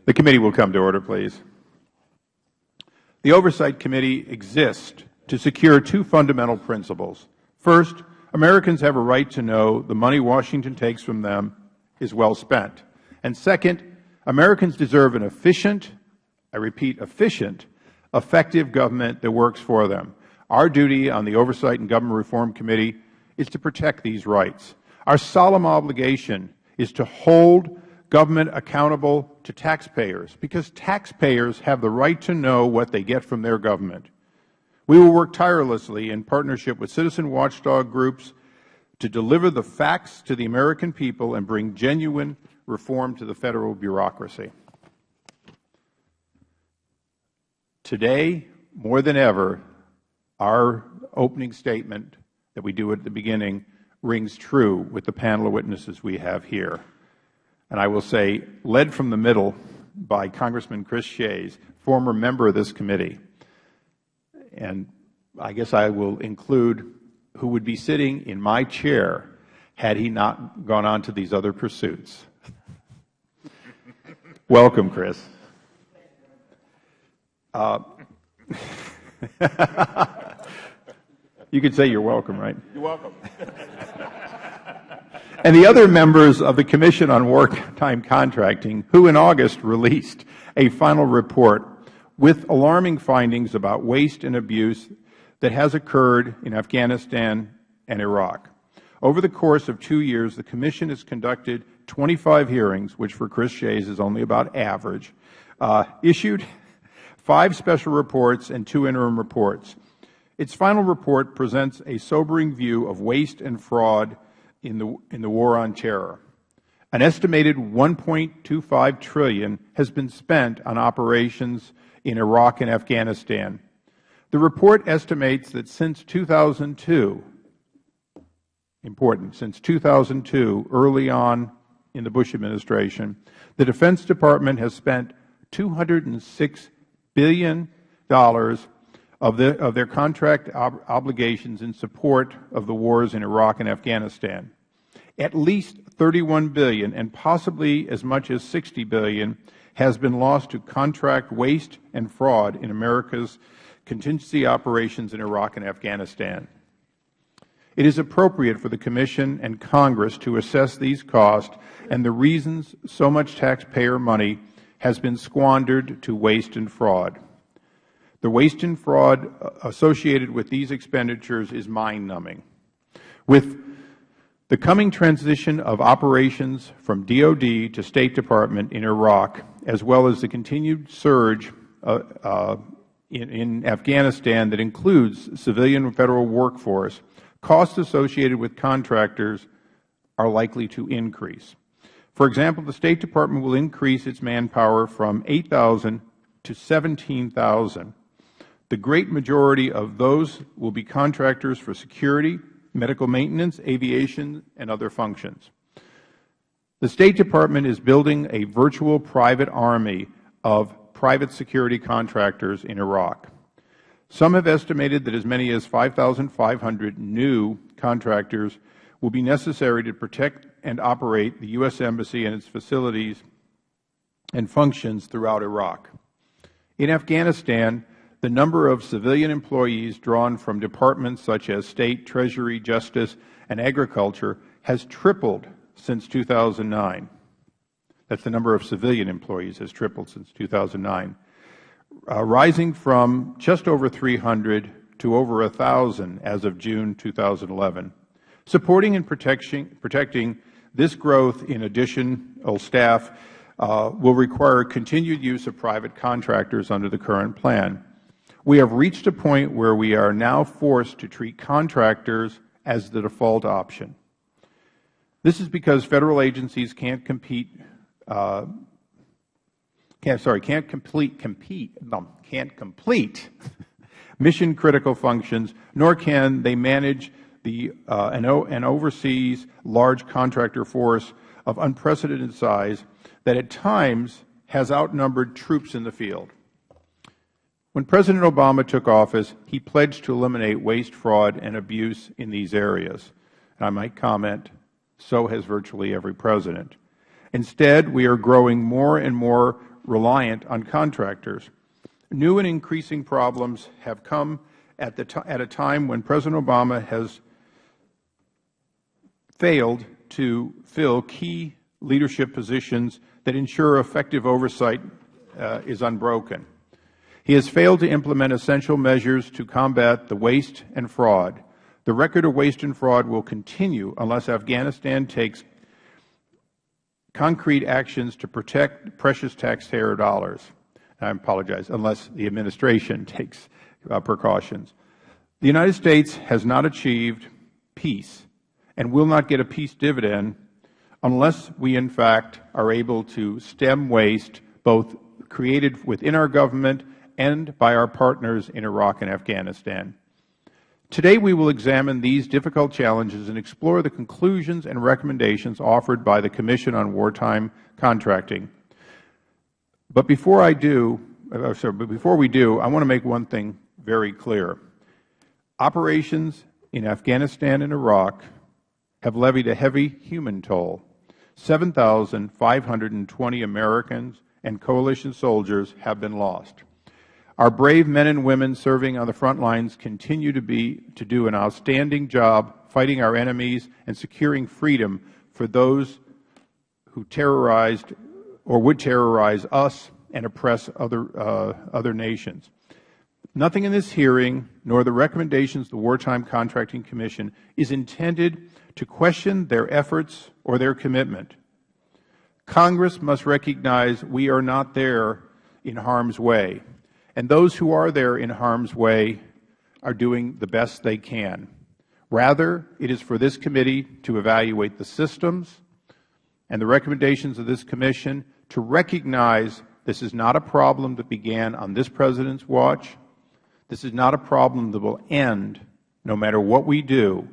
The committee will come to order, please. The Oversight Committee exists to secure two fundamental principles. First, Americans have a right to know the money Washington takes from them is well spent. And second, Americans deserve an efficient, I repeat, efficient, effective government that works for them. Our duty on the Oversight and Government Reform Committee is to protect these rights. Our solemn obligation is to hold government accountable to taxpayers, because taxpayers have the right to know what they get from their government. We will work tirelessly in partnership with citizen watchdog groups to deliver the facts to the American people and bring genuine reform to the Federal bureaucracy. Today, more than ever, our opening statement that we do at the beginning rings true with the panel of witnesses we have here. And I will say, led from the middle by Congressman Chris Shays, former member of this committee. And I guess I will include who would be sitting in my chair had he not gone on to these other pursuits. Welcome, Chris. You could say you're welcome, right? You're welcome. And the other members of the Commission on Wartime Contracting, who in August released a final report with alarming findings about waste and abuse that has occurred in Afghanistan and Iraq. Over the course of 2 years, the Commission has conducted 25 hearings, which for Chris Shays is only about average, issued 5 special reports and 2 interim reports. Its final report presents a sobering view of waste and fraud in the war on terror. An estimated $1.25 trillion has been spent on operations in Iraq and Afghanistan. The report estimates that since 2002, important, since 2002, early on in the Bush administration, the Defense Department has spent $206 billion of their contract obligations in support of the wars in Iraq and Afghanistan. At least $31 billion, and possibly as much as $60 billion, has been lost to contract waste and fraud in America's contingency operations in Iraq and Afghanistan. It is appropriate for the Commission and Congress to assess these costs and the reasons so much taxpayer money has been squandered to waste and fraud. The waste and fraud associated with these expenditures is mind-numbing. With the coming transition of operations from DoD to State Department in Iraq, as well as the continued surge in Afghanistan that includes civilian and Federal workforce, costs associated with contractors are likely to increase. For example, the State Department will increase its manpower from 8,000 to 17,000. The great majority of those will be contractors for security, medical maintenance, aviation, and other functions. The State Department is building a virtual private army of private security contractors in Iraq. Some have estimated that as many as 5,500 new contractors will be necessary to protect and operate the U.S. Embassy and its facilities and functions throughout Iraq. In Afghanistan, the number of civilian employees drawn from departments such as State, Treasury, Justice, and Agriculture has tripled since 2009. That's the number of civilian employees has tripled since 2009, rising from just over 300 to over 1,000 as of June 2011. Supporting and protecting this growth in additional staff will require continued use of private contractors under the current plan. We have reached a point where we are now forced to treat contractors as the default option. This is because Federal agencies can't complete mission-critical functions, nor can they manage and oversees large contractor force of unprecedented size that at times has outnumbered troops in the field. When President Obama took office, he pledged to eliminate waste, fraud, and abuse in these areas. And I might comment, so has virtually every president. Instead, we are growing more and more reliant on contractors. New and increasing problems have come at a time when President Obama has failed to fill key leadership positions that ensure effective oversight is unbroken. He has failed to implement essential measures to combat the waste and fraud. The record of waste and fraud will continue unless Afghanistan takes concrete actions to protect precious taxpayer dollars. I apologize, unless the administration takes precautions. The United States has not achieved peace and will not get a peace dividend unless we, in fact, are able to stem waste both created within our government and by our partners in Iraq and Afghanistan. Today we will examine these difficult challenges and explore the conclusions and recommendations offered by the Commission on Wartime Contracting. But before we do, I want to make one thing very clear. Operations in Afghanistan and Iraq have levied a heavy human toll. 7,520 Americans and coalition soldiers have been lost. Our brave men and women serving on the front lines continue to do an outstanding job fighting our enemies and securing freedom for those who terrorized or would terrorize us and oppress other nations. Nothing in this hearing, nor the recommendations of the Wartime Contracting Commission, is intended to question their efforts or their commitment. Congress must recognize we are not there in harm's way, and those who are there in harm's way are doing the best they can. Rather, it is for this committee to evaluate the systems and the recommendations of this Commission to recognize this is not a problem that began on this President's watch. This is not a problem that will end no matter what we do,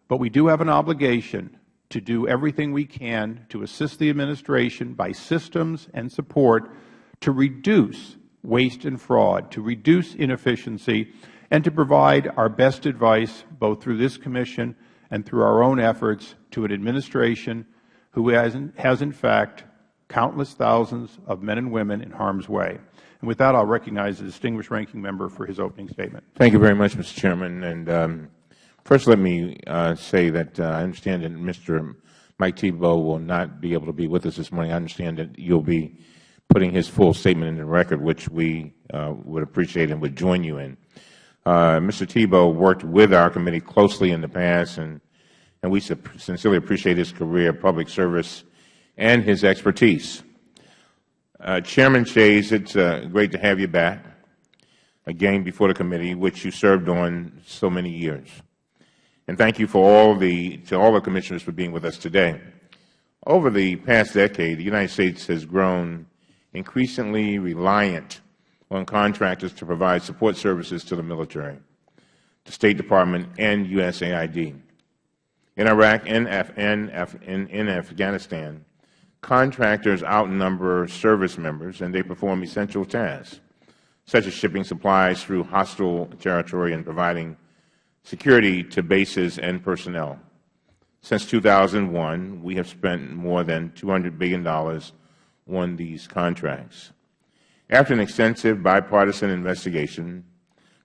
but we do have an obligation to do everything we can to assist the administration by systems and support to reduce waste and fraud, to reduce inefficiency, and to provide our best advice both through this Commission and through our own efforts to an administration who has in fact countless thousands of men and women in harm's way. And with that, I will recognize the distinguished ranking member for his opening statement. Thank you very much, Mr. Chairman. And first, let me say that I understand that Mr. Mike Thibeault will not be able to be with us this morning. I understand that you will be putting his full statement in the record, which we would appreciate and would join you in. Mr. Thibeault worked with our committee closely in the past, and we sincerely appreciate his career of public service and his expertise. Chairman Shays, it's great to have you back again before the committee, which you served on so many years. And thank you for all the commissioners for being with us today. Over the past decade, the United States has grown increasingly reliant on contractors to provide support services to the military, the State Department, and USAID. In Iraq and in Afghanistan, contractors outnumber service members, and they perform essential tasks, such as shipping supplies through hostile territory and providing security to bases and personnel. Since 2001, we have spent more than $200 billion on these contracts. After an extensive bipartisan investigation,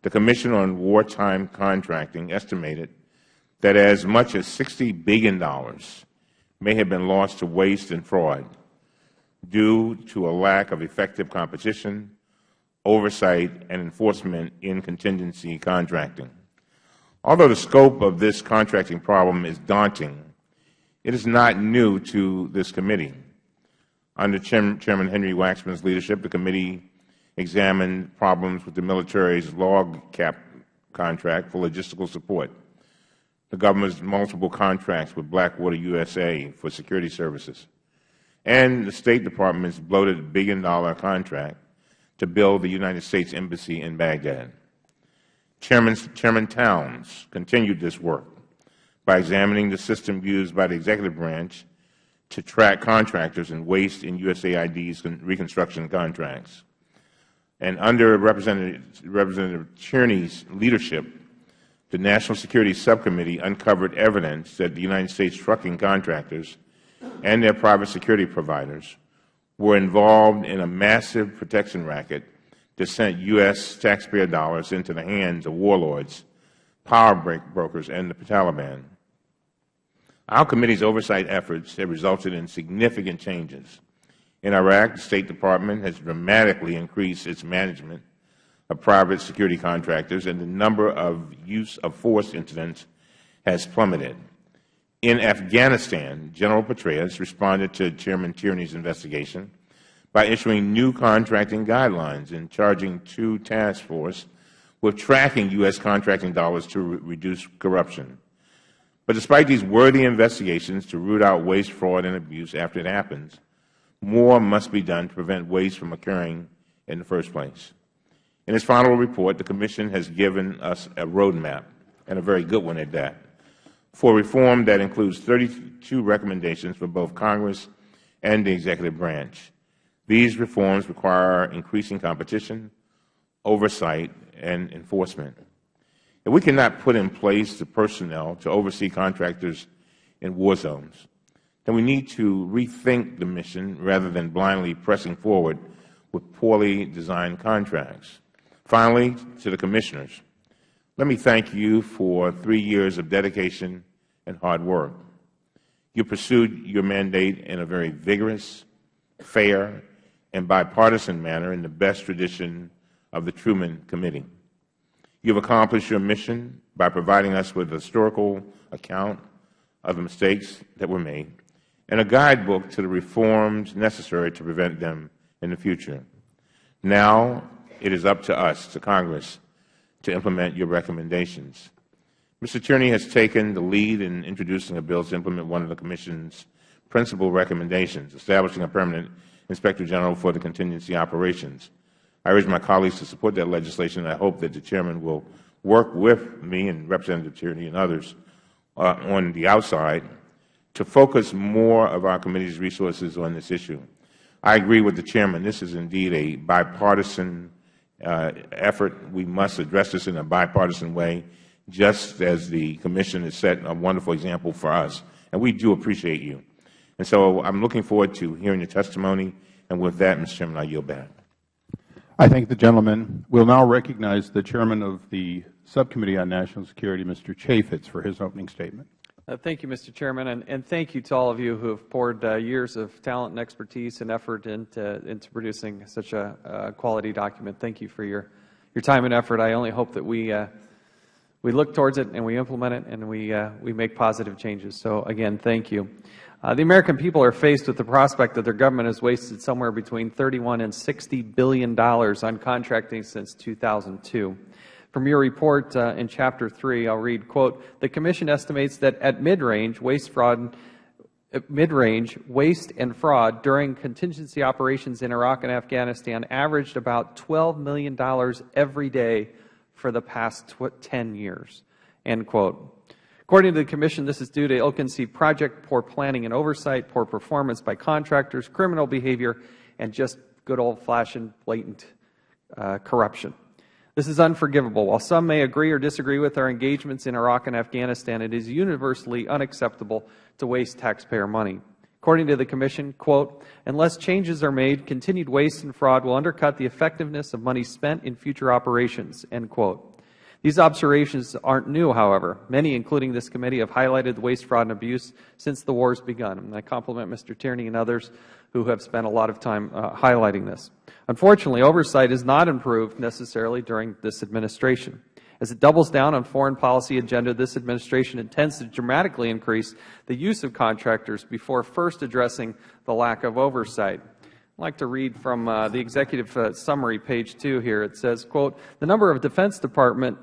the Commission on Wartime Contracting estimated that as much as $60 billion may have been lost to waste and fraud due to a lack of effective competition, oversight, and enforcement in contingency contracting. Although the scope of this contracting problem is daunting, it is not new to this committee. Under Chairman Henry Waxman's leadership, the committee examined problems with the military's log cap contract for logistical support, the government's multiple contracts with Blackwater USA for security services, and the State Department's bloated billion-dollar contract to build the United States Embassy in Baghdad. Chairman Towns continued this work by examining the system used by the executive branch to track contractors and waste in USAID's reconstruction contracts. And under Representative Tierney's leadership, the National Security Subcommittee uncovered evidence that the United States trucking contractors and their private security providers were involved in a massive protection racket that sent U.S. taxpayer dollars into the hands of warlords, power brokers, and the Taliban. Our committee's oversight efforts have resulted in significant changes. In Iraq, the State Department has dramatically increased its management of private security contractors, and the number of use of force incidents has plummeted. In Afghanistan, General Petraeus responded to Chairman Tierney's investigation by issuing new contracting guidelines and charging 2 task forces with tracking U.S. contracting dollars to reduce corruption. But despite these worthy investigations to root out waste, fraud, and abuse after it happens, more must be done to prevent waste from occurring in the first place. In its final report, the Commission has given us a roadmap, and a very good one at that, for reform that includes 32 recommendations for both Congress and the executive branch. These reforms require increasing competition, oversight, and enforcement. If we cannot put in place the personnel to oversee contractors in war zones, then we need to rethink the mission rather than blindly pressing forward with poorly designed contracts. Finally, to the Commissioners, let me thank you for 3 years of dedication and hard work. You pursued your mandate in a very vigorous, fair, and bipartisan manner in the best tradition of the Truman Committee. You have accomplished your mission by providing us with a historical account of the mistakes that were made and a guidebook to the reforms necessary to prevent them in the future. Now it is up to us, to Congress, to implement your recommendations. Mr. Tierney has taken the lead in introducing a bill to implement one of the Commission's principal recommendations, establishing a permanent Inspector General for the contingency operations. I urge my colleagues to support that legislation, and I hope that the Chairman will work with me and Representative Tierney and others on the outside to focus more of our committee's resources on this issue. I agree with the Chairman. This is indeed a bipartisan effort. We must address this in a bipartisan way, just as the Commission has set a wonderful example for us. And we do appreciate you. And so I'm looking forward to hearing your testimony. And with that, Mr. Chairman, I yield back. I thank the gentleman. We'll now recognize the Chairman of the Subcommittee on National Security, Mr. Chaffetz, for his opening statement. Thank you, Mr. Chairman, and thank you to all of you who have poured years of talent and expertise and effort into producing such a quality document. Thank you for your time and effort. I only hope that we look towards it and we implement it and we make positive changes. So again, thank you. The American people are faced with the prospect that their government has wasted somewhere between $31 and $60 billion on contracting since 2002. From your report in Chapter 3, I'll read, quote, "The Commission estimates that at mid-range, waste and fraud during contingency operations in Iraq and Afghanistan averaged about $12 million every day for the past 10 years, end quote. According to the Commission, this is due to ill-conceived project, poor planning and oversight, poor performance by contractors, criminal behavior, and just good old-fashioned blatant corruption. This is unforgivable. While some may agree or disagree with our engagements in Iraq and Afghanistan, it is universally unacceptable to waste taxpayer money. According to the Commission, quote, "Unless changes are made, continued waste and fraud will undercut the effectiveness of money spent in future operations," end quote. These observations aren't new, however. Many, including this committee, have highlighted the waste, fraud, and abuse since the war's begun. And I compliment Mr. Tierney and others who have spent a lot of time highlighting this. Unfortunately, oversight is not improved necessarily during this administration. As it doubles down on foreign policy agenda, this administration intends to dramatically increase the use of contractors before first addressing the lack of oversight. I'd like to read from the executive summary, page 2 here. It says, quote, "The number of Defense Department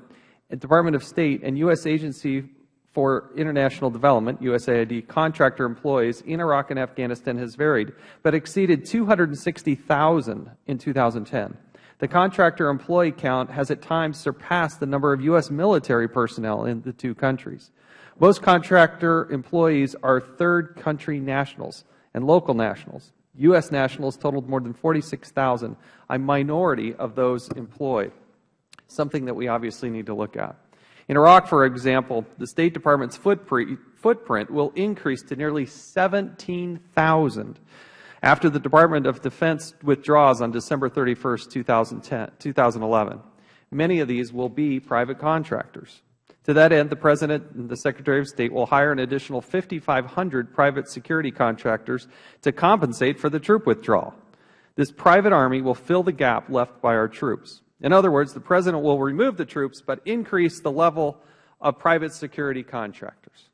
of State and U.S. Agency for International Development, USAID, contractor employees in Iraq and Afghanistan has varied, but exceeded 260,000 in 2010. The contractor employee count has at times surpassed the number of U.S. military personnel in the two countries. Most contractor employees are third country nationals and local nationals. U.S. nationals totaled more than 46,000, a minority of those employed, something that we obviously need to look at. In Iraq, for example, the State Department's footprint will increase to nearly 17,000 after the Department of Defense withdraws on December 31, 2011. Many of these will be private contractors. To that end, the President and the Secretary of State will hire an additional 5,500 private security contractors to compensate for the troop withdrawal. This private army will fill the gap left by our troops. In other words, the President will remove the troops but increase the level of private security contractors.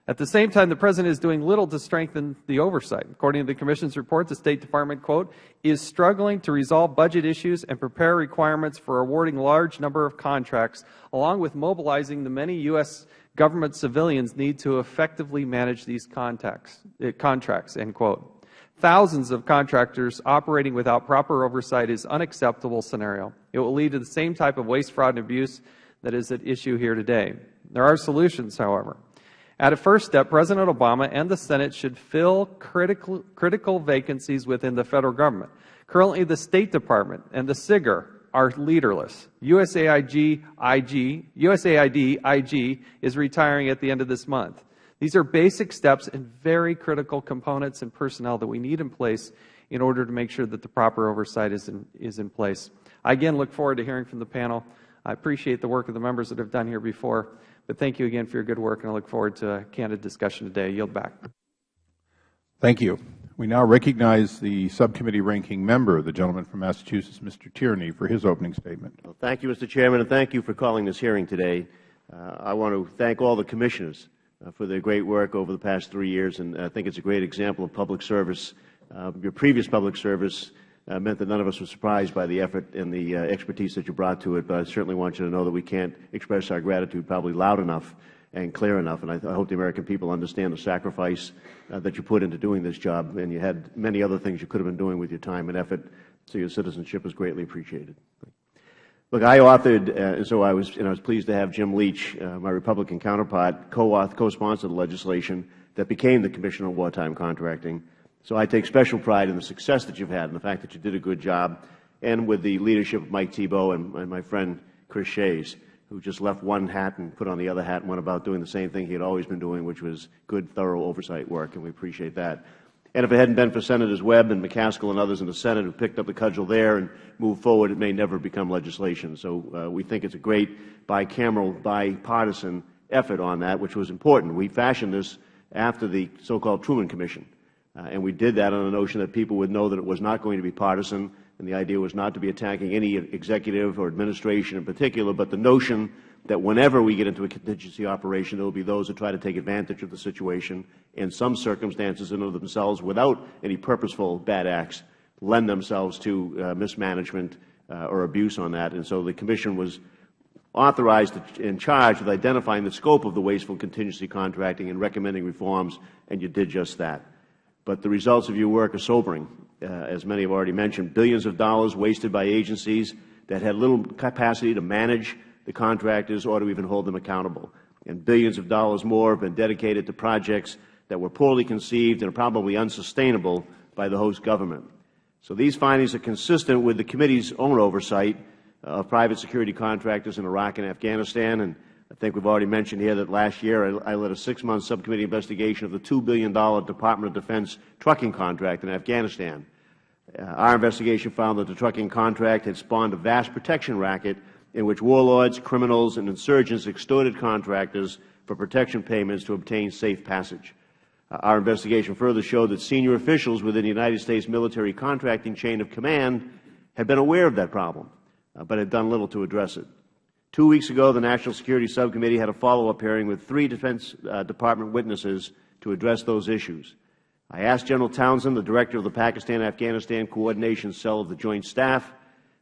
At the same time, the President is doing little to strengthen the oversight. According to the Commission's report, the State Department, quote, is struggling to resolve budget issues and prepare requirements for awarding large number of contracts, along with mobilizing the many U.S. government civilians need to effectively manage these contracts, end quote. Thousands of contractors operating without proper oversight is an unacceptable scenario. It will lead to the same type of waste, fraud, and abuse that is at issue here today. There are solutions, however. At a first step, President Obama and the Senate should fill critical vacancies within the Federal Government. Currently, the State Department and the SIGIR are leaderless. USAID IG is retiring at the end of this month. These are basic steps and very critical components and personnel that we need in place in order to make sure that the proper oversight is in place. I again look forward to hearing from the panel. I appreciate the work of the members that have done here before. But thank you again for your good work, and I look forward to a candid discussion today. I yield back. Thank you. We now recognize the subcommittee ranking member, the gentleman from Massachusetts, Mr. Tierney, for his opening statement. Well, thank you, Mr. Chairman, and thank you for calling this hearing today. I want to thank all the commissioners for their great work over the past 3 years, and I think it's a great example of public service. Your previous public service meant that none of us were surprised by the effort and the expertise that you brought to it, but I certainly want you to know that we can't express our gratitude probably loud enough and clear enough, and I hope the American people understand the sacrifice that you put into doing this job, and you had many other things you could have been doing with your time and effort, so your citizenship is greatly appreciated. Look, I authored, and so I was pleased to have Jim Leach, my Republican counterpart, co-sponsor the legislation that became the Commission on Wartime Contracting. So I take special pride in the success that you've had and the fact that you did a good job, and with the leadership of Mike Thibeault and my friend Chris Shays, who just left one hat and put on the other hat and went about doing the same thing he had always been doing, which was good, thorough oversight work, and we appreciate that. And if it hadn't been for Senators Webb and McCaskill and others in the Senate who picked up the cudgel there and moved forward, it may never become legislation. So we think it's a great bicameral, bipartisan effort on that, which was important. We fashioned this after the so-called Truman Commission. And we did that on the notion that people would know that it was not going to be partisan, and the idea was not to be attacking any executive or administration in particular, but the notion that whenever we get into a contingency operation, there will be those who try to take advantage of the situation, and some circumstances in and of themselves, without any purposeful bad acts, lend themselves to mismanagement or abuse on that. And so the Commission was authorized and charged with identifying the scope of the wasteful contingency contracting and recommending reforms, and you did just that. But the results of your work are sobering. As many have already mentioned, billions of dollars wasted by agencies that had little capacity to manage the contractors or to even hold them accountable. And billions of dollars more have been dedicated to projects that were poorly conceived and are probably unsustainable by the host government. So these findings are consistent with the committee's own oversight of private security contractors in Iraq and Afghanistan, and I think we have already mentioned here that last year I led a 6-month subcommittee investigation of the $2 billion Department of Defense trucking contract in Afghanistan. Our investigation found that the trucking contract had spawned a vast protection racket in which warlords, criminals, and insurgents extorted contractors for protection payments to obtain safe passage. Our investigation further showed that senior officials within the United States military contracting chain of command had been aware of that problem, but had done little to address it. 2 weeks ago, the National Security Subcommittee had a follow-up hearing with 3 Defense Department witnesses to address those issues. I asked General Townsend, the Director of the Pakistan-Afghanistan Coordination Cell of the Joint Staff,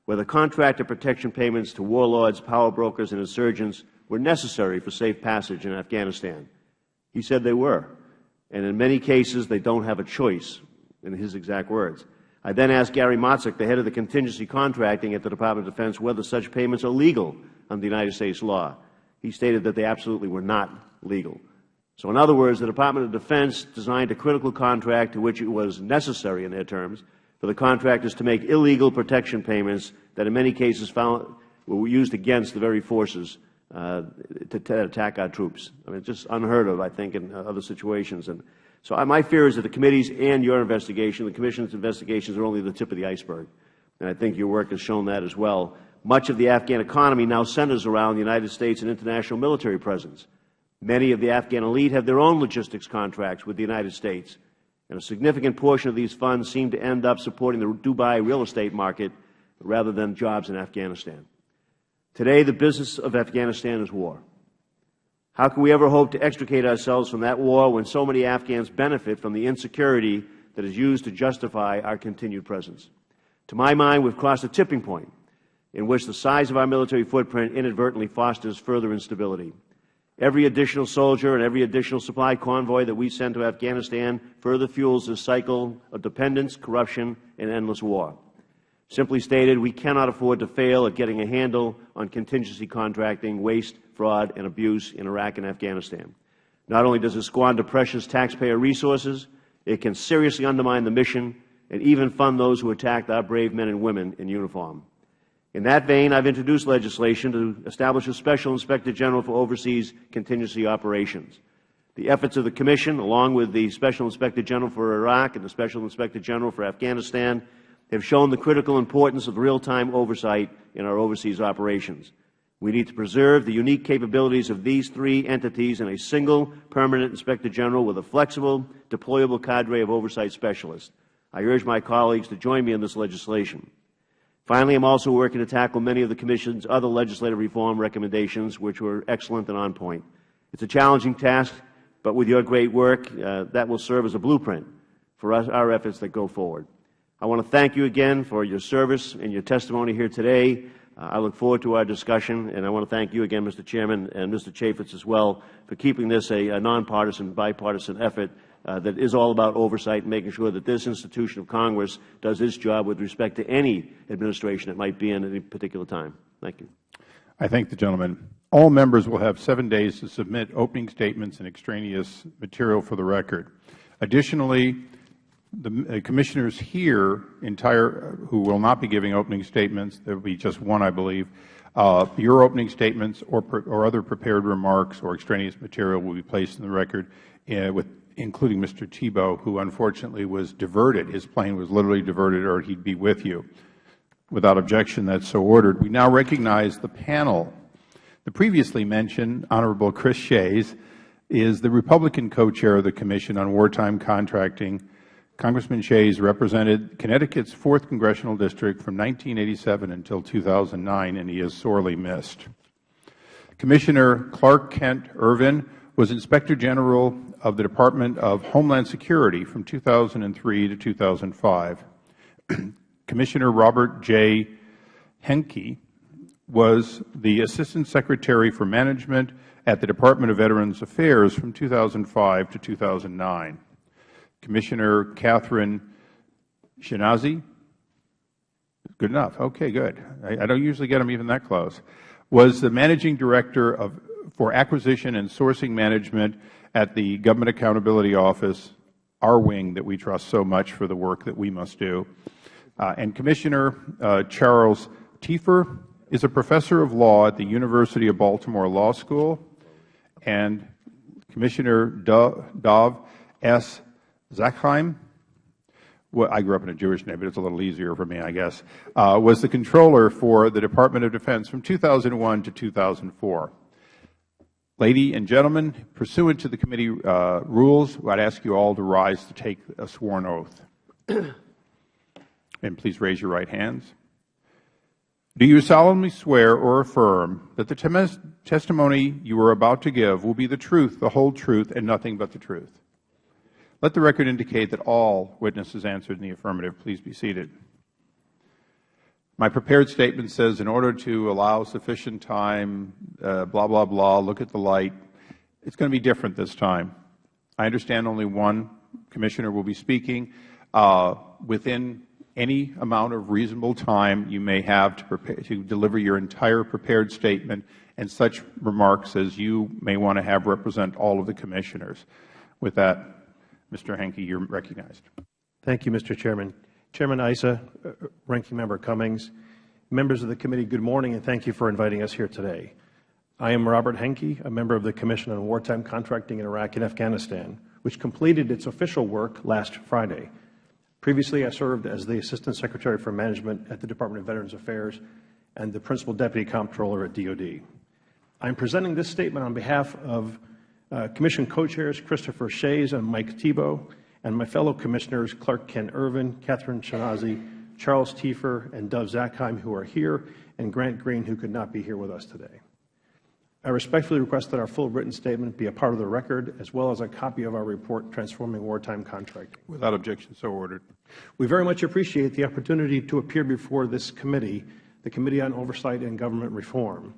whether contractor protection payments to warlords, power brokers, and insurgents were necessary for safe passage in Afghanistan. He said they were, and in many cases they don't have a choice, in his exact words. I then asked Gary Motzik, the head of the contingency contracting at the Department of Defense, whether such payments are legal under United States law. He stated that they absolutely were not legal. So in other words, the Department of Defense designed a critical contract to which it was necessary in their terms for the contractors to make illegal protection payments that in many cases were used against the very forces to attack our troops. I mean, it's just unheard of, I think, in other situations. And so my fear is that the committee's and your investigation, the Commission's investigations, are only the tip of the iceberg. And I think your work has shown that as well. Much of the Afghan economy now centers around the United States and international military presence. Many of the Afghan elite have their own logistics contracts with the United States, and a significant portion of these funds seem to end up supporting the Dubai real estate market rather than jobs in Afghanistan. Today, the business of Afghanistan is war. How can we ever hope to extricate ourselves from that war when so many Afghans benefit from the insecurity that is used to justify our continued presence? To my mind, we have crossed a tipping point in which the size of our military footprint inadvertently fosters further instability. Every additional soldier and every additional supply convoy that we send to Afghanistan further fuels this cycle of dependence, corruption, and endless war. Simply stated, we cannot afford to fail at getting a handle on contingency contracting, waste, fraud, and abuse in Iraq and Afghanistan. Not only does it squander precious taxpayer resources, it can seriously undermine the mission and even fund those who attacked our brave men and women in uniform. In that vein, I have introduced legislation to establish a Special Inspector General for overseas contingency operations. The efforts of the Commission, along with the Special Inspector General for Iraq and the Special Inspector General for Afghanistan, have shown the critical importance of real-time oversight in our overseas operations. We need to preserve the unique capabilities of these three entities in a single permanent Inspector General with a flexible, deployable cadre of oversight specialists. I urge my colleagues to join me in this legislation. Finally, I am also working to tackle many of the Commission's other legislative reform recommendations, which were excellent and on point. It is a challenging task, but with your great work, that will serve as a blueprint for our efforts that go forward. I want to thank you again for your service and your testimony here today. I look forward to our discussion, and I want to thank you again, Mr. Chairman, and Mr. Chaffetz as well, for keeping this a nonpartisan, bipartisan effort that is all about oversight and making sure that this institution of Congress does its job with respect to any administration it might be in at any particular time. Thank you. I thank the gentleman. All members will have 7 days to submit opening statements and extraneous material for the record. Additionally, the Commissioners here who will not be giving opening statements, there will be just one, I believe, your opening statements or other prepared remarks or extraneous material will be placed in the record, including Mr. Thibault, who unfortunately was diverted. His plane was literally diverted, or he would be with you. Without objection, that is so ordered. We now recognize the panel. The previously mentioned Honorable Chris Shays is the Republican co-chair of the Commission on Wartime Contracting. Congressman Shays represented Connecticut's 4th Congressional District from 1987 until 2009, and he is sorely missed. Commissioner Clark Kent Ervin was Inspector General of the Department of Homeland Security from 2003 to 2005. Commissioner Robert J. Henke was the Assistant Secretary for Management at the Department of Veterans Affairs from 2005 to 2009. Commissioner Catherine Shinazi, good enough, okay, good. I don't usually get them even that close, was the Managing Director for Acquisition and Sourcing Management at the Government Accountability Office, our wing that we trust so much for the work that we must do. And Commissioner Charles Tiefer is a Professor of Law at the University of Baltimore Law School, and Commissioner Dov S. Zachheim, I grew up in a Jewish name, but it's a little easier for me, I guess, was the Controller for the Department of Defense from 2001 to 2004. Ladies and gentlemen, pursuant to the committee rules, I would ask you all to rise to take a sworn oath. And please raise your right hands. Do you solemnly swear or affirm that the testimony you are about to give will be the truth, the whole truth, and nothing but the truth? Let the record indicate that all witnesses answered in the affirmative. Please be seated. My prepared statement says, in order to allow sufficient time, blah, blah, blah, look at the light. It's going to be different this time. I understand only one Commissioner will be speaking. Within any amount of reasonable time you may have to deliver your entire prepared statement and such remarks as you may want to have represent all of the Commissioners. With that, Mr. Henke, you are recognized. Thank you, Mr. Chairman. Chairman Issa, Ranking Member Cummings, members of the committee, good morning, and thank you for inviting us here today. I am Robert Henke, a member of the Commission on Wartime Contracting in Iraq and Afghanistan, which completed its official work last Friday. Previously, I served as the Assistant Secretary for Management at the Department of Veterans Affairs and the Principal Deputy Comptroller at DoD. I am presenting this statement on behalf of Commission Co-Chairs Christopher Shays and Mike Thibeault, and my fellow Commissioners Clark Ken Irvin, Catherine Shanazi, Charles Tiefer, and Dov Zakheim, who are here, and Grant Green, who could not be here with us today. I respectfully request that our full written statement be a part of the record, as well as a copy of our report, Transforming Wartime Contracting. Without objection, so ordered. We very much appreciate the opportunity to appear before this committee, the Committee on Oversight and Government Reform.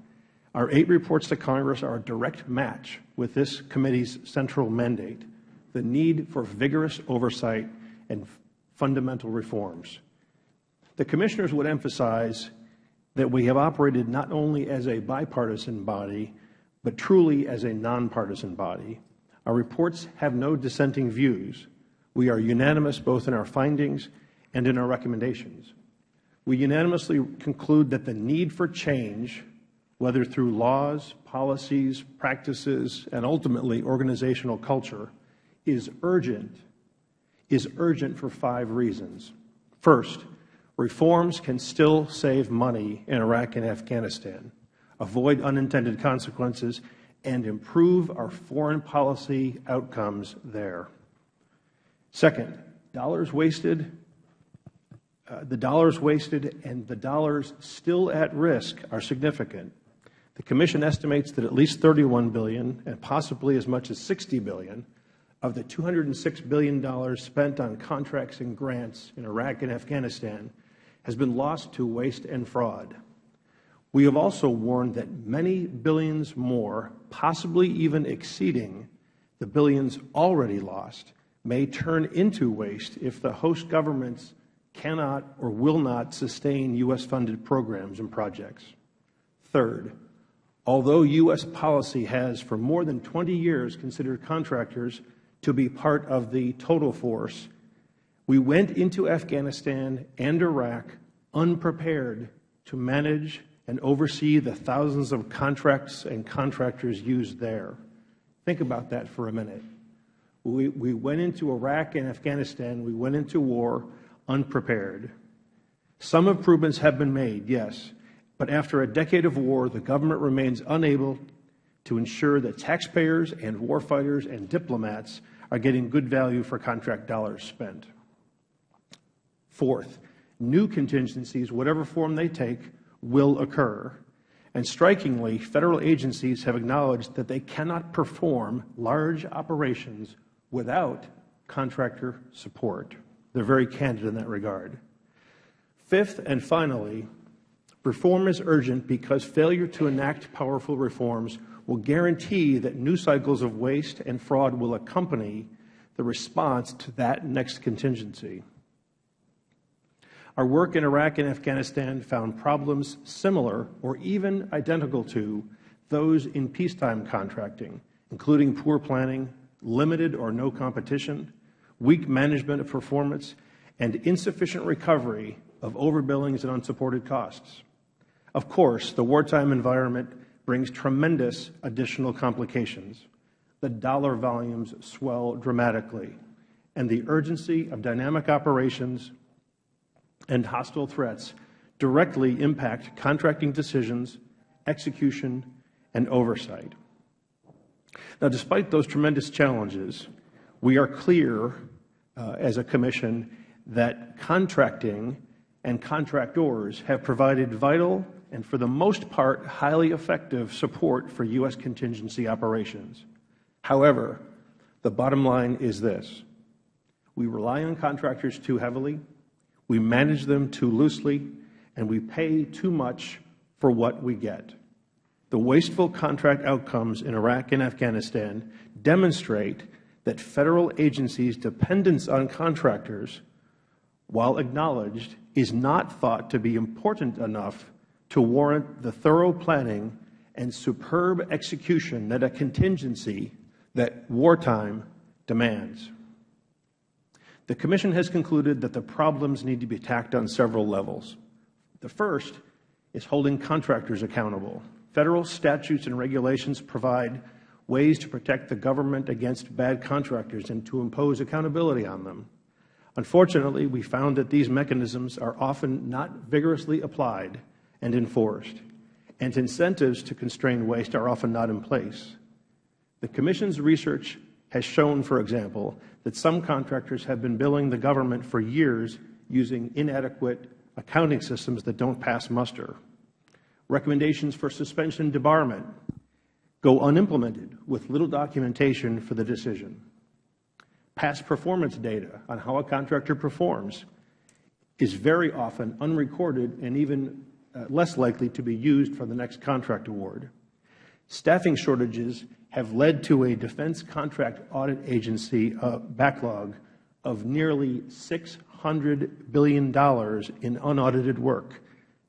Our 8 reports to Congress are a direct match with this committee's central mandate, the need for vigorous oversight and fundamental reforms. The Commissioners would emphasize that we have operated not only as a bipartisan body, but truly as a nonpartisan body. Our reports have no dissenting views. We are unanimous both in our findings and in our recommendations. We unanimously conclude that the need for change, whether through laws, policies, practices, and ultimately organizational culture, is urgent for 5 reasons. First, reforms can still save money in Iraq and Afghanistan, avoid unintended consequences, and improve our foreign policy outcomes there. Second, the dollars wasted and the dollars still at risk are significant. The Commission estimates that at least $31 billion and possibly as much as $60 billion of the $206 billion spent on contracts and grants in Iraq and Afghanistan has been lost to waste and fraud. We have also warned that many billions more, possibly even exceeding the billions already lost, may turn into waste if the host governments cannot or will not sustain U.S.-funded programs and projects. Third, although U.S. policy has for more than 20 years considered contractors to be part of the total force, we went into Afghanistan and Iraq unprepared to manage and oversee the thousands of contracts and contractors used there. Think about that for a minute. We went into Iraq and Afghanistan, we went into war unprepared. Some improvements have been made, yes, but after a decade of war, the government remains unable to ensure that taxpayers and warfighters and diplomats are getting good value for contract dollars spent. Fourth, new contingencies, whatever form they take, will occur. And strikingly, Federal agencies have acknowledged that they cannot perform large operations without contractor support. They're very candid in that regard. Fifth and finally, reform is urgent because failure to enact powerful reforms will guarantee that new cycles of waste and fraud will accompany the response to that next contingency. Our work in Iraq and Afghanistan found problems similar or even identical to those in peacetime contracting, including poor planning, limited or no competition, weak management of performance, and insufficient recovery of overbillings and unsupported costs. Of course, the wartime environment brings tremendous additional complications. The dollar volumes swell dramatically, and the urgency of dynamic operations and hostile threats directly impact contracting decisions, execution, and oversight. Now, despite those tremendous challenges, we are clear as a Commission that contracting and contractors have provided vital and, for the most part, highly effective support for U.S. contingency operations. However, the bottom line is this: we rely on contractors too heavily, we manage them too loosely, and we pay too much for what we get. The wasteful contract outcomes in Iraq and Afghanistan demonstrate that Federal agencies' dependence on contractors, while acknowledged, is not thought to be important enough to warrant the thorough planning and superb execution that a contingency that wartime demands. The Commission has concluded that the problems need to be tackled on several levels. The first is holding contractors accountable. Federal statutes and regulations provide ways to protect the government against bad contractors and to impose accountability on them. Unfortunately, we found that these mechanisms are often not vigorously applied and enforced, and incentives to constrain waste are often not in place. The Commission's research has shown, for example, that some contractors have been billing the government for years using inadequate accounting systems that don't pass muster. Recommendations for suspension and debarment go unimplemented with little documentation for the decision. Past performance data on how a contractor performs is very often unrecorded and even less likely to be used for the next contract award. Staffing shortages have led to a Defense Contract Audit Agency backlog of nearly $600 billion in unaudited work,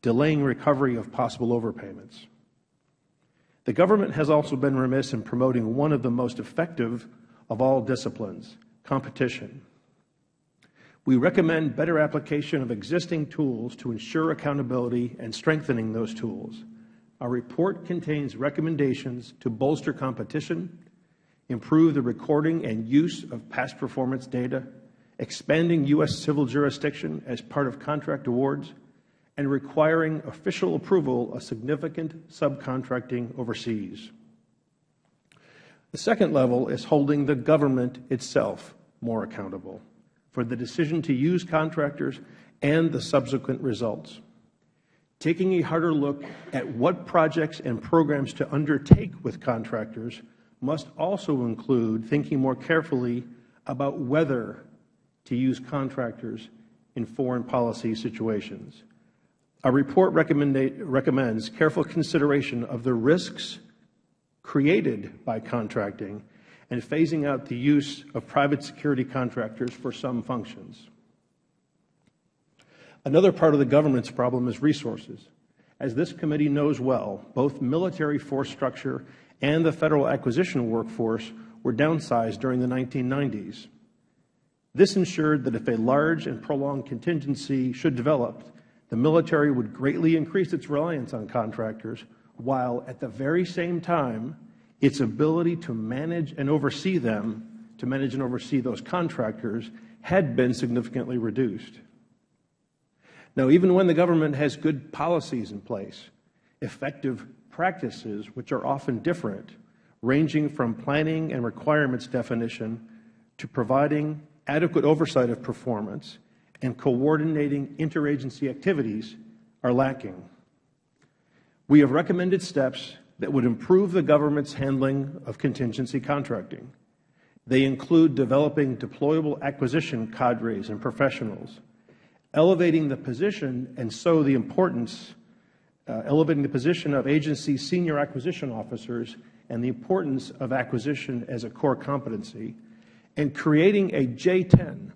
delaying recovery of possible overpayments. The government has also been remiss in promoting one of the most effective of all disciplines, competition. We recommend better application of existing tools to ensure accountability and strengthening those tools. Our report contains recommendations to bolster competition, improve the recording and use of past performance data, expanding U.S. civil jurisdiction as part of contract awards, and requiring official approval of significant subcontracting overseas. The second level is holding the government itself more accountable for the decision to use contractors and the subsequent results. Taking a harder look at what projects and programs to undertake with contractors must also include thinking more carefully about whether to use contractors in foreign policy situations. Our report recommends careful consideration of the risks created by contracting and phasing out the use of private security contractors for some functions. Another part of the government's problem is resources. As this committee knows well, both military force structure and the federal acquisition workforce were downsized during the 1990s. This ensured that if a large and prolonged contingency should develop, the military would greatly increase its reliance on contractors, while at the very same time, its ability to manage and oversee those contractors had been significantly reduced. Now, even when the government has good policies in place, effective practices, which are often different, ranging from planning and requirements definition to providing adequate oversight of performance and coordinating interagency activities, are lacking. We have recommended steps that would improve the government's handling of contingency contracting. They include developing deployable acquisition cadres and professionals, elevating the position elevating the position of agency senior acquisition officers and the importance of acquisition as a core competency, and creating a J10,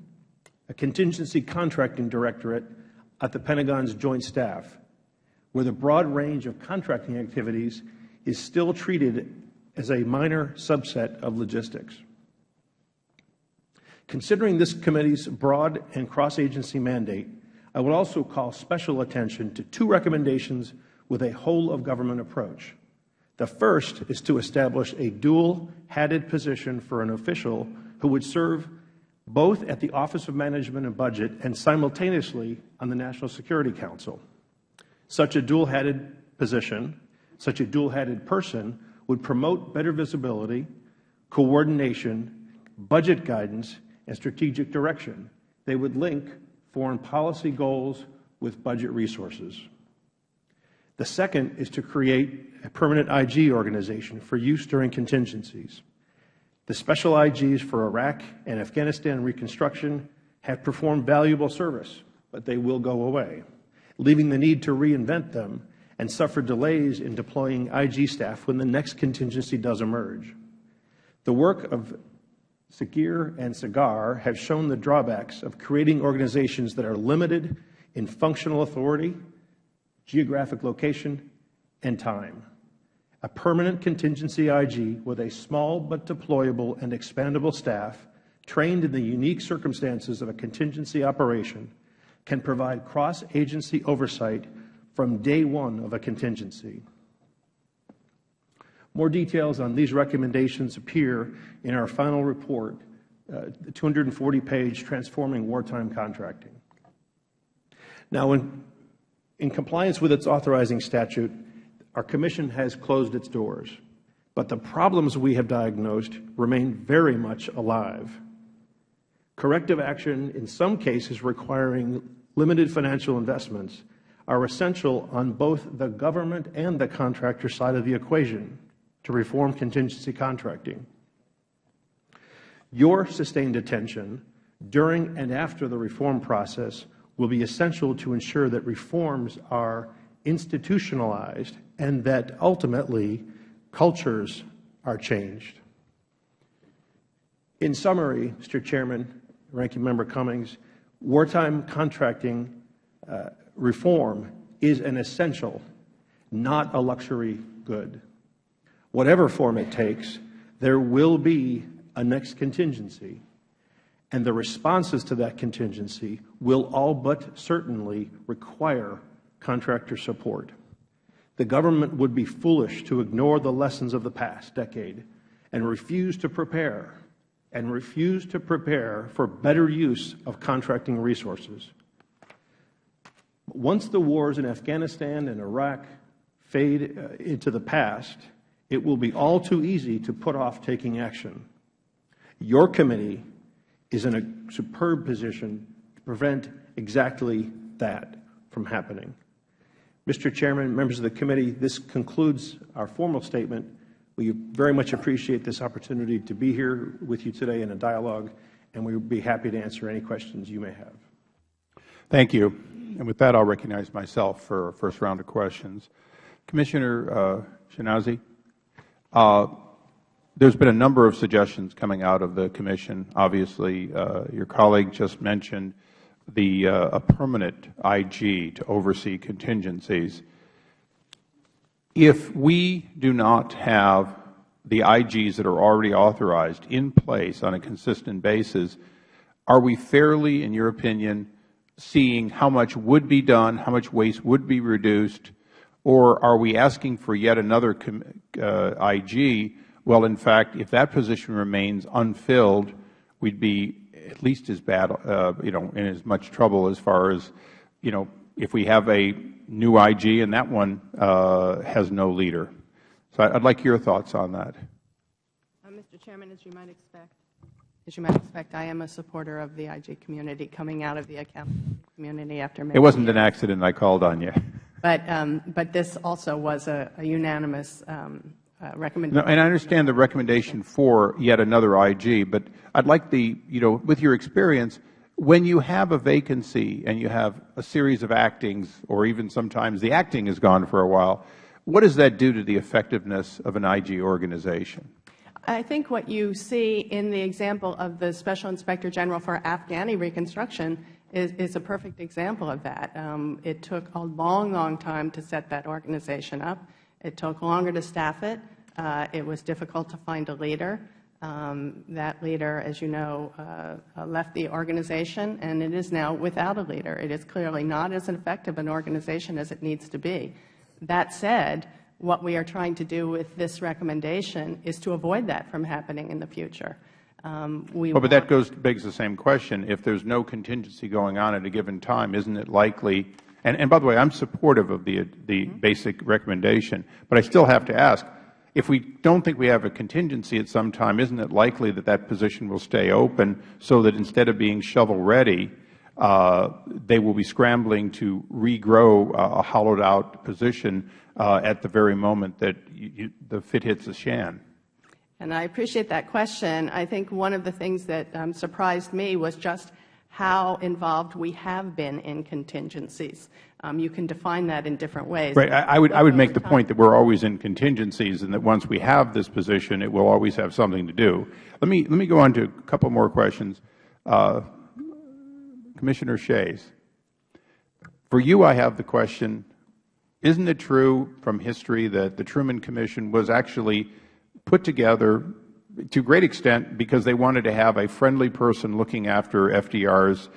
a contingency contracting directorate at the Pentagon's Joint Staff, where the broad range of contracting activities is still treated as a minor subset of logistics. Considering this committee's broad and cross-agency mandate, I would also call special attention to two recommendations with a whole-of-government approach. The first is to establish a dual-hatted position for an official who would serve both at the Office of Management and Budget and simultaneously on the National Security Council. Such a dual-hatted person would promote better visibility, coordination, budget guidance, and strategic direction. They would link foreign policy goals with budget resources. The second is to create a permanent IG organization for use during contingencies. The special IGs for Iraq and Afghanistan reconstruction have performed valuable service, but they will go away, leaving the need to reinvent them and suffer delays in deploying IG staff when the next contingency does emerge. The work of Sagir and Sagar have shown the drawbacks of creating organizations that are limited in functional authority, geographic location, and time. A permanent contingency IG with a small but deployable and expandable staff trained in the unique circumstances of a contingency operation can provide cross-agency oversight from day one of a contingency. More details on these recommendations appear in our final report, the 240-page Transforming Wartime Contracting. Now, in compliance with its authorizing statute, our Commission has closed its doors, but the problems we have diagnosed remain very much alive. Corrective action, in some cases requiring limited financial investments, are essential on both the government and the contractor side of the equation to reform contingency contracting. Your sustained attention during and after the reform process will be essential to ensure that reforms are institutionalized and that ultimately cultures are changed. In summary, Mr. Chairman, Ranking Member Cummings, wartime contracting reform is an essential, not a luxury good. Whatever form it takes, there will be a next contingency, and the responses to that contingency will all but certainly require contractor support. The government would be foolish to ignore the lessons of the past decade and refuse to prepare for better use of contracting resources. Once the wars in Afghanistan and Iraq fade into the past, it will be all too easy to put off taking action. Your committee is in a superb position to prevent exactly that from happening. Mr. Chairman, members of the committee, this concludes our formal statement. We very much appreciate this opportunity to be here with you today in a dialogue, and we would be happy to answer any questions you may have. Thank you. And with that, I'll recognize myself for a first round of questions. Commissioner Shinazi, there's been a number of suggestions coming out of the Commission. Obviously, your colleague just mentioned a permanent IG to oversee contingencies. If we do not have the IGs that are already authorized in place on a consistent basis, are we fairly, in your opinion, seeing how much would be done, how much waste would be reduced, or are we asking for yet another IG? Well, in fact, if that position remains unfilled, we'd be at least as bad, in as much trouble as far as, if we have a new IG and that one has no leader. So I'd like your thoughts on that. Mr. Chairman, as you might expect, I am a supporter of the IG community coming out of the accounting community after many years. It wasn't an accident I called on you. But this also was a unanimous recommendation. No, and I understand the recommendation for yet another IG, but I'd like with your experience, when you have a vacancy and you have a series of actings, or even sometimes the acting is gone for a while, what does that do to the effectiveness of an IG organization? I think what you see in the example of the Special Inspector General for Afghani reconstruction is a perfect example of that. It took a long, long time to set that organization up. It took longer to staff it. It was difficult to find a leader. That leader, as you know, left the organization, and it is now without a leader. It is clearly not as effective an organization as it needs to be. That said, what we are trying to do with this recommendation is to avoid that from happening in the future. But that begs the same question. If there's no contingency going on at a given time, isn't it likely, and by the way, I'm supportive of the basic recommendation, but I still have to ask, if we don't think we have a contingency at some time, isn't it likely that that position will stay open so that instead of being shovel-ready, they will be scrambling to regrow a hollowed-out position at the very moment that the fit hits the shan? And I appreciate that question. I think one of the things that surprised me was just how involved we have been in contingencies. You can define that in different ways. Right. I would make the point that we're always in contingencies, and that once we have this position, it will always have something to do. Let me go on to a couple more questions. Commissioner Shays, for you, I have the question: isn't it true from history that the Truman Commission was actually put together to a great extent because they wanted to have a friendly person looking after FDR's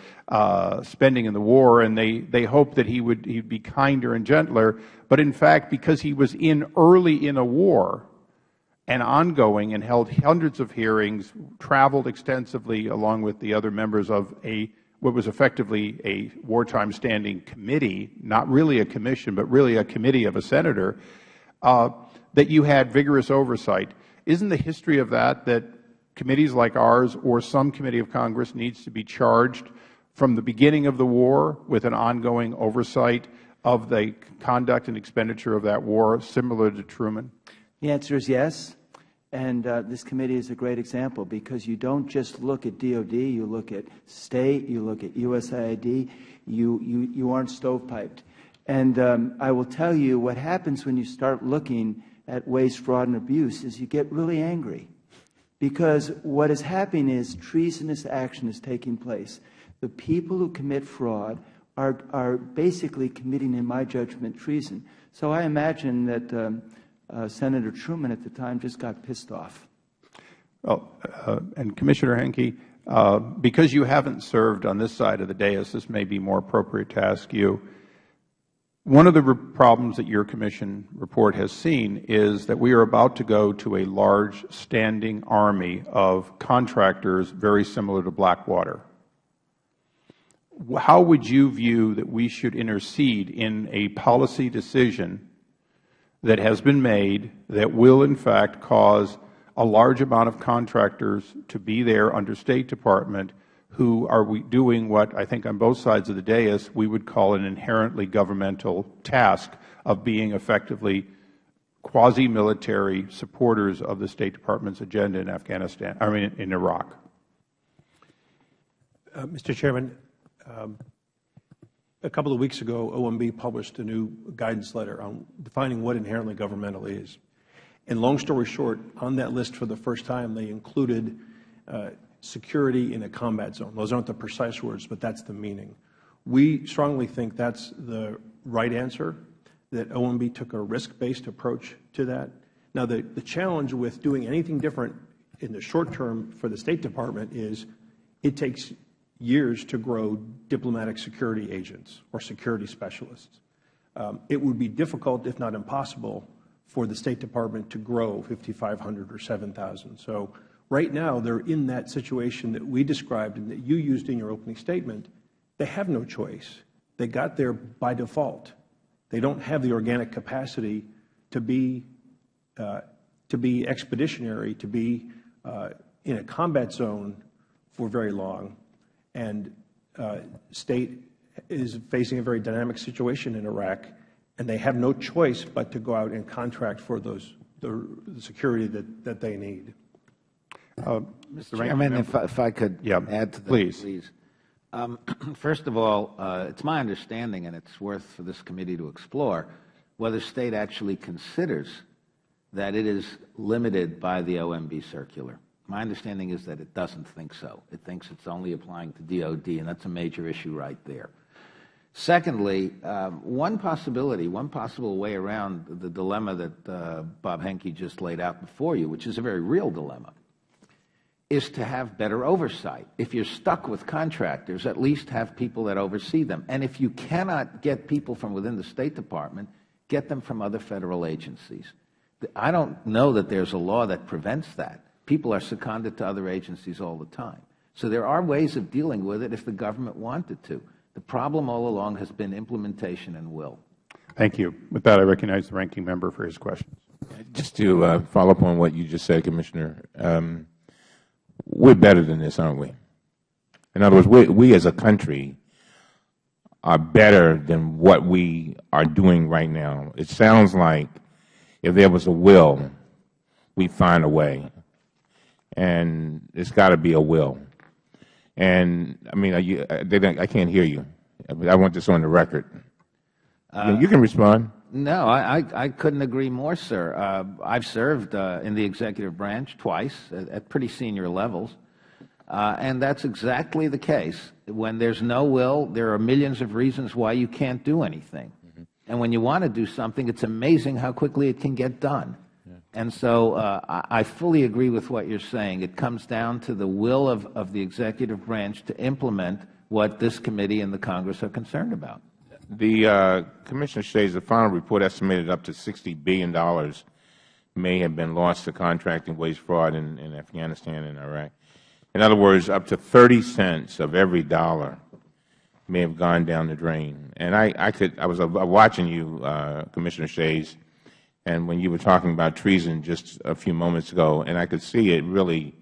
spending in the war, and they hoped that he'd be kinder and gentler, but in fact, because he was early in a war, and ongoing, and held hundreds of hearings, traveled extensively along with the other members of what was effectively a wartime standing committee, not really a commission, but really a committee of a senator, that you had vigorous oversight. Isn't the history of that committees like ours or some committee of Congress needs to be charged from the beginning of the war with an ongoing oversight of the conduct and expenditure of that war, similar to Truman? The answer is yes, and this committee is a great example, because you don't just look at DOD, you look at State, you look at USAID, you aren't stovepiped. And I will tell you, what happens when you start looking at waste, fraud, and abuse is you get really angry, because what is happening is treasonous action is taking place. The people who commit fraud are basically committing, in my judgment, treason. So I imagine that Senator Truman at the time just got pissed off. Well, and Commissioner Henke, because you haven't served on this side of the dais, this may be more appropriate to ask you. One of the problems that your commission report has seen is that we are about to go to a large standing army of contractors very similar to Blackwater. How would you view that we should intercede in a policy decision that has been made that will, in fact, cause a large amount of contractors to be there under State Department who are doing what I think on both sides of the dais we would call an inherently governmental task of being effectively quasi-military supporters of the State Department's agenda in Afghanistan, in Iraq? Mr. Chairman, a couple of weeks ago, OMB published a new guidance letter on defining what inherently governmental is. And long story short, on that list for the first time, they included security in a combat zone. Those aren't the precise words, but that's the meaning. We strongly think that's the right answer, that OMB took a risk-based approach to that. Now, the challenge with doing anything different in the short term for the State Department is it takes years to grow diplomatic security agents or security specialists. It would be difficult, if not impossible, for the State Department to grow 5,500 or 7,000. So right now, they're in that situation that we described and that you used in your opening statement. They have no choice. They got there by default. They don't have the organic capacity to be expeditionary, to be in a combat zone for very long. And State is facing a very dynamic situation in Iraq, and they have no choice but to go out and contract for the security that they need. Mr. Chairman, if I could add to that, please. First of all, it's my understanding, and it's worth for this committee to explore, whether State actually considers that it is limited by the OMB circular. My understanding is that it doesn't think so. It thinks it's only applying to DOD, and that's a major issue right there. Secondly, one possible way around the dilemma that Bob Henke just laid out before you, which is a very real dilemma, is to have better oversight. If you're stuck with contractors, at least have people that oversee them. And if you cannot get people from within the State Department, get them from other Federal agencies. I don't know that there's a law that prevents that. People are seconded to other agencies all the time. So there are ways of dealing with it if the government wanted to. The problem all along has been implementation and will. Thank you. With that, I recognize the ranking member for his questions. Just to follow up on what you just said, Commissioner, we're better than this, aren't we? In other words, we as a country are better than what we are doing right now. It sounds like if there was a will, we'd find a way. And it's got to be a will. And, I mean, I can't hear you. I want this on the record. You can respond. No, I couldn't agree more, sir. I've served in the executive branch twice at pretty senior levels, and that's exactly the case. When there's no will, there are millions of reasons why you can't do anything. And when you want to do something, it's amazing how quickly it can get done. And so I fully agree with what you're saying. It comes down to the will of the executive branch to implement what this committee and the Congress are concerned about. The Commissioner states the final report estimated up to $60 billion may have been lost to contracting, waste, fraud in Afghanistan and Iraq. In other words, up to 30 cents of every dollar may have gone down the drain. And I was watching you, Commissioner Shays, and when you were talking about treason just a few moments ago, and I could see it really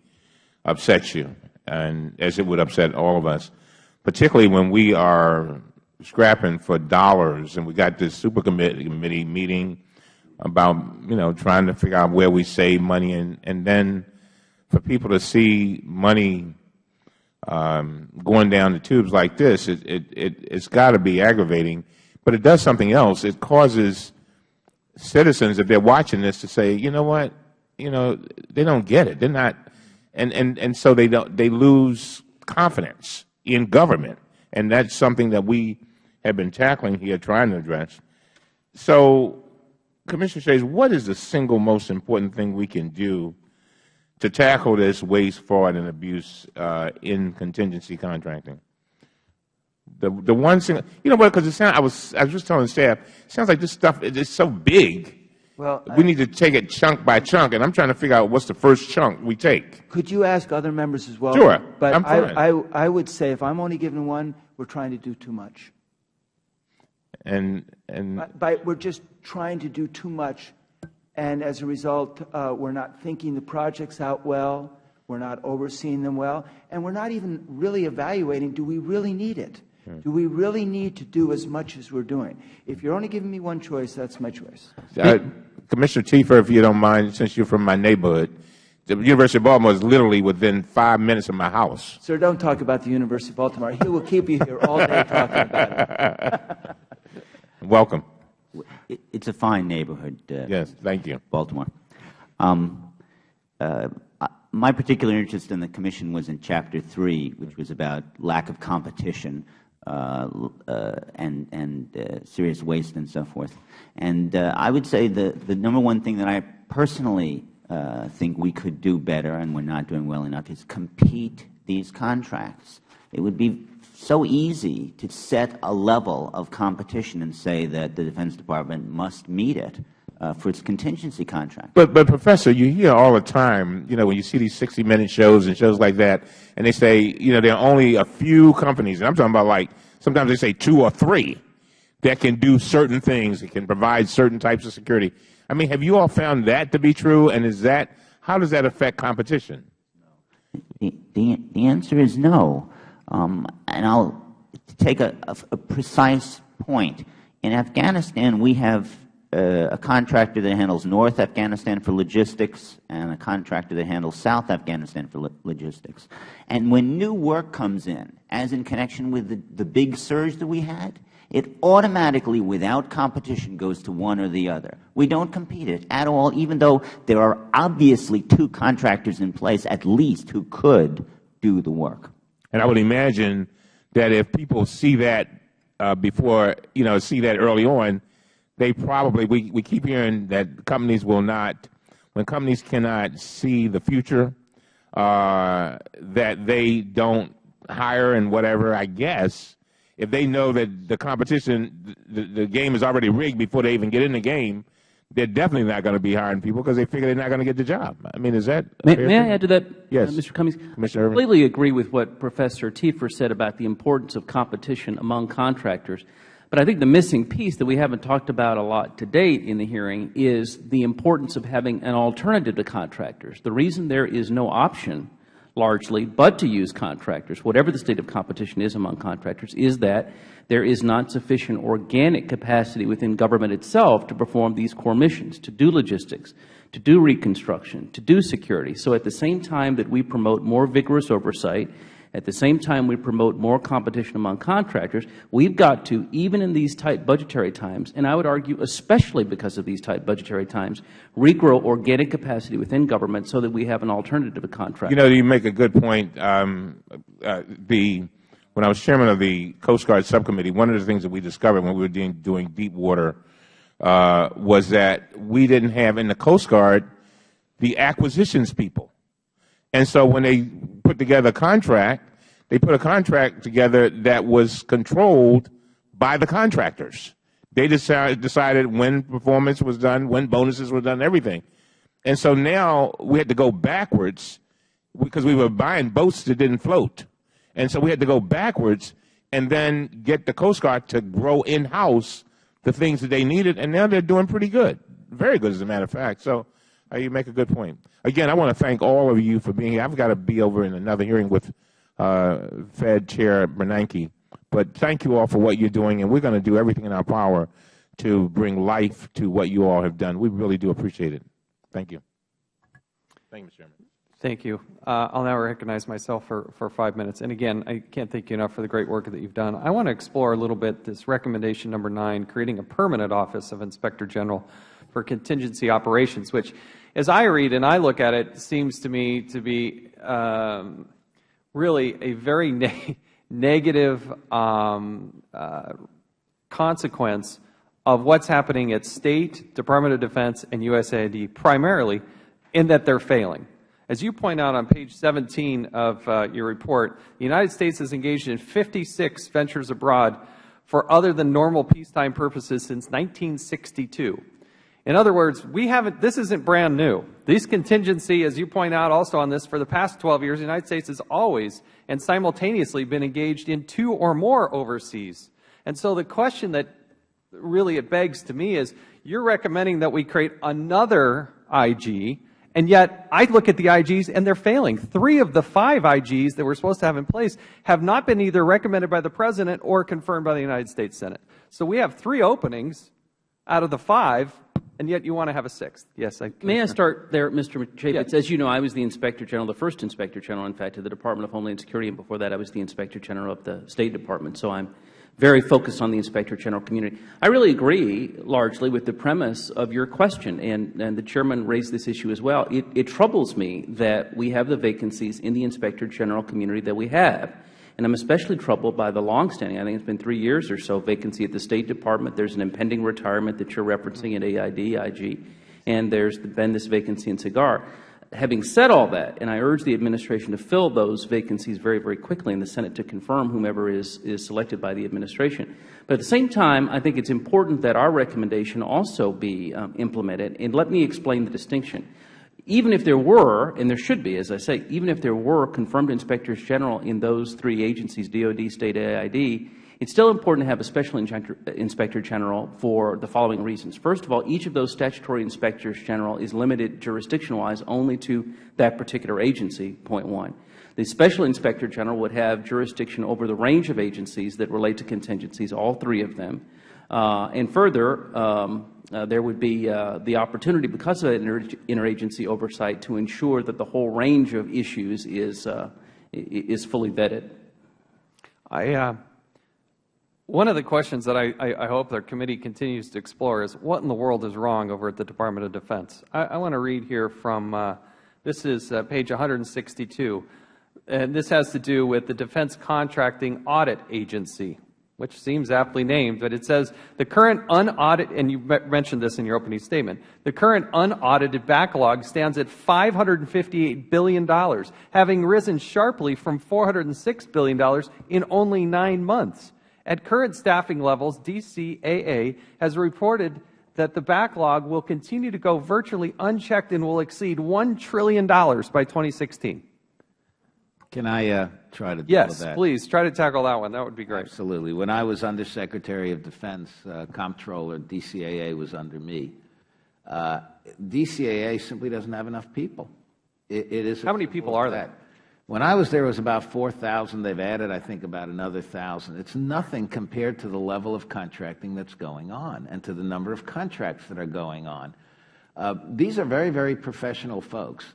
upset you, and as it would upset all of us, particularly when we are scrapping for dollars, and we got this Subcommittee meeting about, trying to figure out where we save money, and then for people to see money going down the tubes like this, it's got to be aggravating. But it does something else. It causes citizens, if they're watching this, to say, you know what, they don't get it. They're not, and so they lose confidence in government, and that's something that we have been tackling here, trying to address. So, Commissioner Shays, what is the single most important thing we can do to tackle this waste, fraud, and abuse in contingency contracting? The one thing, because I was just telling the staff, it sounds like this stuff is so big. Well, we need to take it chunk by chunk, and I'm trying to figure out what's the first chunk we take. Could you ask other members as well? Sure, but I'm fine. I would say if I'm only given one, we're trying to do too much. We're just trying to do too much, and as a result, we're not thinking the projects out well, we're not overseeing them well, and we're not even really evaluating, do we really need it? Do we really need to do as much as we're doing? If you're only giving me one choice, that's my choice. Commissioner Tiefer, if you don't mind, since you're from my neighborhood, the University of Baltimore is literally within 5 minutes of my house. Sir, don't talk about the University of Baltimore. He will keep you here all day talking about it. Welcome. It's a fine neighborhood. Yes, thank you. Baltimore. My particular interest in the Commission was in Chapter 3, which was about lack of competition and serious waste and so forth. And I would say the number one thing that I personally think we could do better, and we're not doing well enough, is compete these contracts. It would be so easy to set a level of competition and say that the Defense Department must meet it for its contingency contract. But Professor, you hear all the time, when you see these 60-minute shows and shows like that, and they say, there are only a few companies, and I'm talking about like, sometimes they say 2 or 3, that can do certain things, that can provide certain types of security. I mean, have you all found that to be true, and how does that affect competition? The answer is no. And I'll take a precise point. In Afghanistan, we have a contractor that handles North Afghanistan for logistics and a contractor that handles South Afghanistan for logistics. And when new work comes in, as in connection with the big surge that we had, it automatically, without competition, goes to one or the other. We don't compete it at all, even though there are obviously 2 contractors in place, at least, who could do the work. And I would imagine that if people see that before, see that early on, they probably, we keep hearing that companies will not, when companies cannot see the future, that they don't hire and whatever, I guess. If they know that the competition, the game is already rigged before they even get in the game, they're definitely not going to be hiring people because they figure they're not going to get the job. I mean, is that May I add to that, yes. Mr. Cummings? Commissioner I Irvin? completely agree with what Professor Tiefer said about the importance of competition among contractors. But I think the missing piece that we haven't talked about a lot to date in the hearing is the importance of having an alternative to contractors. The reason there is no option, largely, but to use contractors, whatever the state of competition is among contractors, is that there is not sufficient organic capacity within government itself to perform these core missions, to do logistics, to do reconstruction, to do security. So at the same time that we promote more vigorous oversight, at the same time we promote more competition among contractors, we've got to, even in these tight budgetary times, and I would argue especially because of these tight budgetary times, regrow organic capacity within government so that we have an alternative to contractors. You make a good point. When I was chairman of the Coast Guard Subcommittee, one of the things that we discovered when we were doing deep water was that we didn't have in the Coast Guard the acquisitions people. And so when they put together a contract, they put a contract together that was controlled by the contractors. They decided when performance was done, when bonuses were done, everything. And so now we had to go backwards because we were buying boats that didn't float. And so we had to go backwards and then get the Coast Guard to grow in-house the things that they needed, and now they're doing pretty good, very good as a matter of fact. So you make a good point. Again, I want to thank all of you for being here. I've got to be over in another hearing with Fed Chair Bernanke, but thank you all for what you're doing, and we're going to do everything in our power to bring life to what you all have done. We really do appreciate it. Thank you. Thank you, Mr. Chairman. Thank you. I'll now recognize myself for 5 minutes. And again, I can't thank you enough for the great work that you've done. I want to explore a little bit this recommendation number 9, creating a permanent office of Inspector General for contingency operations, which, as I read and I look at it, seems to me to be really a very negative consequence of what's happening at State, Department of Defense, and USAID, primarily in that they're failing. As you point out on page 17 of your report, the United States has engaged in 56 ventures abroad for other than normal peacetime purposes since 1962. In other words, this isn't brand new. These contingency, as you point out also on this, for the past 12 years, the United States has always and simultaneously been engaged in 2 or more overseas. And so the question that really it begs to me is, you're recommending that we create another IG, and yet I look at the IGs and they're failing. 3 of the 5 IGs that we're supposed to have in place have not been either recommended by the President or confirmed by the United States Senate. So we have 3 openings out of the 5, and yet you want to have a 6th. Yes, May I start there, Mr. Chaffetz? As you know, I was the Inspector General, the first Inspector General, in fact, of the Department of Homeland Security, and before that I was the Inspector General of the State Department. So I'm very focused on the Inspector General community. I really agree largely with the premise of your question, and the Chairman raised this issue as well. It troubles me that we have the vacancies in the Inspector General community that we have. And I'm especially troubled by the longstanding, I think it's been 3 years or so, vacancy at the State Department. There's an impending retirement that you're referencing at AID, IG, and there's been this vacancy in CIGAR. Having said all that, and I urge the administration to fill those vacancies very, very quickly, and the Senate to confirm whomever is selected by the administration. But at the same time, I think it's important that our recommendation also be implemented, and let me explain the distinction. Even if there were, and there should be, as I say, even if there were confirmed Inspectors General in those 3 agencies, DOD, State, AID, it's still important to have a Special Inspector General for the following reasons. First of all, each of those statutory Inspectors General is limited jurisdiction-wise only to that particular agency, point 1. The Special Inspector General would have jurisdiction over the range of agencies that relate to contingencies, all 3 of them. And further, there would be the opportunity, because of that interagency oversight, to ensure that the whole range of issues is fully vetted. One of the questions that I hope the committee continues to explore is, what in the world is wrong over at the Department of Defense? I want to read here from, this is page 162, and this has to do with the Defense Contracting Audit Agency, which seems aptly named, but it says, the current unaudited, and you mentioned this in your opening statement, the current unaudited backlog stands at $558 billion, having risen sharply from $406 billion in only 9 months. At current staffing levels, DCAA has reported that the backlog will continue to go virtually unchecked and will exceed $1 trillion by 2016. Can I try to deal with that? Yes, please, try to tackle that one. That would be great. Absolutely. When I was Undersecretary of Defense, Comptroller, DCAA was under me. DCAA simply doesn't have enough people. It is. How many people are there? When I was there, it was about 4,000. They've added, I think, about another 1,000. It's nothing compared to the level of contracting that's going on and to the number of contracts that are going on. These are very, very professional folks.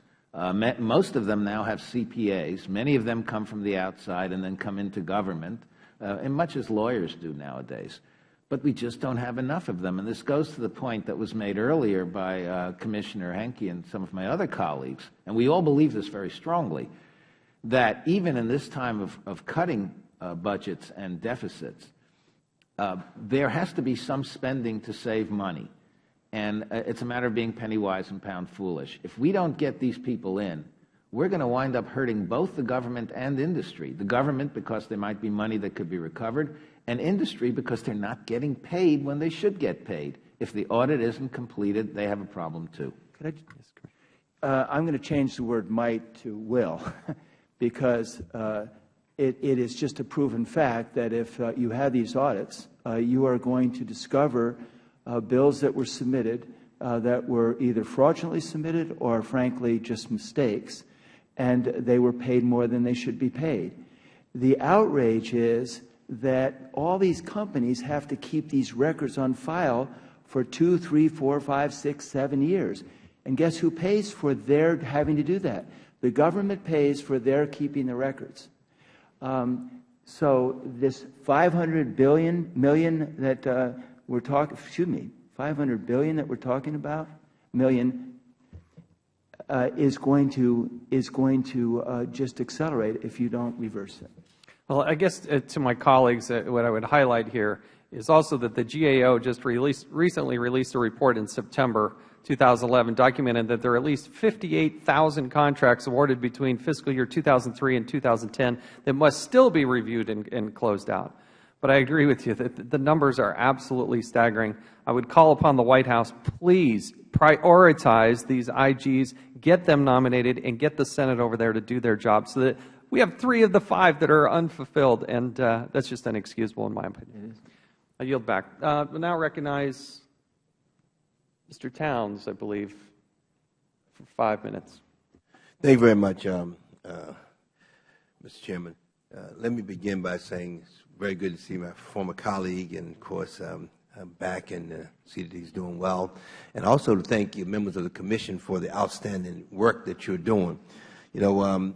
Most of them now have CPAs. Many of them come from the outside and then come into government, and much as lawyers do nowadays. But we just don't have enough of them. And this goes to the point that was made earlier by Commissioner Henke and some of my other colleagues, and we all believe this very strongly, that even in this time of cutting budgets and deficits, there has to be some spending to save money. And it's a matter of being penny wise and pound foolish. If we don't get these people in, we're going to wind up hurting both the government and industry. The government because there might be money that could be recovered, and industry because they're not getting paid when they should get paid. If the audit isn't completed, they have a problem too. I'm going to change the word might to will, because it is just a proven fact that if you have these audits, you are going to discover bills that were submitted that were either fraudulently submitted or, frankly, just mistakes, and they were paid more than they should be paid. The outrage is that all these companies have to keep these records on file for 2, 3, 4, 5, 6, 7 years. And guess who pays for their having to do that? The government pays for their keeping the records. So this $500 million that we're talking, $500 billion that we're talking about, is going to just accelerate if you don't reverse it. Well, I guess to my colleagues, what I would highlight here is also that the GAO just recently released a report in September 2011 documented that there are at least 58,000 contracts awarded between fiscal year 2003 and 2010 that must still be reviewed and closed out. But I agree with you that the numbers are absolutely staggering. I would call upon the White House, please prioritize these IGs, get them nominated, and get the Senate over there to do their job so that we have 3 of the 5 that are unfulfilled, and that's just inexcusable in my opinion. I yield back. We'll now recognize Mr. Towns, I believe, for 5 minutes. Thank you very much, Mr. Chairman. Let me begin by saying it's very good to see my former colleague, and of course, I'm back and see that he's doing well. And also to thank you, members of the Commission, for the outstanding work that you're doing. You know,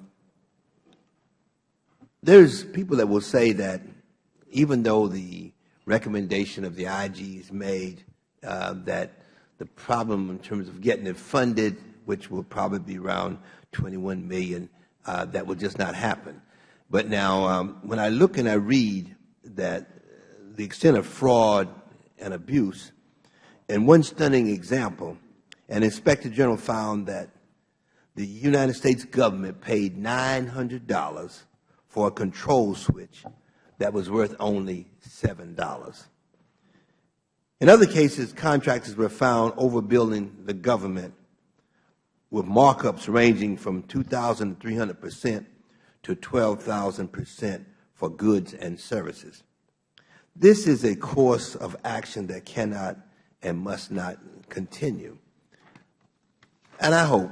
there's people that will say that even though the recommendation of the IGs made that the problem in terms of getting it funded, which will probably be around $21 million, that will just not happen. But now, when I look and I read that the extent of fraud and abuse, and one stunning example, an Inspector General found that the United States government paid $900 for a control switch that was worth only $7. In other cases, contractors were found overbilling the government with markups ranging from 2,300% to 12,000% for goods and services. This is a course of action that cannot and must not continue. And I hope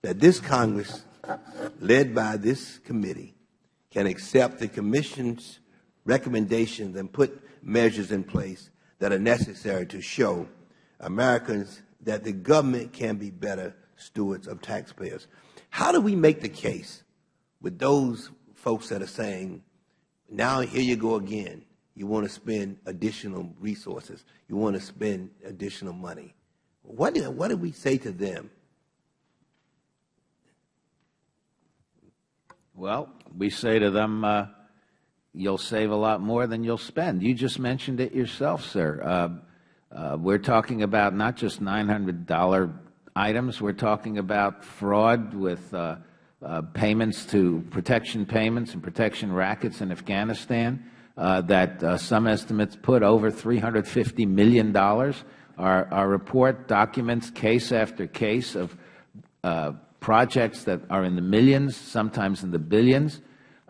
that this Congress, led by this committee, can accept the Commission's recommendations and put measures in place that are necessary to show Americans that the government can be better stewards of taxpayers. How do we make the case with those folks that are saying, now here you go again, you want to spend additional resources, you want to spend additional money? What do we say to them? Well, we say to them, you'll save a lot more than you'll spend. You just mentioned it yourself, sir. We're talking about not just $900 items. We're talking about fraud with payments to protection payments and protection rackets in Afghanistan that some estimates put over $350 million. Our report documents case after case of projects that are in the millions, sometimes in the billions.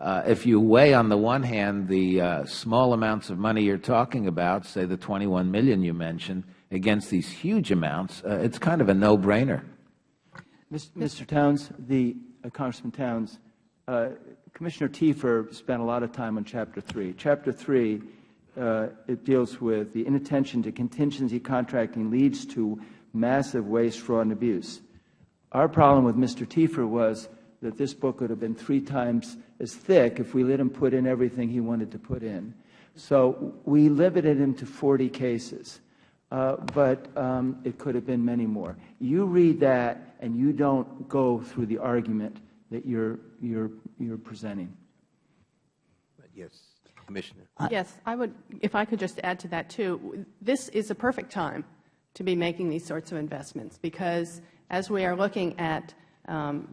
If you weigh on the one hand the small amounts of money you're talking about, say the $21 million you mentioned, against these huge amounts, it's kind of a no-brainer. Mr. Towns, Congressman Towns, Commissioner Tiefer spent a lot of time on Chapter 3. Chapter 3, it deals with the inattention to contingency contracting leads to massive waste, fraud, and abuse. Our problem with Mr. Tiefer was that this book would have been 3 times as thick if we let him put in everything he wanted to put in. So we limited him to 40 cases, but it could have been many more. You read that, and you don't go through the argument that you're presenting. Yes, Commissioner. Yes, I would, if I could just add to that too. This is a perfect time to be making these sorts of investments, because as we are looking at,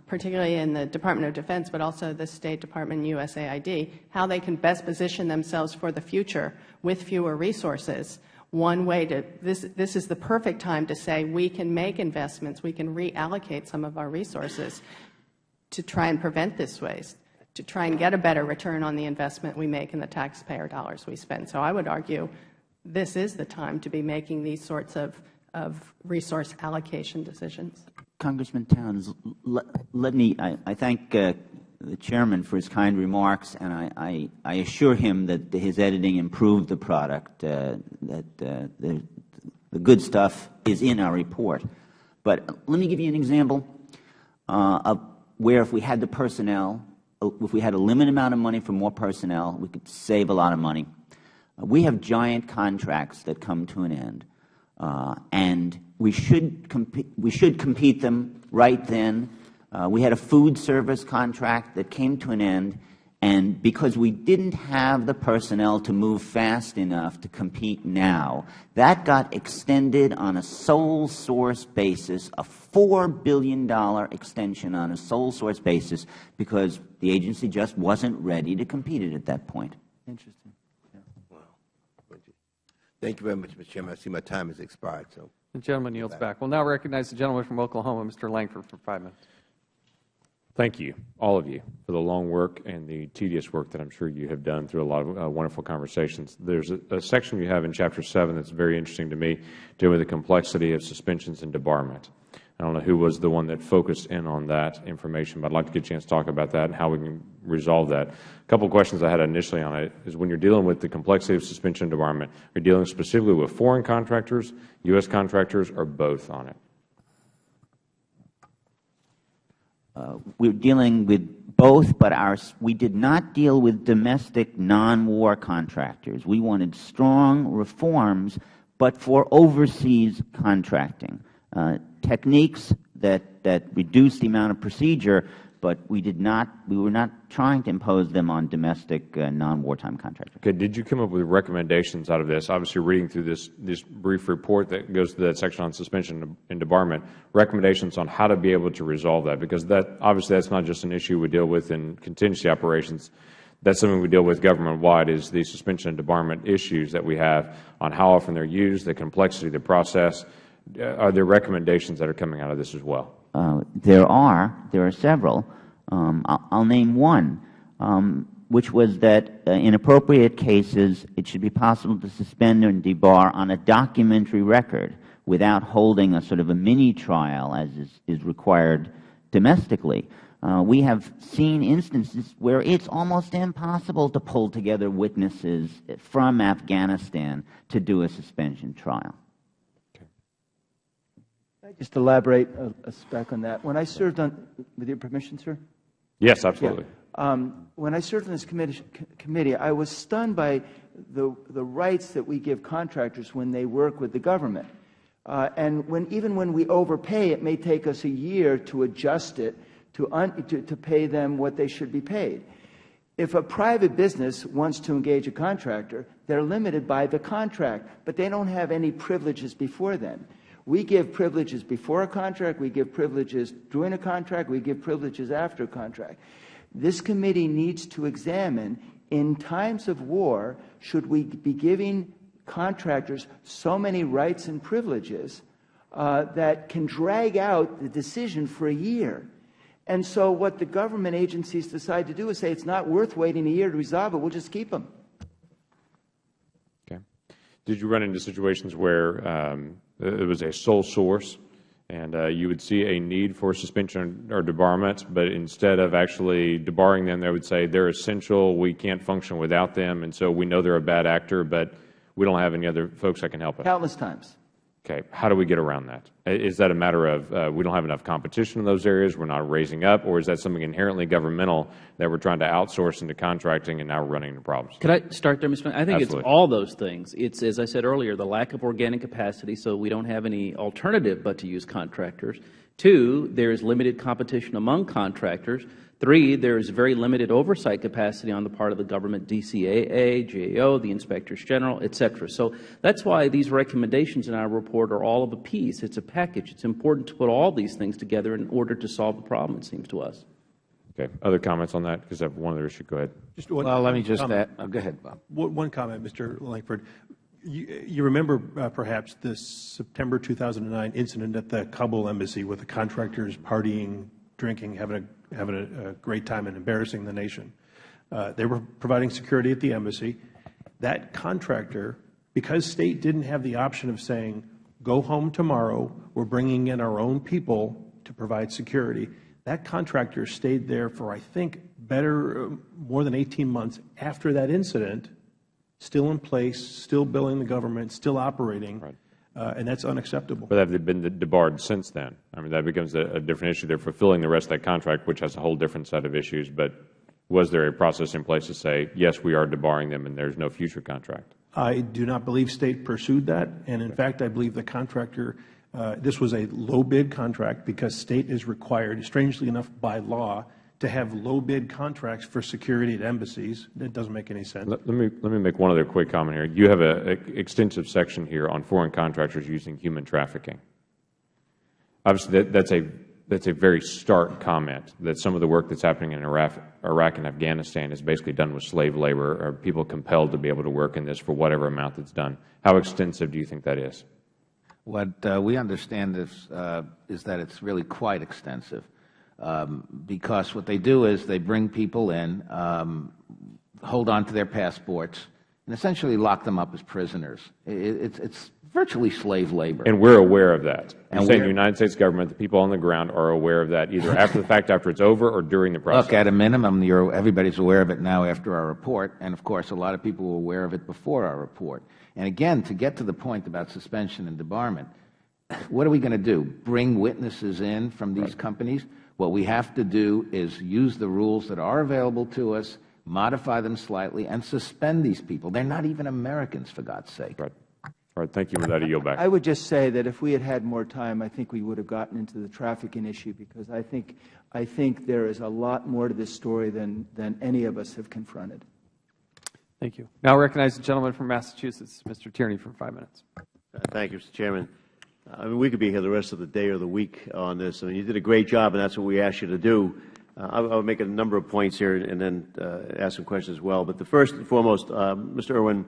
particularly in the Department of Defense, but also the State Department and USAID, how they can best position themselves for the future with fewer resources, one way to, this is the perfect time to say we can make investments, we can reallocate some of our resources to try and prevent this waste, to try and get a better return on the investment we make and the taxpayer dollars we spend. So I would argue this is the time to be making these sorts of resource allocation decisions. Congressman Towns, I thank the Chairman for his kind remarks, and I assure him that his editing improved the product, that the good stuff is in our report. But let me give you an example of where if we had the personnel, if we had a limited amount of money for more personnel, we could save a lot of money. We have giant contracts that come to an end, and we should compete them right then. We had a food service contract that came to an end, and because we didn't have the personnel to move fast enough to compete now, that got extended on a sole source basis, a $4 billion extension on a sole source basis, because the agency just wasn't ready to compete it at that point. Interesting. Thank you very much, Mr. Chairman. I see my time has expired. So the gentleman yields back. We'll now recognize the gentleman from Oklahoma, Mr. Langford, for 5 minutes. Thank you, all of you, for the long work and the tedious work that I'm sure you have done through a lot of wonderful conversations. There's a section you have in Chapter 7 that's very interesting to me, dealing with the complexity of suspensions and debarment. I don't know who was the one that focused in on that information, but I'd like to get a chance to talk about that and how we can resolve that. A couple of questions I had initially on it is when you're dealing with the complexity of suspension and debarment, are you dealing specifically with foreign contractors, U.S. contractors, or both on it? We're dealing with both, but we did not deal with domestic non-war contractors. We wanted strong reforms, but for overseas contracting. Techniques that reduce the amount of procedure, but we were not trying to impose them on domestic non-wartime contractors. Okay. Did you come up with recommendations out of this? Obviously, reading through this brief report that goes to that section on suspension and debarment, recommendations on how to be able to resolve that, because obviously that's not just an issue we deal with in contingency operations. That's something we deal with government-wide, is the suspension and debarment issues that we have on how often they're used, the complexity of the process. Are there recommendations that are coming out of this as well? There are several. I'll name one, which was that in appropriate cases, it should be possible to suspend and debar on a documentary record without holding a sort of a mini trial as is required domestically. We have seen instances where it's almost impossible to pull together witnesses from Afghanistan to do a suspension trial. Just elaborate a speck on that. When I served on, with your permission, sir? Yes, absolutely. Yeah. When I served on this committee, I was stunned by the rights that we give contractors when they work with the government. And even when we overpay, it may take us a year to adjust it to pay them what they should be paid. If a private business wants to engage a contractor, they're limited by the contract, but they don't have any privileges before then. We give privileges before a contract, we give privileges during a contract, we give privileges after a contract. This committee needs to examine, in times of war, should we be giving contractors so many rights and privileges that can drag out the decision for a year. And so what the government agencies decide to do is say it's not worth waiting a year to resolve it, we'll just keep them. Okay. Did you run into situations where it was a sole source and you would see a need for suspension or debarment, but instead of actually debarring them, they would say they're essential, we can't function without them, and so we know they're a bad actor, but we don't have any other folks that can help us? Countless times. Okay. How do we get around that? Is that a matter of we don't have enough competition in those areas, we're not raising up, or is that something inherently governmental that we're trying to outsource into contracting and now we're running into problems? Could I start there, Mr. President? I think Absolutely. It's all those things. It's, as I said earlier, the lack of organic capacity, so we don't have any alternative but to use contractors. 2, there is limited competition among contractors. 3, there is very limited oversight capacity on the part of the government, DCAA, GAO, the Inspectors General, et cetera. So that's why these recommendations in our report are all of a piece. It's a package. It's important to put all these things together in order to solve the problem, it seems to us. Okay. Other comments on that? Because I have one other issue. Go ahead. Just one well, let me just comment. add. Go ahead, Bob. One comment, Mr. Langford. You remember perhaps the September 2009 incident at the Kabul embassy with the contractors partying, drinking, having a great time and embarrassing the nation. They were providing security at the embassy. That contractor, because State didn't have the option of saying, go home tomorrow, we're bringing in our own people to provide security, that contractor stayed there for, I think, more than 18 months after that incident, still in place, still billing the government, still operating, and that's unacceptable. But have they been debarred since then? I mean, that becomes a different issue. They're fulfilling the rest of that contract, which has a whole different set of issues. But was there a process in place to say, yes, we are debarring them and there's no future contract? I do not believe State pursued that. And in fact, I believe the contractor, this was a low-bid contract because State is required, strangely enough, by law, to have low-bid contracts for security at embassies. That doesn't make any sense. Let me make one other quick comment here. You have an extensive section here on foreign contractors using human trafficking. Obviously, that's a very stark comment that some of the work that's happening in Iraq and Afghanistan is basically done with slave labor, or people compelled to be able to work in this for whatever amount that's done. How extensive do you think that is? What we understand is that it's really quite extensive. Because what they do is they bring people in, hold on to their passports, and essentially lock them up as prisoners. It's virtually slave labor. And we're aware of that. You're saying the United States government, the people on the ground, are aware of that either after the fact, after it's over, or during the process? Look, at a minimum, everybody's aware of it now after our report, and of course a lot of people were aware of it before our report. And again, to get to the point about suspension and debarment, what are we going to do? Bring witnesses in from these companies? What we have to do is use the rules that are available to us, modify them slightly, and suspend these people. They're not even Americans, for God's sake. Right. All right. Thank you for that. I yield back. I would just say that if we had had more time, I think we would have gotten into the trafficking issue, because I think there is a lot more to this story than any of us have confronted. Thank you. Now I recognize the gentleman from Massachusetts, Mr. Tierney, for 5 minutes. Thank you, Mr. Chairman. I mean, we could be here the rest of the day or the week on this. I mean, you did a great job, and that's what we asked you to do. I'll make a number of points here and then ask some questions as well. But the first and foremost, Mr. Irwin,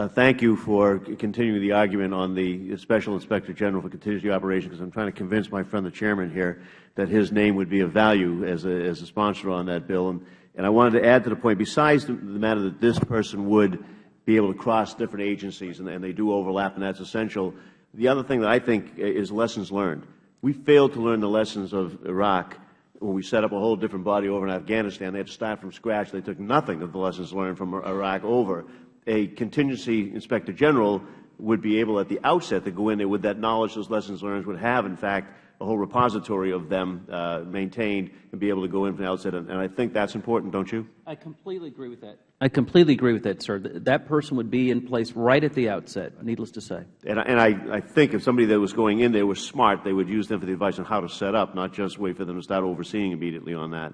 thank you for continuing the argument on the Special Inspector General for Contingency Operations, because I'm trying to convince my friend the Chairman here that his name would be of value as a sponsor on that bill. And I wanted to add to the point, besides the matter that this person would be able to cross different agencies, and they do overlap, and that's essential. The other thing that I think is lessons learned. We failed to learn the lessons of Iraq when we set up a whole different body over in Afghanistan. They had to start from scratch. They took nothing of the lessons learned from Iraq over. A contingency inspector general would be able at the outset to go in there with that knowledge, those lessons learned, would have, in fact, a whole repository of them maintained and be able to go in from the outset. And I think that's important, don't you? I completely agree with that. I completely agree with that, sir. That person would be in place right at the outset, needless to say. And I think if somebody that was going in there was smart, they would use them for the advice on how to set up, not just wait for them to start overseeing immediately on that.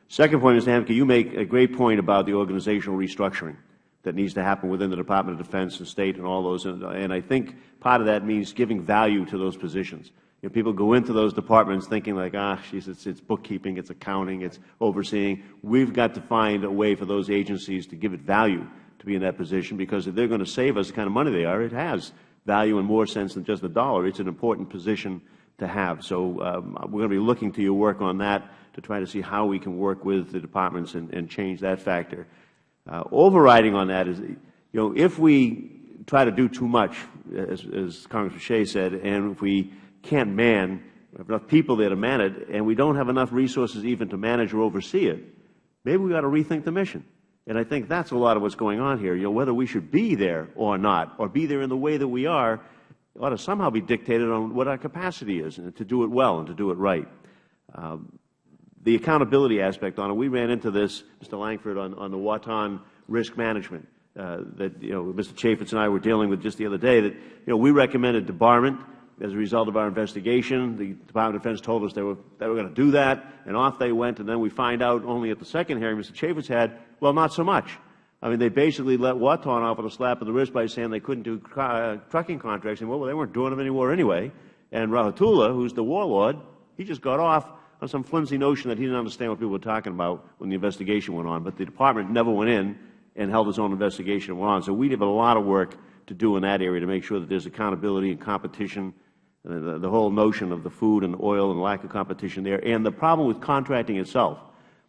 Second point, Mr. Hamke, you make a great point about the organizational restructuring that needs to happen within the Department of Defense and State and all those. And I think part of that means giving value to those positions. You know, people go into those departments thinking like, geez, it's bookkeeping, it's accounting, it's overseeing. We've got to find a way for those agencies to give it value to be in that position, because if they're going to save us the kind of money they are, it has value in more sense than just a dollar. It's an important position to have. So we're going to be looking to your work on that to try to see how we can work with the departments and change that factor. Overriding on that is, you know, if we try to do too much, as Congressman Shea said, and if we can't man, have enough people there to man it, and we don't have enough resources even to manage or oversee it, maybe we ought to rethink the mission. And I think that's a lot of what's going on here. You know, whether we should be there or not, or be there in the way that we are, ought to somehow be dictated on what our capacity is, and to do it well and to do it right. The accountability aspect on it, we ran into this, Mr. Langford, on the wartime risk management that, you know, Mr. Chaffetz and I were dealing with just the other day, that, you know, we recommended debarment as a result of our investigation. The Department of Defense told us they were going to do that, and off they went, and then we find out only at the second hearing Mr. Chaffetz had, well, not so much. I mean, they basically let Wartime off with a slap of the wrist by saying they couldn't do trucking contracts anymore. Well, they weren't doing them anymore anyway. And Rahmatullah, who's the warlord, he just got off on some flimsy notion that he didn't understand what people were talking about when the investigation went on. But the department never went in and held his own investigation and went on. So we have a lot of work to do in that area to make sure that there is accountability and competition, the whole notion of the food and oil and lack of competition there, and the problem with contracting itself,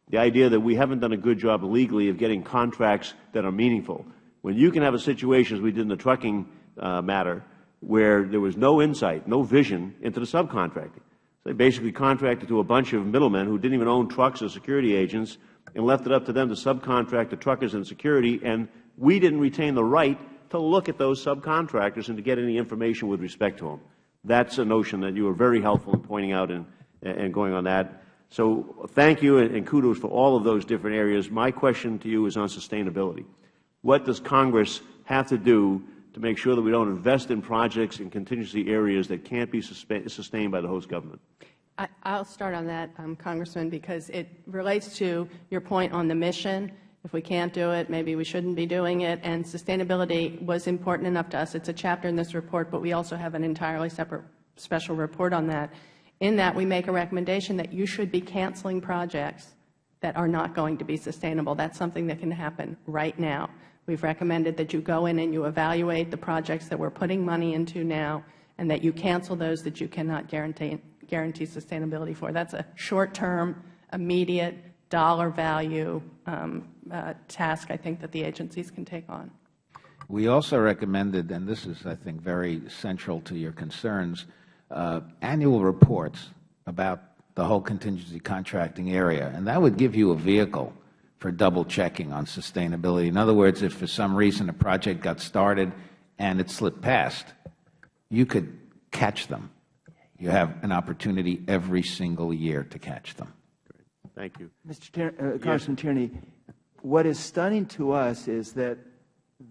the idea that we haven't done a good job legally of getting contracts that are meaningful. When you can have a situation, as we did in the trucking matter, where there was no insight, no vision into the subcontracting. So they basically contracted to a bunch of middlemen who didn't even own trucks or security agents and left it up to them to subcontract the truckers and security, and we didn't retain the right to look at those subcontractors and to get any information with respect to them. That's a notion that you were very helpful in pointing out and going on that. So thank you and kudos for all of those different areas. My question to you is on sustainability. What does Congress have to do to make sure that we don't invest in projects in contingency areas that can't be sustained by the host government? I'll start on that, Congressman, because it relates to your point on the mission. If we can't do it, maybe we shouldn't be doing it. And sustainability was important enough to us. It's a chapter in this report, but we also have an entirely separate special report on that. In that, we make a recommendation that you should be canceling projects that are not going to be sustainable. That's something that can happen right now. We've recommended that you go in and you evaluate the projects that we're putting money into now and that you cancel those that you cannot guarantee sustainability for. That's a short-term, immediate, dollar value task, I think, that the agencies can take on. We also recommended, and this is, I think, very central to your concerns, annual reports about the whole contingency contracting area, and that would give you a vehicle for double checking on sustainability. In other words, if for some reason a project got started and it slipped past, you could catch them. You have an opportunity every single year to catch them. Thank you. Congressman Tierney, what is stunning to us is that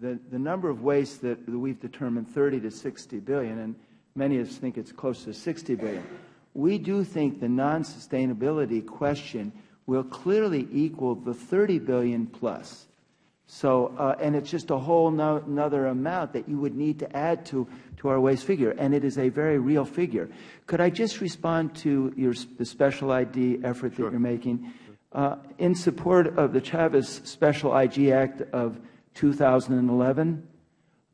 the number of wastes that we've determined, 30 to 60 billion, and many of us think it's close to 60 billion. We do think the non-sustainability question will clearly equal the 30 billion plus. So, and it's just a whole another amount that you would need to add to our waste figure, and it is a very real figure. Could I just respond to the special ID effort that you're making? In support of the Chavez Special IG Act of 2011,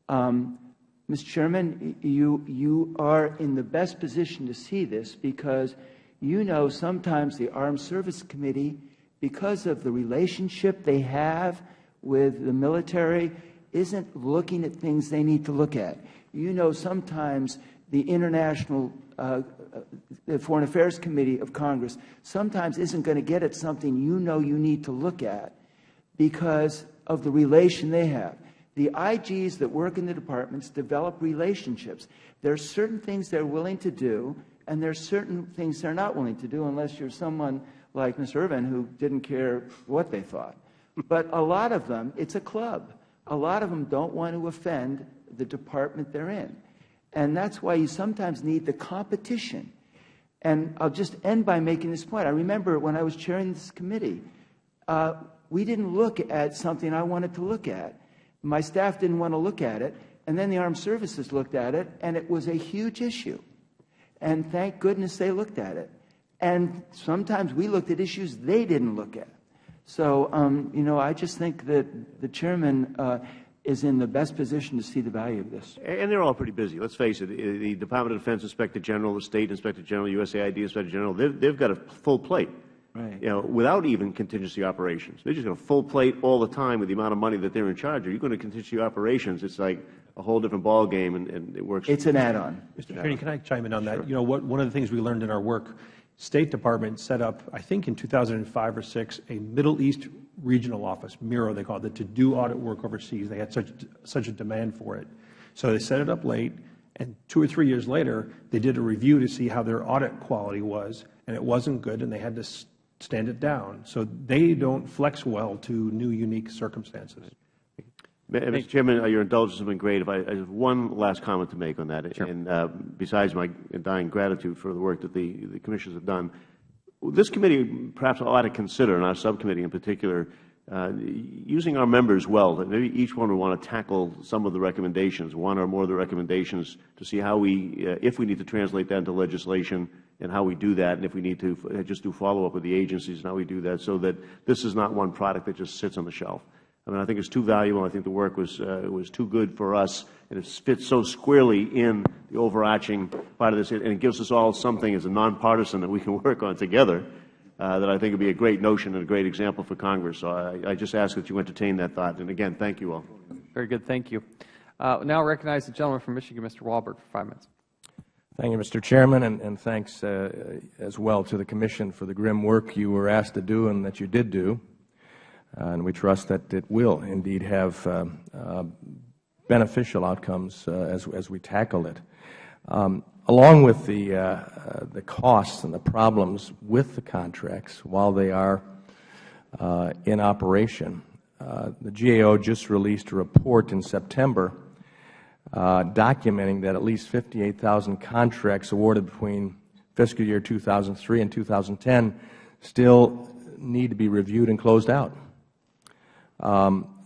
Mr. Chairman, you are in the best position to see this because you know sometimes the Armed Service Committee, because of the relationship they have with the military, isn't looking at things they need to look at. You know sometimes the International the Foreign Affairs Committee of Congress sometimes isn't going to get at something you know you need to look at because of the relation they have. The IGs that work in the departments develop relationships. There are certain things they're willing to do, and there are certain things they're not willing to do unless you're someone like Mr. Irvin who didn't care what they thought. But a lot of them, it's a club. A lot of them don't want to offend the department they're in. And that's why you sometimes need the competition. And I'll just end by making this point. I remember when I was chairing this committee, we didn't look at something I wanted to look at. My staff didn't want to look at it, and then the Armed Services looked at it, and it was a huge issue. And thank goodness they looked at it. And sometimes we looked at issues they didn't look at. So, you know, I just think that the Chairman is in the best position to see the value of this. And they're all pretty busy. Let's face it. The Department of Defense Inspector General, the State Inspector General, USAID Inspector General, they've got a full plate. Right. You know, without even contingency operations. They're just got a full plate all the time with the amount of money that they're in charge of. You go to contingency operations, it's like a whole different ball game, and it works. It's an add-on. Mr. Attorney, can I chime in on that? Sure. You know, one of the things we learned in our work, State Department set up, I think in 2005 or 6, a Middle East regional office, MIRO they called it, to do audit work overseas. They had such a demand for it. So they set it up late, and 2 or 3 years later, they did a review to see how their audit quality was, and it wasn't good, and they had to stand it down. So they don't flex well to new, unique circumstances. Mr. Chairman, your indulgence has been great. If I have one last comment to make on that, sure. And besides my dying gratitude for the work that the commissioners have done, this committee perhaps ought to consider, and our subcommittee in particular, using our members well, that maybe each one would want to tackle some of the recommendations, one or more of the recommendations, to see how we, if we need to translate that into legislation, and how we do that, and if we need to just do follow-up with the agencies and how we do that, so that this is not one product that just sits on the shelf. I mean, I think it's too valuable. I think the work was too good for us, and it fits so squarely in the overarching part of this, and it gives us all something as a nonpartisan that we can work on together. That I think would be a great notion and a great example for Congress. So I just ask that you entertain that thought. And again, thank you all. Very good. Thank you. Now I recognize the gentleman from Michigan, Mr. Walberg, for 5 minutes. Thank you, Mr. Chairman, and thanks as well to the Commission for the grim work you were asked to do and that you did do. And we trust that it will indeed have beneficial outcomes as we tackle it. Along with the costs and the problems with the contracts while they are in operation, the GAO just released a report in September documenting that at least 58,000 contracts awarded between fiscal year 2003 and 2010 still need to be reviewed and closed out.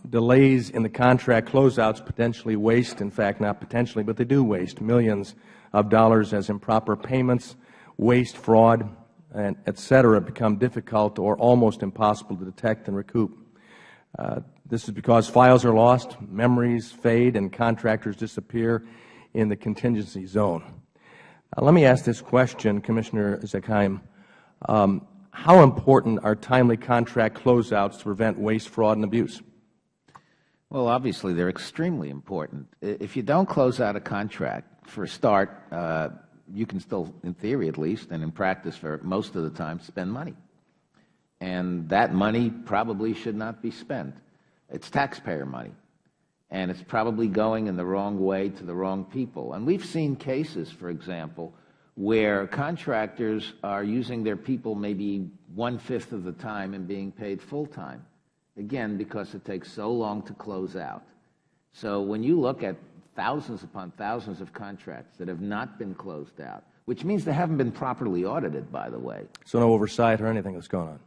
Delays in the contract closeouts potentially waste, in fact, not potentially, but they do waste millions of dollars as improper payments, waste, fraud, and et cetera become difficult or almost impossible to detect and recoup. This is because files are lost, memories fade, and contractors disappear in the contingency zone. Let me ask this question, Commissioner Zekheim. How important are timely contract closeouts to prevent waste, fraud, and abuse? Well, obviously, they're extremely important. If you don't close out a contract, for a start, you can still, in theory at least, and in practice for most of the time, spend money. And that money probably should not be spent. It's taxpayer money. And it's probably going in the wrong way to the wrong people. And we've seen cases, for example, where contractors are using their people maybe 1/5 of the time and being paid full-time, again, because it takes so long to close out. So when you look at thousands upon thousands of contracts that have not been closed out, which means they haven't been properly audited, by the way. So no oversight or anything that's going on?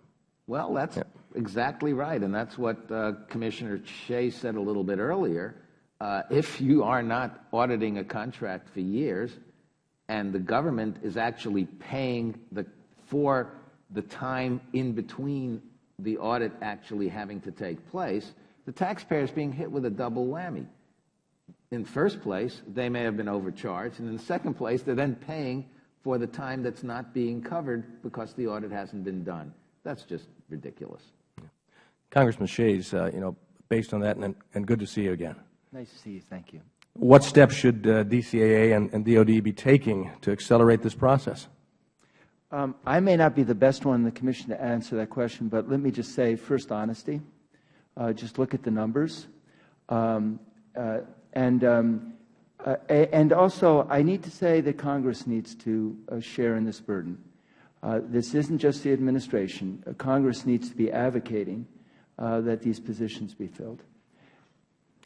Well, that's exactly right, and that's what Commissioner Shea said a little bit earlier. If you are not auditing a contract for years, and the government is actually paying for the time in between the audit actually having to take place, the taxpayer is being hit with a double whammy. In the first place, they may have been overcharged, and in the second place, they're then paying for the time that's not being covered because the audit hasn't been done. That's just ridiculous. Congressman Shays, based on that, and good to see you again. Nice to see you. Thank you. What steps should DCAA and DOD be taking to accelerate this process? I may not be the best one in the Commission to answer that question, but let me just say, first, honesty. Just look at the numbers. And also, I need to say that Congress needs to share in this burden. This isn't just the administration. Congress needs to be advocating that these positions be filled.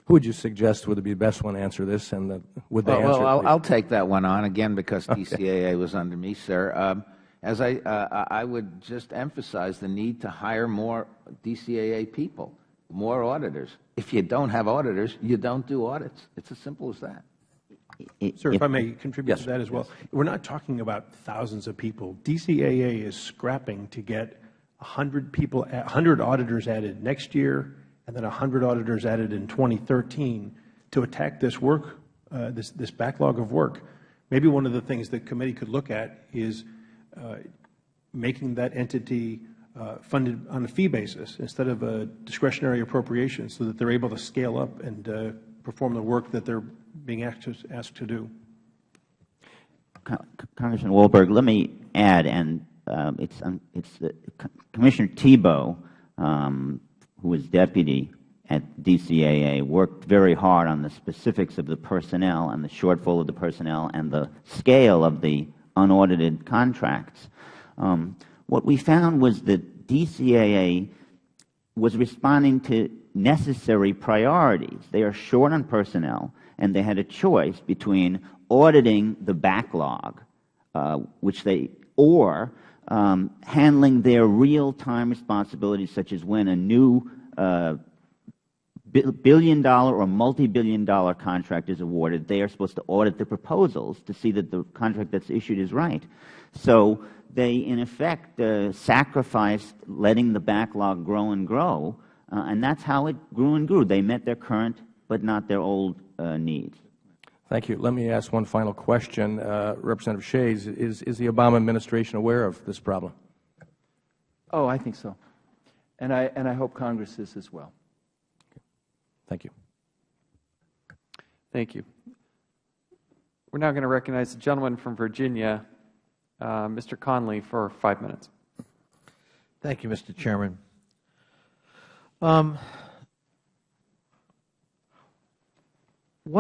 Who would you suggest would be the best one to answer this, and would they answer it? Well, I'll take that one on, again, because DCAA was under me, sir. As I would just emphasize the need to hire more DCAA people, more auditors. If you don't have auditors, you don't do audits. It's as simple as that. Sir, if I may contribute to that as well. We're not talking about thousands of people. DCAA is scrapping to get 100 auditors added next year, and then 100 auditors added in 2013 to attack this work, this backlog of work. Maybe one of the things the committee could look at is making that entity funded on a fee basis instead of a discretionary appropriation, so that they're able to scale up and perform the work that they're being asked to do. Congressman Walberg, let me add, and it's Commissioner Thibeault, who was deputy at DCAA, worked very hard on the specifics of the personnel and the shortfall of the personnel and the scale of the unaudited contracts. What we found was that DCAA was responding to necessary priorities. They are short on personnel, and they had a choice between auditing the backlog, or handling their real-time responsibilities, such as when a new billion-dollar or multi-billion-dollar contract is awarded, they are supposed to audit the proposals to see that the contract that's issued is right. So they, in effect, sacrificed letting the backlog grow and grow and that's how it grew and grew. They met their current but not their old needs. Thank you. Let me ask one final question. Representative Shays, is the Obama administration aware of this problem? Oh, I think so. And I hope Congress is as well. Thank you. Thank you. We're now going to recognize the gentleman from Virginia, Mr. Conley, for 5 minutes. Thank you, Mr. Chairman. One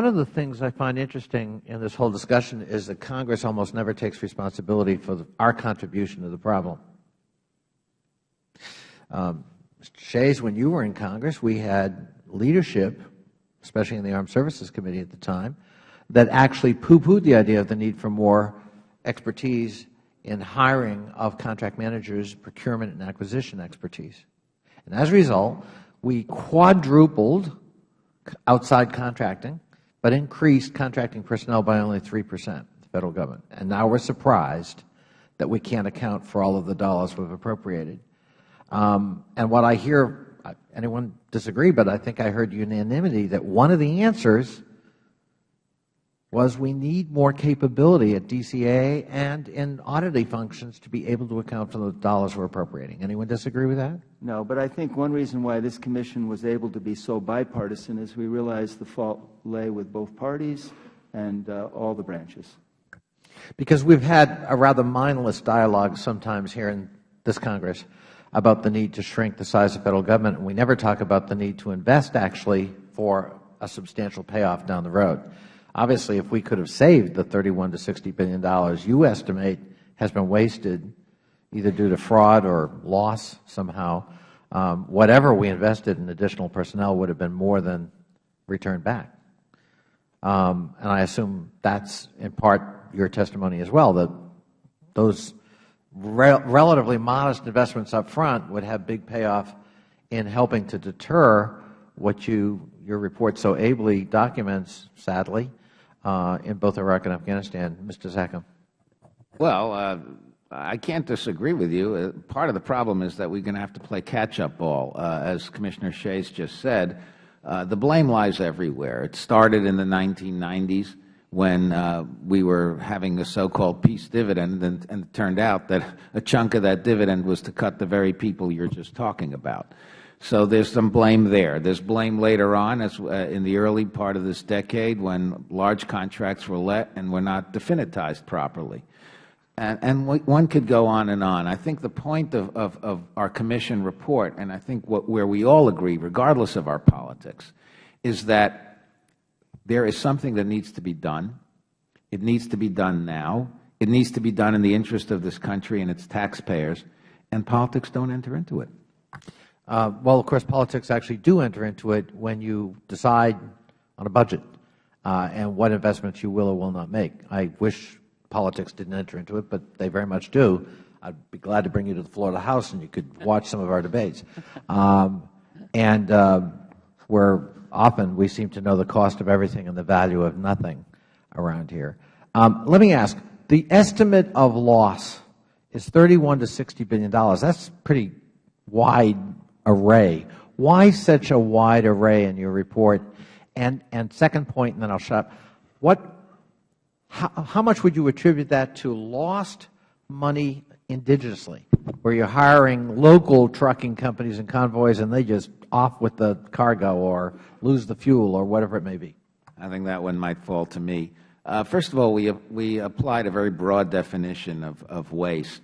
of the things I find interesting in this whole discussion is that Congress almost never takes responsibility for our contribution to the problem. Mr. Shays, when you were in Congress, we had leadership, especially in the Armed Services Committee at the time, that actually poo-pooed the idea of the need for more expertise in hiring of contract managers, procurement and acquisition expertise. And as a result, we quadrupled outside contracting, but increased contracting personnel by only 3%, the Federal Government. And now we are surprised that we can't account for all of the dollars we have appropriated. And what I hear, anyone disagree, but I think I heard unanimity that one of the answers was we need more capability at DCA and in auditing functions to be able to account for the dollars we are appropriating. Anyone disagree with that? No, but I think one reason why this Commission was able to be so bipartisan is we realized the fault lay with both parties and all the branches. Because we have had a rather mindless dialogue sometimes here in this Congress about the need to shrink the size of Federal Government, and we never talk about the need to invest actually for a substantial payoff down the road. Obviously, if we could have saved the $31 to $60 billion you estimate has been wasted either due to fraud or loss somehow, whatever we invested in additional personnel would have been more than returned back. And I assume that's in part your testimony as well, that those relatively modest investments up front would have big payoff in helping to deter what your report so ably documents, sadly, in both Iraq and Afghanistan. Mr. Zachem. Well, I can't disagree with you. Part of the problem is that we're going to have to play catch-up ball. As Commissioner Shays just said, the blame lies everywhere. It started in the 1990s when we were having the so-called Peace Dividend, and it turned out that a chunk of that dividend was to cut the very people you're just talking about. So there's some blame there. There's blame later on, as in the early part of this decade, when large contracts were let and were not definitized properly. And one could go on and on. I think the point of our Commission report, and I think where we all agree, regardless of our politics, is that there is something that needs to be done. It needs to be done now. It needs to be done in the interest of this country and its taxpayers, and politics don't enter into it. Well, of course, politics actually do enter into it when you decide on a budget and what investments you will or will not make. I wish politics didn't enter into it, but they very much do. I'd be glad to bring you to the floor of the House and you could watch some of our debates. Where often we seem to know the cost of everything and the value of nothing around here. Let me ask, the estimate of loss is $31 to $60 billion. That's a pretty wide array. Why such a wide array in your report? And second point, and then I'll shut up. How much would you attribute that to lost money indigenously, where you're hiring local trucking companies and convoys and they just off with the cargo or lose the fuel or whatever it may be? I think that one might fall to me. First of all, we applied a very broad definition of waste,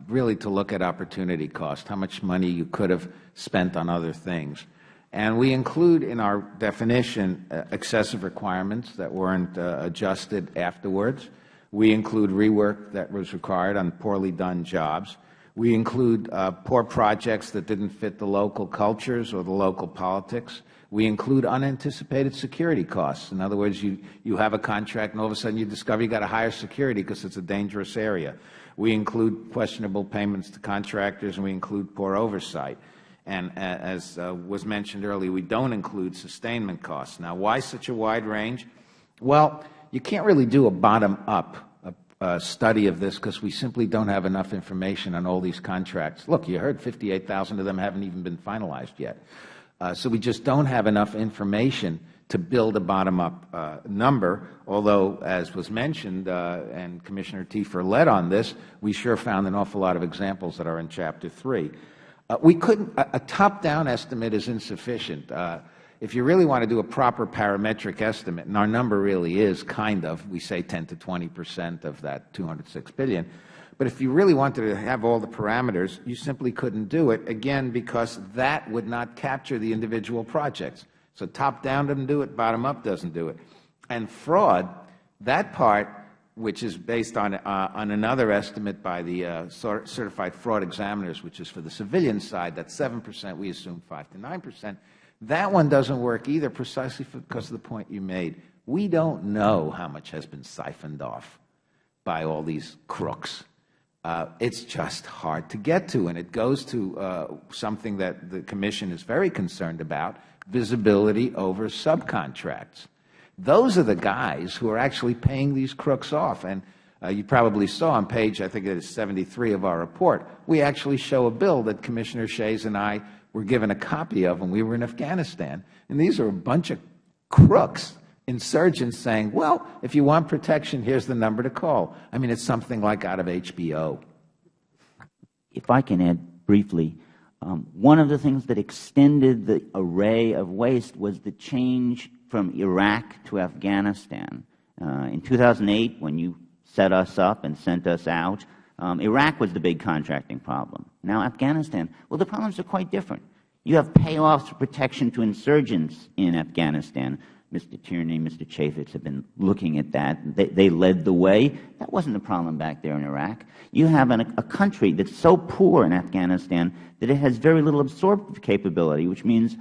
really to look at opportunity cost, how much money you could have spent on other things. And we include in our definition excessive requirements that weren't adjusted afterwards. We include rework that was required on poorly done jobs. We include poor projects that didn't fit the local cultures or the local politics. We include unanticipated security costs. In other words, you have a contract and all of a sudden you discover you've got to hire security because it's a dangerous area. We include questionable payments to contractors, and we include poor oversight. And as was mentioned earlier, we don't include sustainment costs. Now, why such a wide range? Well, you can't really do a bottom-up study of this because we simply don't have enough information on all these contracts. Look, you heard 58,000 of them haven't even been finalized yet. So we just don't have enough information to build a bottom-up number, although, as was mentioned, and Commissioner Tiefer led on this, we sure found an awful lot of examples that are in Chapter 3. We couldn't, a top-down estimate is insufficient. If you really want to do a proper parametric estimate, and our number really is kind of, we say 10 to 20% of that $206 billion, but if you really wanted to have all the parameters, you simply couldn't do it, again, because that would not capture the individual projects. So top-down doesn't do it, bottom-up doesn't do it. And fraud, that part, which is based on another estimate by the certified fraud examiners, which is for the civilian side, that's 7%, we assume 5 to 9%. That one doesn't work either, precisely because of the point you made. We don't know how much has been siphoned off by all these crooks. It's just hard to get to, and it goes to something that the Commission is very concerned about, visibility over subcontracts. Those are the guys who are actually paying these crooks off. And you probably saw on page, I think it is 73 of our report, we actually show a bill that Commissioner Shays and I were given a copy of when we were in Afghanistan. And these are a bunch of crooks, insurgents saying, well, if you want protection, here's the number to call. I mean, it's something like out of HBO. If I can add briefly, one of the things that extended the array of waste was the change from Iraq to Afghanistan. In 2008, when you set us up and sent us out, Iraq was the big contracting problem. Now Afghanistan, well, the problems are quite different. You have payoffs for protection to insurgents in Afghanistan. Mr. Tierney, Mr. Chaffetz have been looking at that. They led the way. That wasn't a problem back there in Iraq. You have a country that's so poor in Afghanistan that it has very little absorptive capability, which means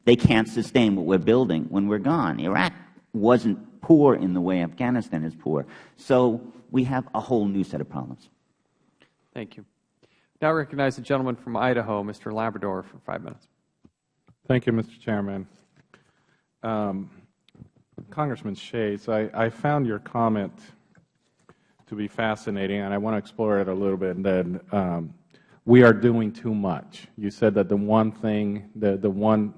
they can't sustain what we're building when we're gone. Iraq wasn't poor in the way Afghanistan is poor. So we have a whole new set of problems. Thank you. Now I recognize the gentleman from Idaho, Mr. Labrador, for 5 minutes. Thank you, Mr. Chairman. Congressman Shays, I found your comment to be fascinating, and I want to explore it a little bit. That we are doing too much. You said that the one thing, the one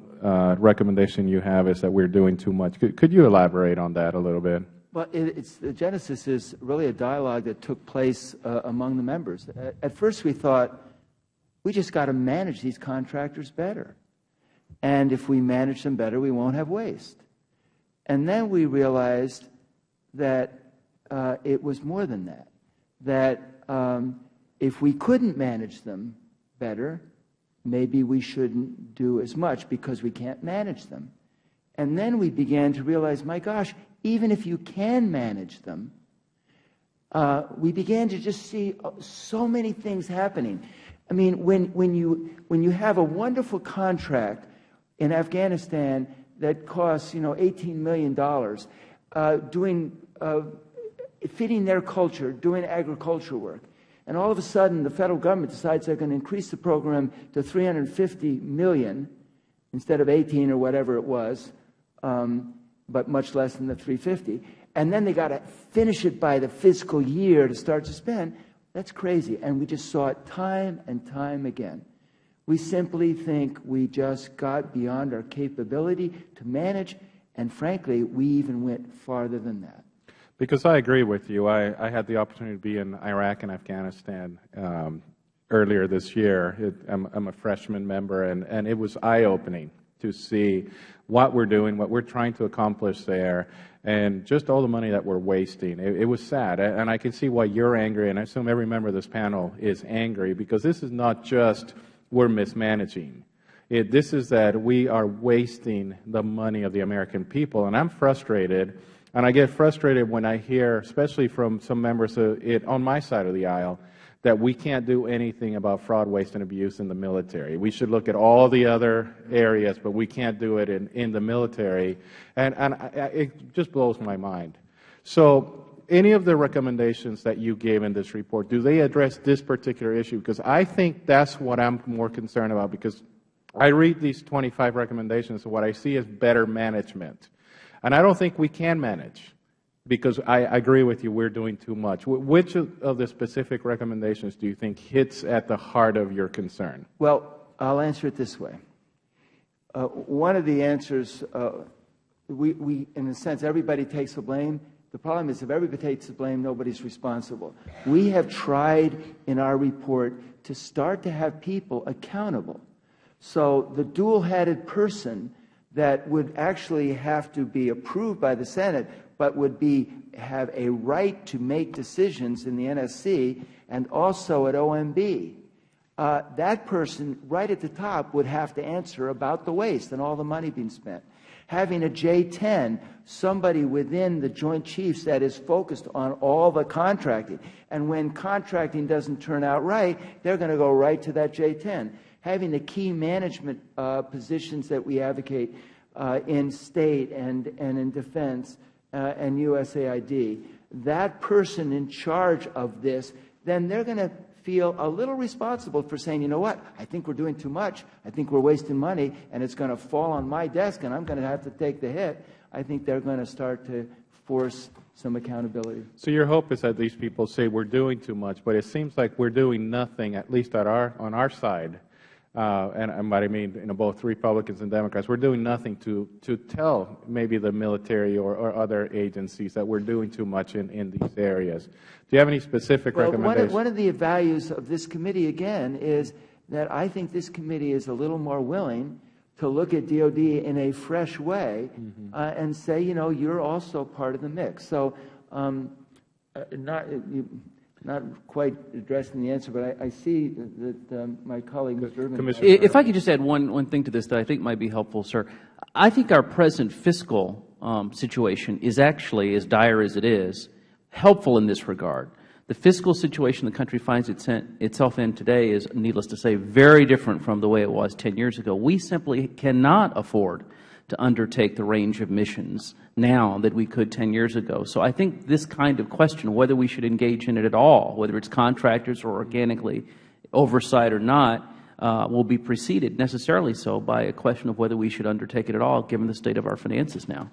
recommendation you have is that we're doing too much. Could you elaborate on that a little bit? Well, the genesis is really a dialogue that took place among the members. At first we thought, we just got to manage these contractors better. And if we manage them better, we won't have waste. And then we realized that it was more than that, that if we couldn't manage them better, maybe we shouldn't do as much because we can't manage them. And then we began to realize, my gosh, even if you can manage them, we began to just see so many things happening. I mean, when you have a wonderful contract in Afghanistan that costs, $18 million, fitting their culture, doing agricultural work, and all of a sudden the federal government decides they're going to increase the program to $350 million instead of 18 or whatever it was, but much less than the 350, and then they got to finish it by the fiscal year to start to spend. That's crazy, and we just saw it time and time again. We simply think we just got beyond our capability to manage, and frankly, we even went farther than that. Because I agree with you. I had the opportunity to be in Iraq and Afghanistan earlier this year. I'm a freshman member, and it was eye-opening to see what we're doing, what we're trying to accomplish there, and just all the money that we're wasting. It was sad, and I can see why you're angry, and I assume every member of this panel is angry, because this is not just we're mismanaging. This is that we are wasting the money of the American people, and I'm frustrated, and I get frustrated when I hear, especially from some members on my side of the aisle, that we can't do anything about fraud, waste, and abuse in the military. We should look at all the other areas, but we can't do it in the military, and it just blows my mind. So any of the recommendations that you gave in this report, do they address this particular issue? Because I think that's what I'm more concerned about, because I read these 25 recommendations, and what I see is better management. And I don't think we can manage, because I agree with you, we're doing too much. Which of the specific recommendations do you think hits at the heart of your concern? Well, I'll answer it this way. one of the answers, in a sense, everybody takes the blame. The problem is if everybody takes the blame, nobody's responsible. We have tried in our report to start to have people accountable. So the dual-headed person that would actually have to be approved by the Senate but would have a right to make decisions in the NSC and also at OMB, that person right at the top would have to answer about the waste and all the money being spent. Having a J10, somebody within the Joint Chiefs that is focused on all the contracting. And when contracting doesn't turn out right, they're going to go right to that J10. Having the key management positions that we advocate in state and in defense and USAID, that person in charge of this, then they're going to feel a little responsible for saying, you know what, I think we're doing too much, I think we're wasting money, and it's going to fall on my desk and I'm going to have to take the hit. I think they're going to start to force some accountability. So your hope is that these people say we're doing too much, but it seems like we're doing nothing, at least on our side. And what I mean, both Republicans and Democrats, we're doing nothing to tell maybe the military or other agencies that we're doing too much in these areas. Do you have any specific recommendations? One of the values of this committee, again, is that I think this committee is a little more willing to look at DOD in a fresh way and say, you know, you're also part of the mix. So not quite addressing the answer, but I see that my colleague, Mr. Urban. If I could just add one thing to this that I think might be helpful, sir. I think our present fiscal situation is actually, as dire as it is, helpful in this regard. The fiscal situation the country finds itself in today is, needless to say, very different from the way it was 10 years ago. We simply cannot afford to undertake the range of missions now that we could 10 years ago. So I think this kind of question, whether we should engage in it at all, whether it's contractors or organically oversight or not, will be preceded, necessarily so, by a question of whether we should undertake it at all, given the state of our finances now.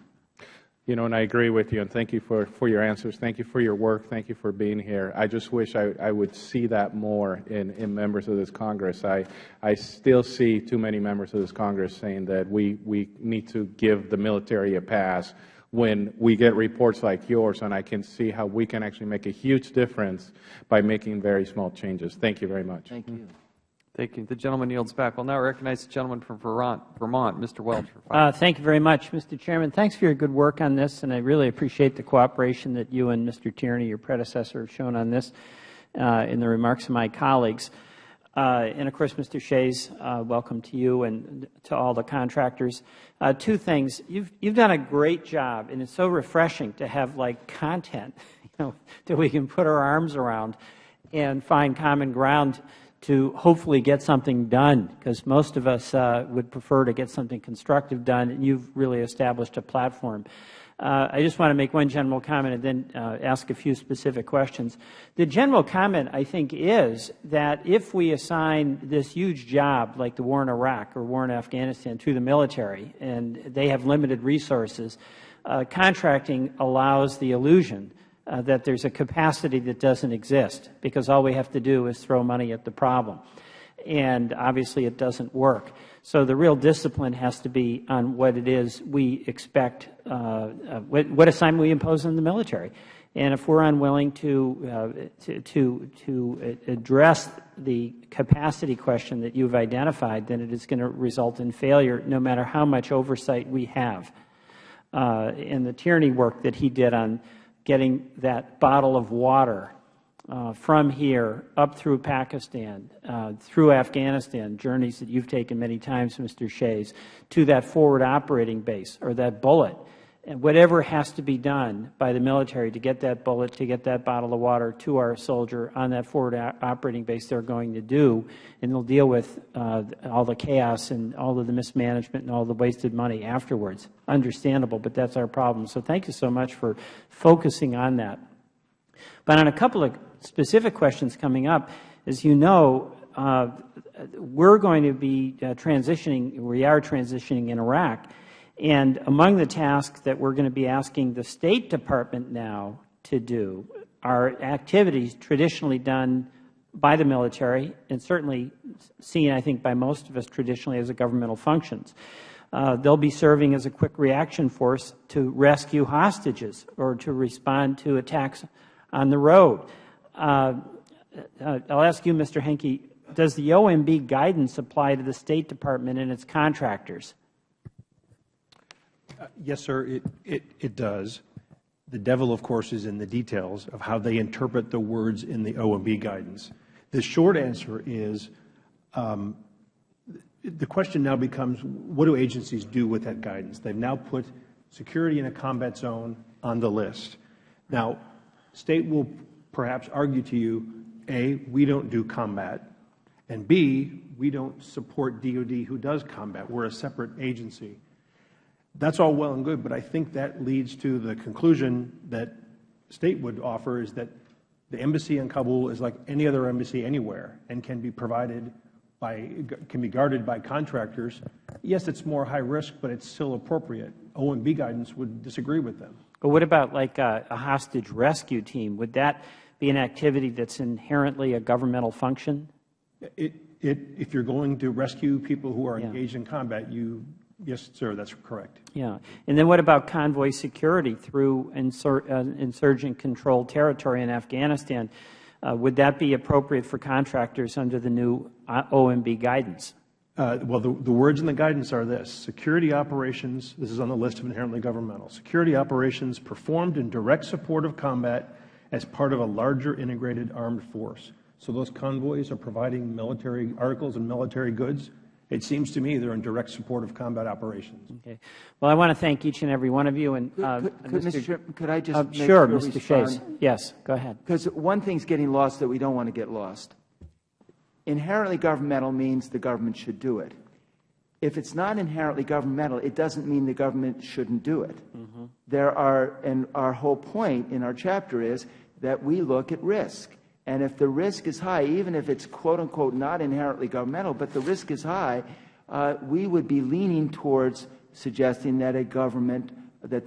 You know, and I agree with you, and thank you for your answers. Thank you for your work. Thank you for being here. I just wish I would see that more in members of this Congress. I still see too many members of this Congress saying that we need to give the military a pass when we get reports like yours, and I can see how we can actually make a huge difference by making very small changes. Thank you very much. Thank you. Thank you. The gentleman yields back. We'll now recognize the gentleman from Vermont, Mr. Welch. Thank you very much, Mr. Chairman. Thanks for your good work on this, and I really appreciate the cooperation that you and Mr. Tierney, your predecessor, have shown on this in the remarks of my colleagues. And, of course, Mr. Shays, welcome to you and to all the contractors. Two things. You've done a great job, and it's so refreshing to have, like, content, that we can put our arms around and find common ground to hopefully get something done, because most of us would prefer to get something constructive done, and you've really established a platform. I just want to make one general comment and then ask a few specific questions. The general comment, I think, is that if we assign this huge job, like the war in Iraq or war in Afghanistan, to the military, and they have limited resources, contracting allows the illusion that there's a capacity that doesn't exist, because all we have to do is throw money at the problem. And obviously it doesn't work. So the real discipline has to be on what it is we expect, what assignment we impose on the military. And if we're unwilling to address the capacity question that you've identified, then it is going to result in failure no matter how much oversight we have. And the Tierney work that he did on getting that bottle of water from here up through Pakistan, through Afghanistan, journeys that you've taken many times, Mr. Shays, to that forward operating base or that bullet. And whatever has to be done by the military to get that bullet, to get that bottle of water to our soldier on that forward operating base, they're going to do, and they'll deal with all the chaos and all of the mismanagement and all the wasted money afterwards. Understandable, but that's our problem. So thank you so much for focusing on that. But on a couple of specific questions coming up, as you know, we're going to be transitioning, we are transitioning in Iraq. And among the tasks that we're going to be asking the State Department now to do are activities traditionally done by the military and certainly seen, I think, by most of us traditionally as a governmental functions. they'll be serving as a quick reaction force to rescue hostages or to respond to attacks on the road. I'll ask you, Mr. Henke, does the OMB guidance apply to the State Department and its contractors? Yes, sir, it does. The devil, of course, is in the details of how they interpret the words in the OMB guidance. The short answer is the question now becomes, what do agencies do with that guidance? They've now put security in a combat zone on the list. Now, State will perhaps argue to you, A, we don't do combat, and B, we don't support DOD who does combat. We're a separate agency. That's all well and good, but I think that leads to the conclusion that State would offer is that the embassy in Kabul is like any other embassy anywhere and can be provided by, can be guarded by contractors. Yes, it's more high risk, but it's still appropriate. OMB guidance would disagree with them. But what about like a hostage rescue team? Would that be an activity that's inherently a governmental function? If you're going to rescue people who are engaged in combat, yes, sir, that's correct. Yeah. And then what about convoy security through insurgent-controlled territory in Afghanistan? Would that be appropriate for contractors under the new OMB guidance? Well, the words in the guidance are this: security operations, this is on the list of inherently governmental, security operations performed in direct support of combat as part of a larger integrated armed force. So those convoys are providing military articles and military goods. It seems to me they're in direct support of combat operations. Okay. Well, I want to thank each and every one of you. And could I just sure, Mr. Shays. Yes, go ahead. Because one thing's getting lost that we don't want to get lost. Inherently governmental means the government should do it. If it's not inherently governmental, it doesn't mean the government shouldn't do it. Mm-hmm. And our whole point in our chapter is that we look at risk. And if the risk is high, even if it's quote-unquote not inherently governmental, but the risk is high, we would be leaning towards suggesting that the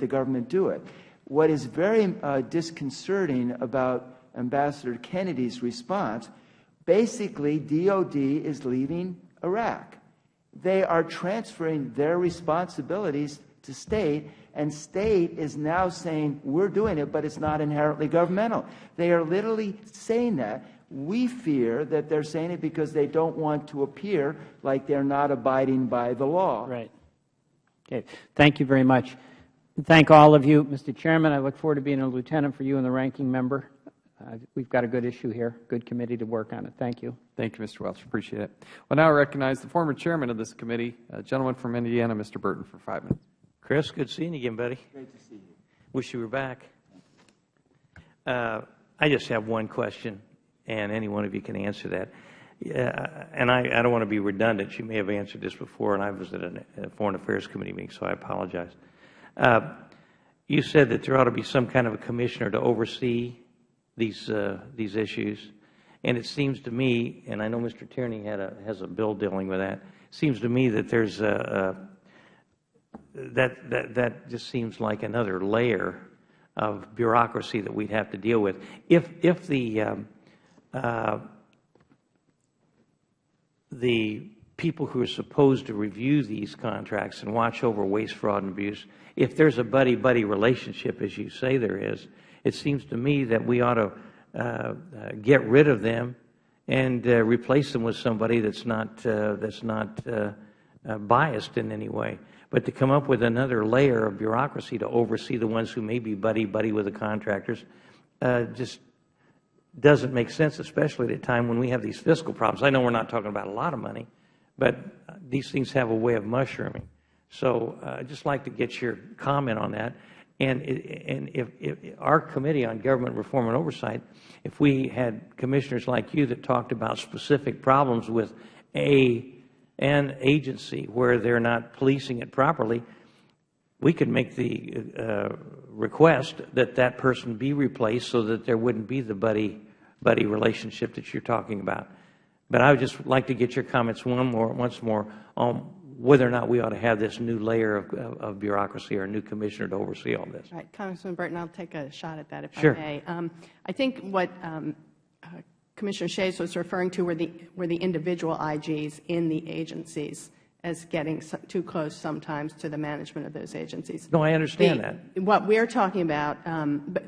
government do it. What is very disconcerting about Ambassador Kennedy's response, basically DOD is leaving Iraq. They are transferring their responsibilities to State, and State is now saying, we're doing it, but it's not inherently governmental. They are literally saying that. We fear that they're saying it because they don't want to appear like they're not abiding by the law. Right. Okay. Thank you very much. And thank all of you. Mr. Chairman, I look forward to being a lieutenant for you and the ranking member. We've got a good issue here, good committee to work on it. Thank you. Thank you, Mr. Welch. Appreciate it. Well, now I recognize the former chairman of this committee, a gentleman from Indiana, Mr. Burton, for 5 minutes. Chris, good seeing you again, buddy. Great to see you. Wish you were back. I just have one question, and any one of you can answer that. And I don't want to be redundant. You may have answered this before, and I was at a Foreign Affairs Committee meeting, so I apologize. You said that there ought to be some kind of a commissioner to oversee these issues, and it seems to me, and I know Mr. Tierney has a bill dealing with that. It seems to me that there's that just seems like another layer of bureaucracy that we'd have to deal with. If the people who are supposed to review these contracts and watch over waste, fraud, and abuse, if there's a buddy-buddy relationship, as you say there is, it seems to me that we ought to get rid of them and replace them with somebody that's not biased in any way. But to come up with another layer of bureaucracy to oversee the ones who may be buddy-buddy with the contractors just doesn't make sense, especially at a time when we have these fiscal problems. I know we're not talking about a lot of money, but these things have a way of mushrooming. So I'd just like to get your comment on that. And if our Committee on Government Reform and Oversight, if we had commissioners like you that talked about specific problems with an agency where they're not policing it properly, we could make the request that that person be replaced so that there wouldn't be the buddy relationship that you're talking about. But I would just like to get your comments once more on whether or not we ought to have this new layer of bureaucracy or a new commissioner to oversee all this. Right. Congressman Burton, I'll take a shot at that if Sure. I may. I think what Commissioner Shays was referring to were the individual IGs in the agencies. as getting too close sometimes to the management of those agencies. No, I understand that. What we're talking about,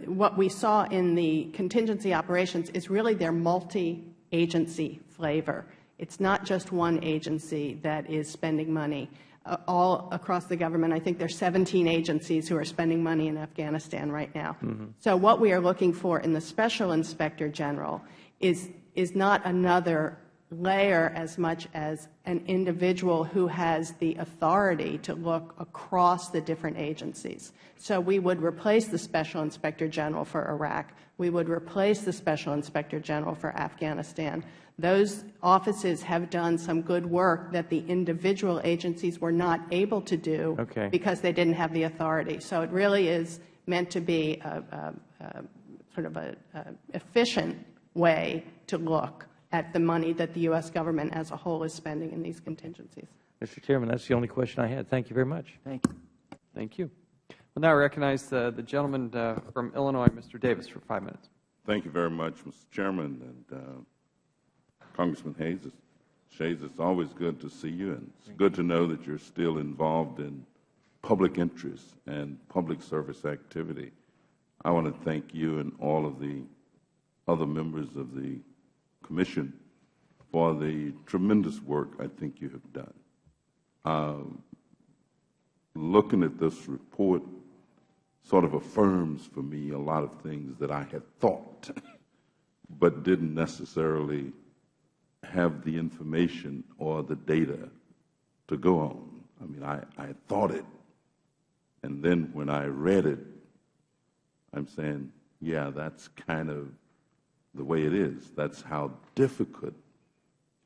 what we saw in the contingency operations is really their multi-agency flavor. It's not just one agency that is spending money. All across the government, I think there are 17 agencies who are spending money in Afghanistan right now. So what we are looking for in the Special Inspector General is not another layer as much as an individual who has the authority to look across the different agencies. So we would replace the Special Inspector General for Iraq. We would replace the Special Inspector General for Afghanistan. Those offices have done some good work that the individual agencies were not able to do because they didn't have the authority. So it really is meant to be sort of an efficient way to look at the money that the U.S. government as a whole is spending in these contingencies. Mr. Chairman, that's the only question I had. Thank you very much. Thank you. Thank you. We'll now recognize the gentleman from Illinois, Mr. Davis, for 5 minutes. Thank you very much, Mr. Chairman. And Congressman Shays, it's always good to see you, and it's good to know that you're still involved in public interest and public service activity. I want to thank you and all of the other members of the Commission for the tremendous work I think you have done. Looking at this report sort of affirms for me a lot of things that I had thought but didn't necessarily have the information or the data to go on. I mean, I thought it, and then when I read it, I'm saying, yeah, that's kind of the way it is. That's how difficult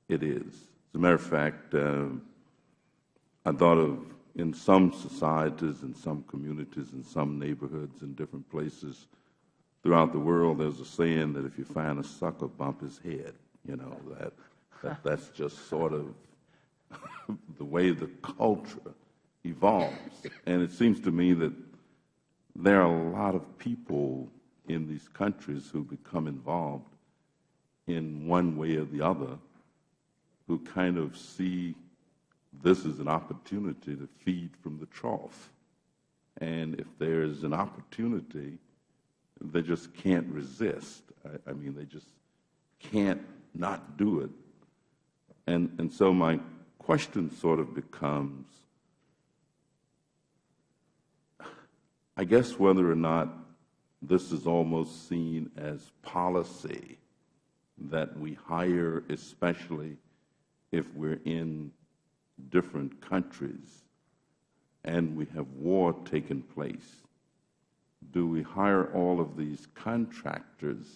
it is. As a matter of fact, I thought of in some societies, in some communities, in some neighborhoods, in different places throughout the world, there's a saying that if you find a sucker, bump his head. You know, that's just sort of the way the culture evolves. And it seems to me that there are a lot of people in these countries who become involved in one way or the other, who kind of see this as an opportunity to feed from the trough. And if there's an opportunity, they just can't resist. I mean, they just can't not do it. And so my question sort of becomes, I guess, whether or not this is almost seen as policy, that we hire, especially if we're in different countries and we have war taking place. Do we hire all of these contractors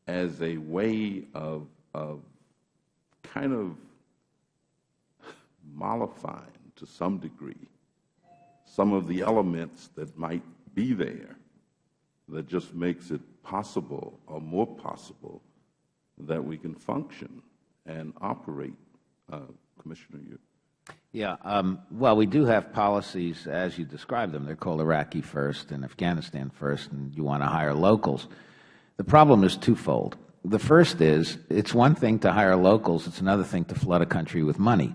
as a way of kind of mollifying to some degree some of the elements that might be there that just makes it possible or more possible that we can function and operate? Commissioner, you. Yeah. Well, we do have policies as you described them. They're called Iraqi first and Afghanistan first, and you want to hire locals. The problem is twofold. The first is, it's one thing to hire locals. It's another thing to flood a country with money.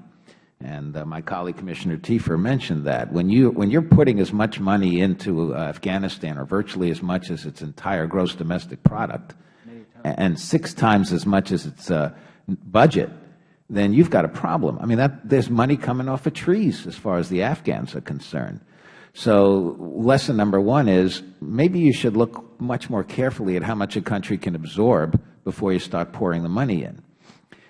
And my colleague, Commissioner Tiefer, mentioned that. When you're putting as much money into Afghanistan, or virtually as much as its entire gross domestic product, and 6 times as much as its budget, then you've got a problem. I mean, there's money coming off of trees as far as the Afghans are concerned. So lesson number 1 is, maybe you should look much more carefully at how much a country can absorb before you start pouring the money in.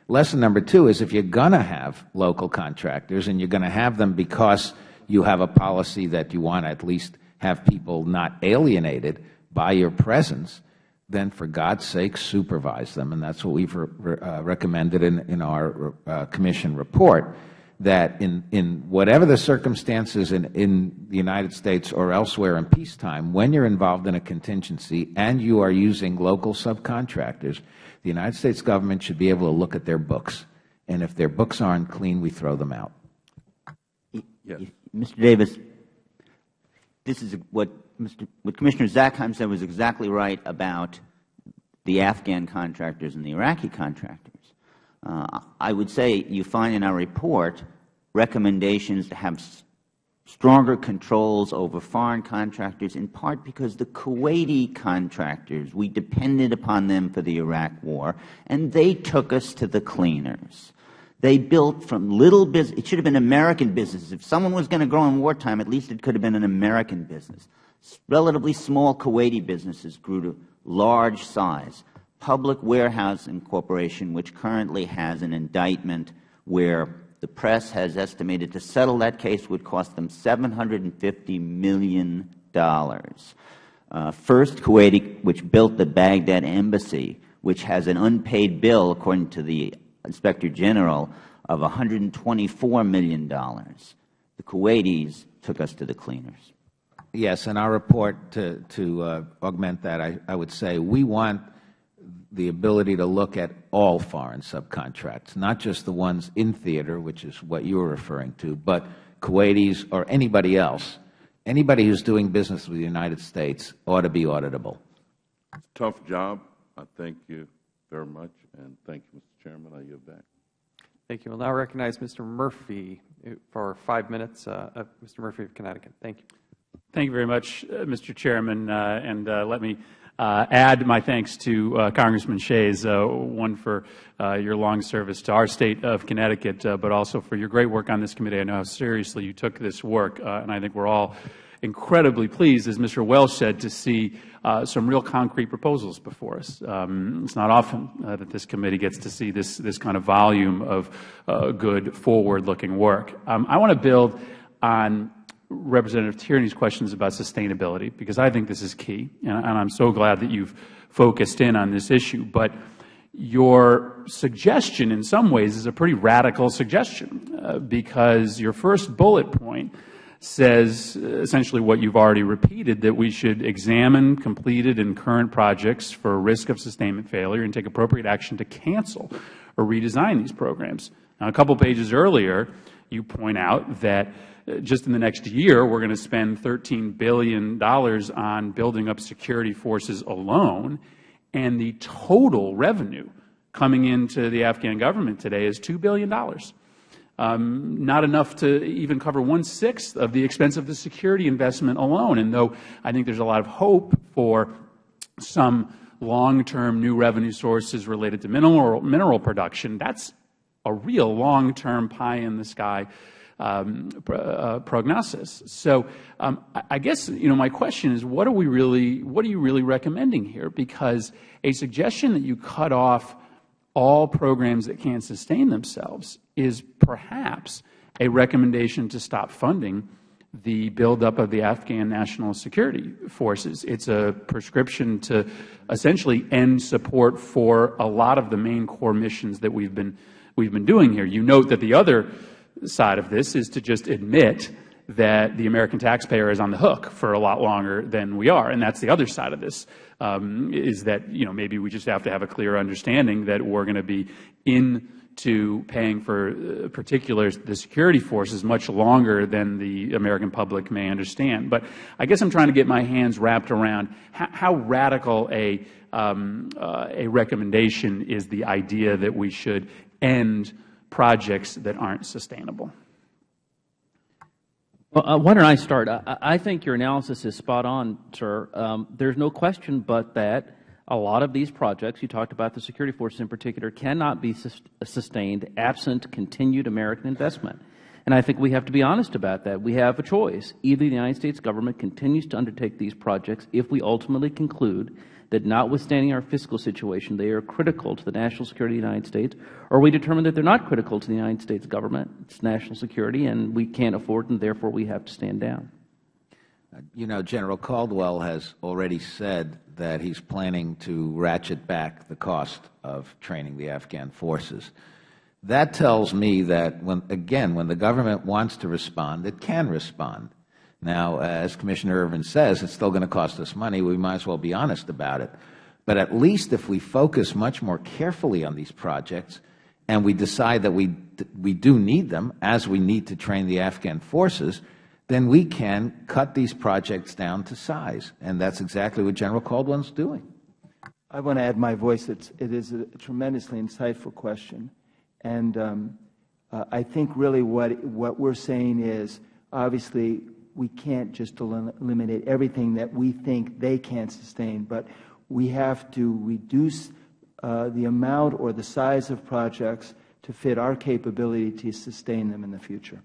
Lesson number 2 is, if you're going to have local contractors, and you're going to have them because you have a policy that you want to at least have people not alienated by your presence, then for God's sake, supervise them. And that's what we've recommended in our Commission report, that in whatever the circumstances in the United States or elsewhere in peacetime, when you're involved in a contingency and you are using local subcontractors, the United States government should be able to look at their books. And if their books aren't clean, we throw them out. Yes. Mr. Davis, this is what Commissioner Zackheim said was exactly right about the Afghan contractors and the Iraqi contractors. I would say you find in our report recommendations to have stronger controls over foreign contractors, in part because the Kuwaiti contractors, we depended upon them for the Iraq War, and they took us to the cleaners. They built from little business. It should have been American business. If someone was going to grow in wartime, at least it could have been an American business. Relatively small Kuwaiti businesses grew to large size. Public Warehousing Corporation, which currently has an indictment where the press has estimated to settle that case would cost them $750 million. First Kuwaiti, which built the Baghdad embassy, which has an unpaid bill, according to the Inspector General, of $124 million. The Kuwaitis took us to the cleaners. Yes, in our report, to augment that, I would say we want the ability to look at all foreign subcontracts, not just the ones in theater, which is what you were referring to, but Kuwaitis or anybody else. Anybody who's doing business with the United States ought to be auditable. It's a tough job. I thank you very much, and thank you, Mr. Chairman. I yield back. Thank you. We'll now recognize Mr. Murphy for 5 minutes. Mr. Murphy of Connecticut. Thank you. Thank you very much, Mr. Chairman, and let me add my thanks to Congressman Shays, one for your long service to our state of Connecticut, but also for your great work on this committee. I know how seriously you took this work, and I think we're all incredibly pleased, as Mr. Welch said, to see some real concrete proposals before us. It's not often that this committee gets to see this kind of volume of good, forward-looking work. I want to build on Representative Tierney's questions about sustainability, because I think this is key, and I'm so glad that you've focused in on this issue. But your suggestion, in some ways, is a pretty radical suggestion, because your first bullet point says essentially what you've already repeated, that we should examine completed and current projects for risk of sustainment failure and take appropriate action to cancel or redesign these programs. Now, a couple pages earlier, you point out that just in the next year, we're going to spend $13 billion on building up security forces alone, and the total revenue coming into the Afghan government today is $2 billion. Not enough to even cover 1/6 of the expense of the security investment alone. And though I think there's a lot of hope for some long-term new revenue sources related to mineral production, that's a real long-term pie-in-the-sky prognosis. So I guess my question is, what are you really recommending here? Because a suggestion that you cut off all programs that can't sustain themselves is perhaps a recommendation to stop funding the buildup of the Afghan national security forces. It's a prescription to essentially end support for a lot of the main core missions that we've been doing here. You note that the other side of this is to just admit that the American taxpayer is on the hook for a lot longer than we are, and that's the other side of this, is that maybe we just have to have a clear understanding that we're going to be into paying for the security forces much longer than the American public may understand. But I guess I'm trying to get my hands wrapped around how radical a recommendation is the idea that we should end projects that aren't sustainable. Well, why don't I start? I think your analysis is spot on, sir. There's no question but that a lot of these projects, you talked about the security forces in particular, cannot be sustained absent continued American investment. And I think we have to be honest about that. We have a choice. Either the United States government continues to undertake these projects if we ultimately conclude that notwithstanding our fiscal situation, they are critical to the national security of the United States, or we determine that they're not critical to the United States government, its national security, and we can't afford it, and therefore we have to stand down. General Caldwell has already said that he's planning to ratchet back the cost of training the Afghan forces. That tells me that, when the government wants to respond, it can respond. Now, as Commissioner Ervin says, it's still going to cost us money. We might as well be honest about it. But at least if we focus much more carefully on these projects and we decide that we do need them, as we need to train the Afghan forces, then we can cut these projects down to size. And that's exactly what General Caldwell is doing. I want to add my voice. It is a tremendously insightful question. And I think really what we're saying is, obviously, we can't just eliminate everything that we think they can't sustain, but we have to reduce the amount or the size of projects to fit our capability to sustain them in the future.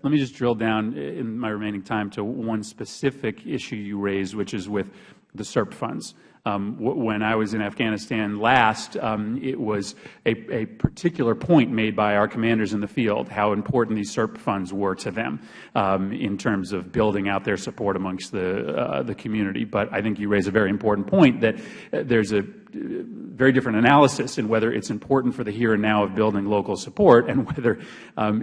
Let me just drill down in my remaining time to one specific issue you raised, which is with the SERP funds. When I was in Afghanistan last, it was a particular point made by our commanders in the field, how important these SERP funds were to them in terms of building out their support amongst the community. But I think you raise a very important point that there's a very different analysis in whether it's important for the here and now of building local support and whether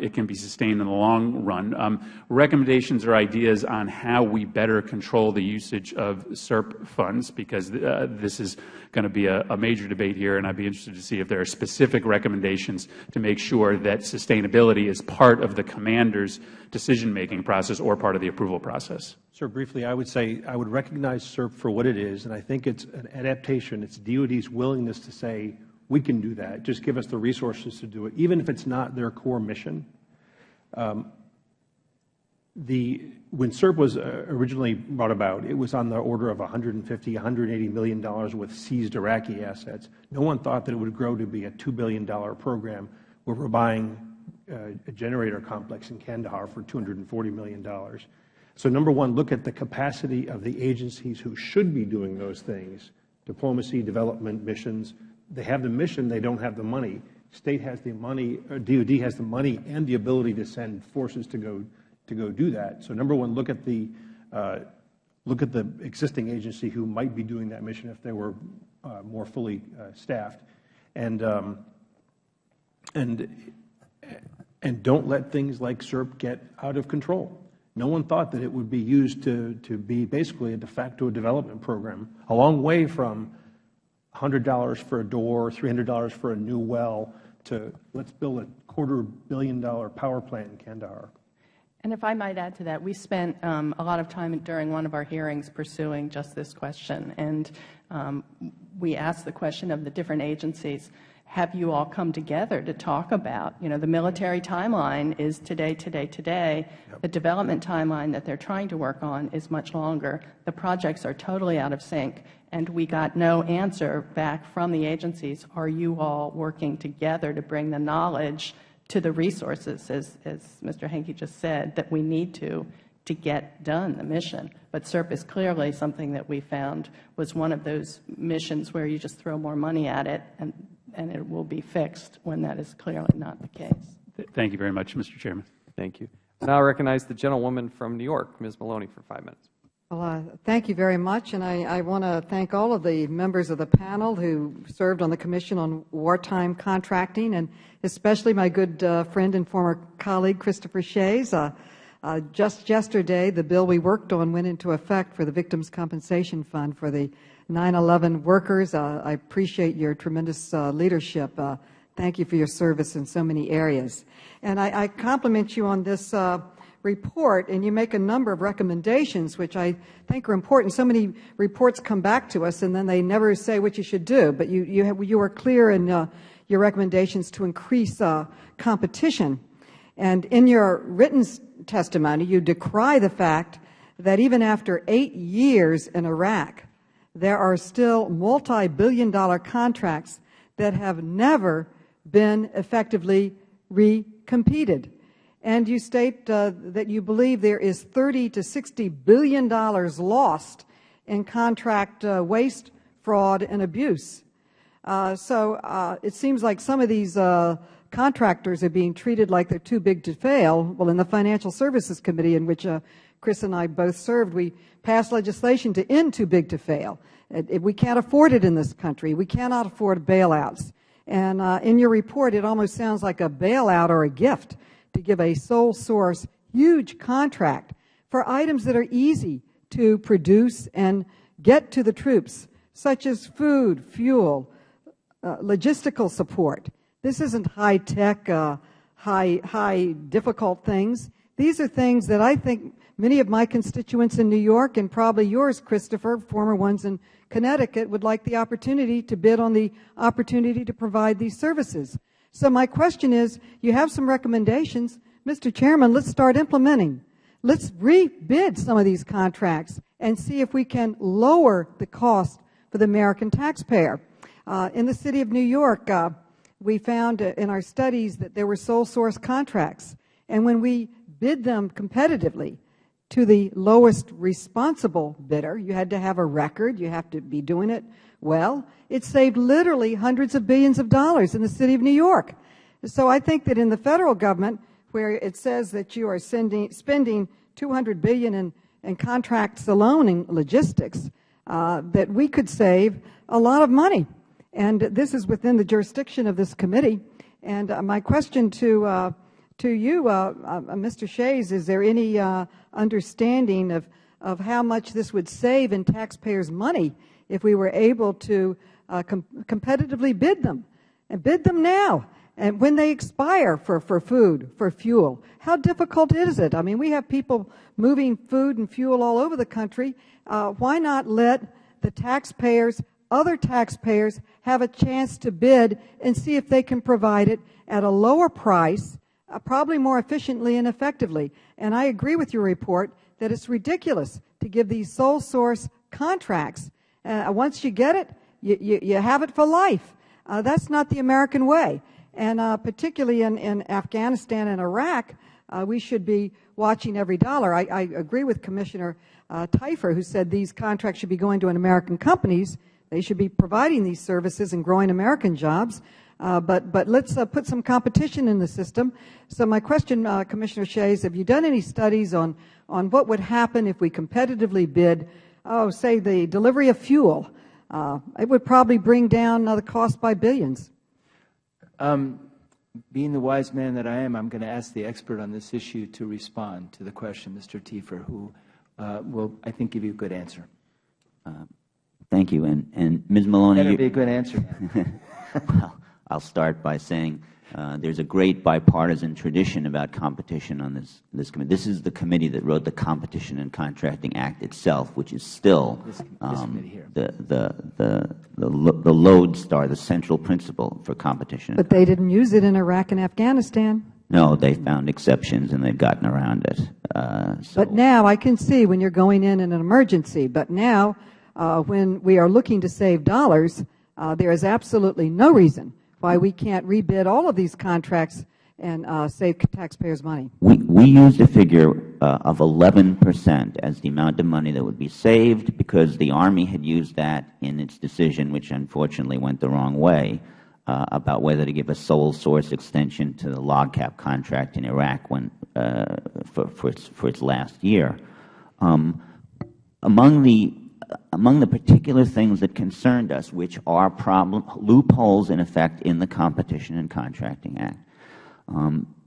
it can be sustained in the long run. Recommendations or ideas on how we better control the usage of SERP funds, because this is going to be a major debate here, and I'd be interested to see if there are specific recommendations to make sure that sustainability is part of the commander's decision-making process or part of the approval process. Sir, briefly, I would say I would recognize SERP for what it is, and I think it's an adaptation. It's DOD's willingness to say, we can do that. Just give us the resources to do it, even if it's not their core mission. When SERP was originally brought about, it was on the order of $150, $180 million with seized Iraqi assets. No one thought that it would grow to be a $2 billion program where we're buying a generator complex in Kandahar for $240 million. So number one, look at the capacity of the agencies who should be doing those things, diplomacy, development, missions. They have the mission, they don't have the money. State has the money, DOD has the money and the ability to send forces to go do that. So number one, look at the existing agency who might be doing that mission if they were more fully staffed, and don't let things like SERP get out of control. No one thought that it would be used to be basically a de facto development program, a long way from $100 for a door, $300 for a new well, to let's build a $250 million power plant in Kandahar. And if I might add to that, we spent a lot of time during one of our hearings pursuing just this question. And we asked the question of the different agencies, have you all come together to talk about, the military timeline is today. Yep. The development timeline that they're trying to work on is much longer. The projects are totally out of sync. And we got no answer back from the agencies. Are you all working together to bring the knowledge to the resources, as Mr. Henke just said, that we need to get done the mission? But SERP is clearly something that we found was one of those missions where you just throw more money at it and it will be fixed, when that is clearly not the case. Thank you very much, Mr. Chairman. Thank you. Now I recognize the gentlewoman from New York, Ms. Maloney, for 5 minutes. Well, thank you very much, and I want to thank all of the members of the panel who served on the Commission on Wartime Contracting, and especially my good friend and former colleague, Christopher Shays. Just yesterday, the bill we worked on went into effect for the Victims' Compensation Fund for the 9/11 workers. I appreciate your tremendous leadership. Thank you for your service in so many areas. And I compliment you on this report, and you make a number of recommendations which I think are important. So many reports come back to us and then they never say what you should do, but you are clear in your recommendations to increase competition. And in your written testimony, you decry the fact that even after 8 years in Iraq, there are still multi-billion-dollar contracts that have never been effectively recompeted. And you state that you believe there is $30 to $60 billion lost in contract waste, fraud, and abuse. So it seems like some of these contractors are being treated like they're too big to fail. Well, in the Financial Services Committee, in which Chris and I both served, we passed legislation to end too big to fail. We can't afford it in this country. We cannot afford bailouts. And in your report, it almost sounds like a bailout or a gift to give a sole source huge contract for items that are easy to produce and get to the troops, such as food, fuel, logistical support. This isn't high-tech, high difficult things. These are things that I think many of my constituents in New York, and probably yours, Christopher, former ones in Connecticut, would like the opportunity to bid on the opportunity to provide these services. So my question is, you have some recommendations. Mr. Chairman, let's start implementing. Let's rebid some of these contracts and see if we can lower the cost for the American taxpayer. In the City of New York, we found in our studies that there were sole source contracts. And when we bid them competitively to the lowest responsible bidder, you had to have a record, you have to be doing it well, it saved literally hundreds of billions of dollars in the City of New York. So I think that in the Federal Government, where it says that you are spending $200 billion in contracts alone in logistics, that we could save a lot of money. And this is within the jurisdiction of this committee. And my question to you, Mr. Shays, is there any understanding of how much this would save in taxpayers' money if we were able to competitively bid them, and bid them now, and when they expire for food, for fuel? How difficult is it? I mean, we have people moving food and fuel all over the country. Why not let the taxpayers, other taxpayers, have a chance to bid and see if they can provide it at a lower price, probably more efficiently and effectively? And I agree with your report that it's ridiculous to give these sole source contracts. Once you get it, you have it for life. That's not the American way. And particularly in Afghanistan and Iraq, we should be watching every dollar. I agree with Commissioner Teifer, who said these contracts should be going to American companies. They should be providing these services and growing American jobs. But let's put some competition in the system. So my question, Commissioner Shays, have you done any studies on what would happen if we competitively bid, say, the delivery of fuel? It would probably bring down the cost by billions. Being the wise man that I am, I'm going to ask the expert on this issue to respond to the question, Mr. Teifer, who will, I think, give you a good answer. Thank you. And Ms. Maloney, better be a good answer. Well, I'll start by saying there's a great bipartisan tradition about competition on this committee. This is the committee that wrote the Competition and Contracting Act itself, which is still the lodestar, the central principle for competition. But they didn't use it in Iraq and Afghanistan. No, they found exceptions and they've gotten around it. But now I can see when you're going in an emergency. But now when we are looking to save dollars, there is absolutely no reason why we can't rebid all of these contracts and save taxpayers money. We used a figure of 11% as the amount of money that would be saved because the Army had used that in its decision, which unfortunately went the wrong way, about whether to give a sole source extension to the log cap contract in Iraq for its last year. Among the particular things that concerned us, which are loopholes in effect in the Competition and Contracting Act,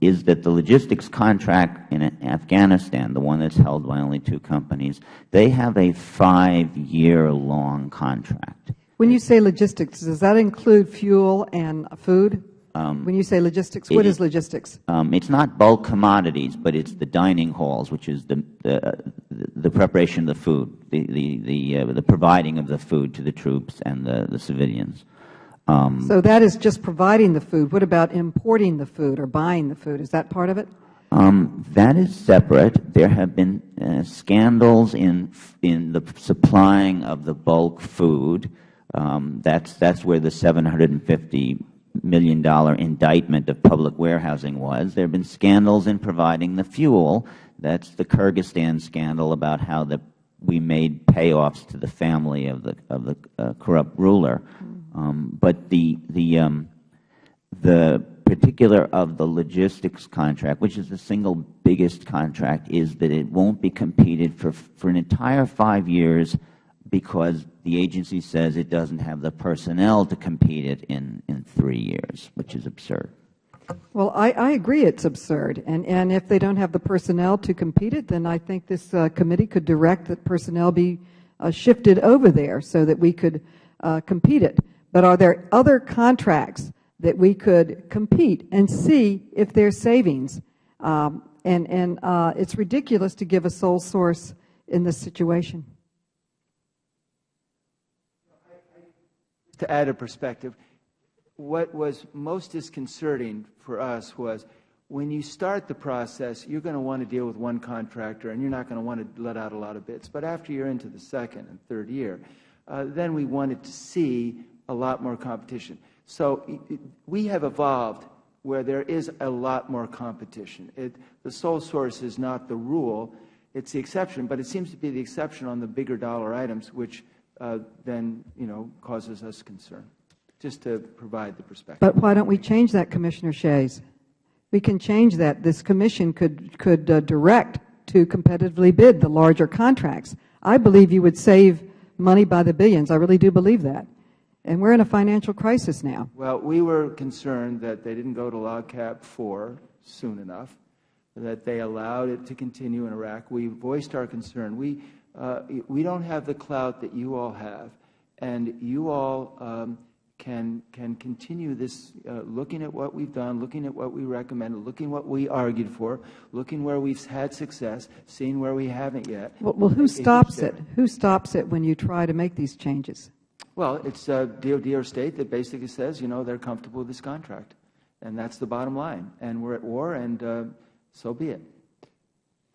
is that the logistics contract in Afghanistan, the one that's held by only 2 companies, they have a 5-year-long contract. When you say logistics, does that include fuel and food? When you say logistics, what is logistics? It's not bulk commodities, but it's the dining halls, which is the preparation of the food, the providing of the food to the troops and the civilians. So that is just providing the food. What about importing the food or buying the food? Is that part of it? That is separate. There have been scandals in the supplying of the bulk food. That's where the $750 million indictment of public warehousing was. There have been scandals in providing the fuel. That's the Kyrgyzstan scandal about how we made payoffs to the family of the corrupt ruler. But the particular of the logistics contract, which is the single biggest contract, is that it won't be competed for an entire 5 years because the agency says it doesn't have the personnel to compete it in 3 years, which is absurd. Well, I agree it's absurd. And if they don't have the personnel to compete it, then I think this committee could direct that personnel be shifted over there so that we could compete it. But are there other contracts that we could compete and see if there's savings? It's ridiculous to give a sole source in this situation. To add a perspective, what was most disconcerting for us was when you start the process, you're going to want to deal with one contractor, and you're not going to want to let out a lot of bids. But after you're into the second and third year, then we wanted to see a lot more competition. So we have evolved where there is a lot more competition. The sole source is not the rule, it's the exception, but it seems to be the exception on the bigger dollar items, which then, causes us concern, just to provide the perspective. But why don't we change that, Commissioner Shays? We can change that. This Commission could direct to competitively bid the larger contracts. I believe you would save money by the billions. I really do believe that. And we're in a financial crisis now. Well, we were concerned that they didn't go to Log Cap 4 soon enough, that they allowed it to continue in Iraq. We voiced our concern. We don't have the clout that you all have, and you all can continue this, looking at what we've done, looking at what we recommended, looking what we argued for, looking where we've had success, seeing where we haven't yet. Well, who stops it? Who stops it when you try to make these changes? Well, it's DOD or State that basically says, they're comfortable with this contract. And that's the bottom line. And we're at war, and so be it.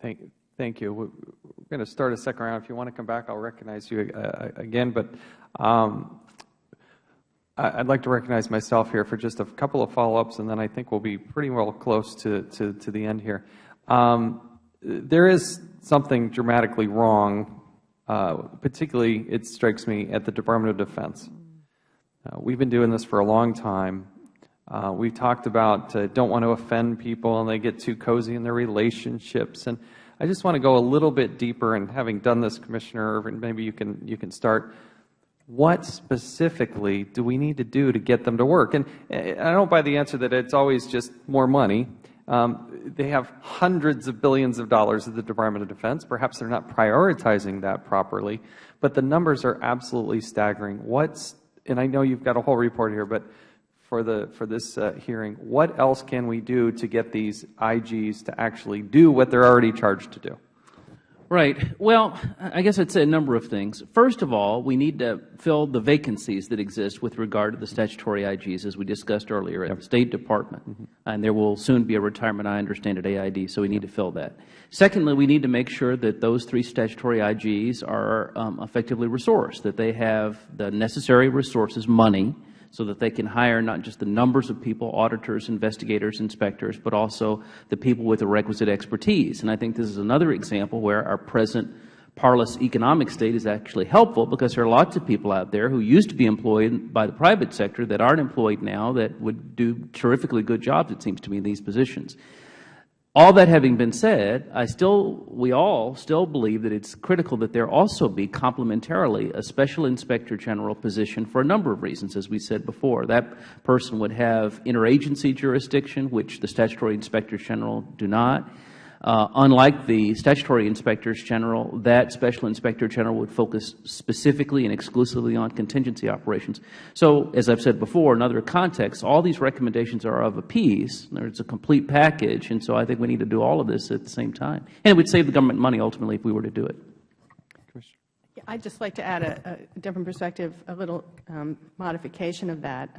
Thank you. We're going to start a second round. If you want to come back, I'll recognize you again. But I'd like to recognize myself here for just a couple of follow-ups, and then I think we'll be pretty well close to the end here. There is something dramatically wrong, particularly, it strikes me, at the Department of Defense. We've been doing this for a long time. We've talked about don't want to offend people, and they get too cozy in their relationships. And I just want to go a little bit deeper, and having done this, Commissioner Irvin, maybe you can start. What specifically do we need to do to get them to work? And I don't buy the answer that it's always just more money. They have hundreds of billions of dollars at the Department of Defense. Perhaps they're not prioritizing that properly, but the numbers are absolutely staggering. And I know you've got a whole report here, but for this hearing, what else can we do to get these IGs to actually do what they're already charged to do? Right. Well, I guess I'd say a number of things. First of all, we need to fill the vacancies that exist with regard to the statutory IGs, as we discussed earlier, at the State Department. And there will soon be a retirement, I understand, at AID, so we need to fill that. Secondly, we need to make sure that those 3 statutory IGs are effectively resourced, that they have the necessary resources, money, so that they can hire not just the numbers of people, auditors, investigators, inspectors, but also the people with the requisite expertise. And I think this is another example where our present parlous economic state is actually helpful, because there are lots of people out there who used to be employed by the private sector that aren't employed now that would do terrifically good jobs, it seems to me, in these positions. All that having been said, we all still believe that it's critical that there also be complementarily a Special Inspector General position for a number of reasons, as we said before. That person would have interagency jurisdiction, which the statutory Inspectors General do not. Unlike the statutory Inspectors General, that Special Inspector General would focus specifically and exclusively on contingency operations. So, as I've said before, in other contexts, all these recommendations are of a piece. There's a complete package, and so I think we need to do all of this at the same time. And it would save the government money, ultimately, if we were to do it. I'd just like to add a different perspective, a little modification of that.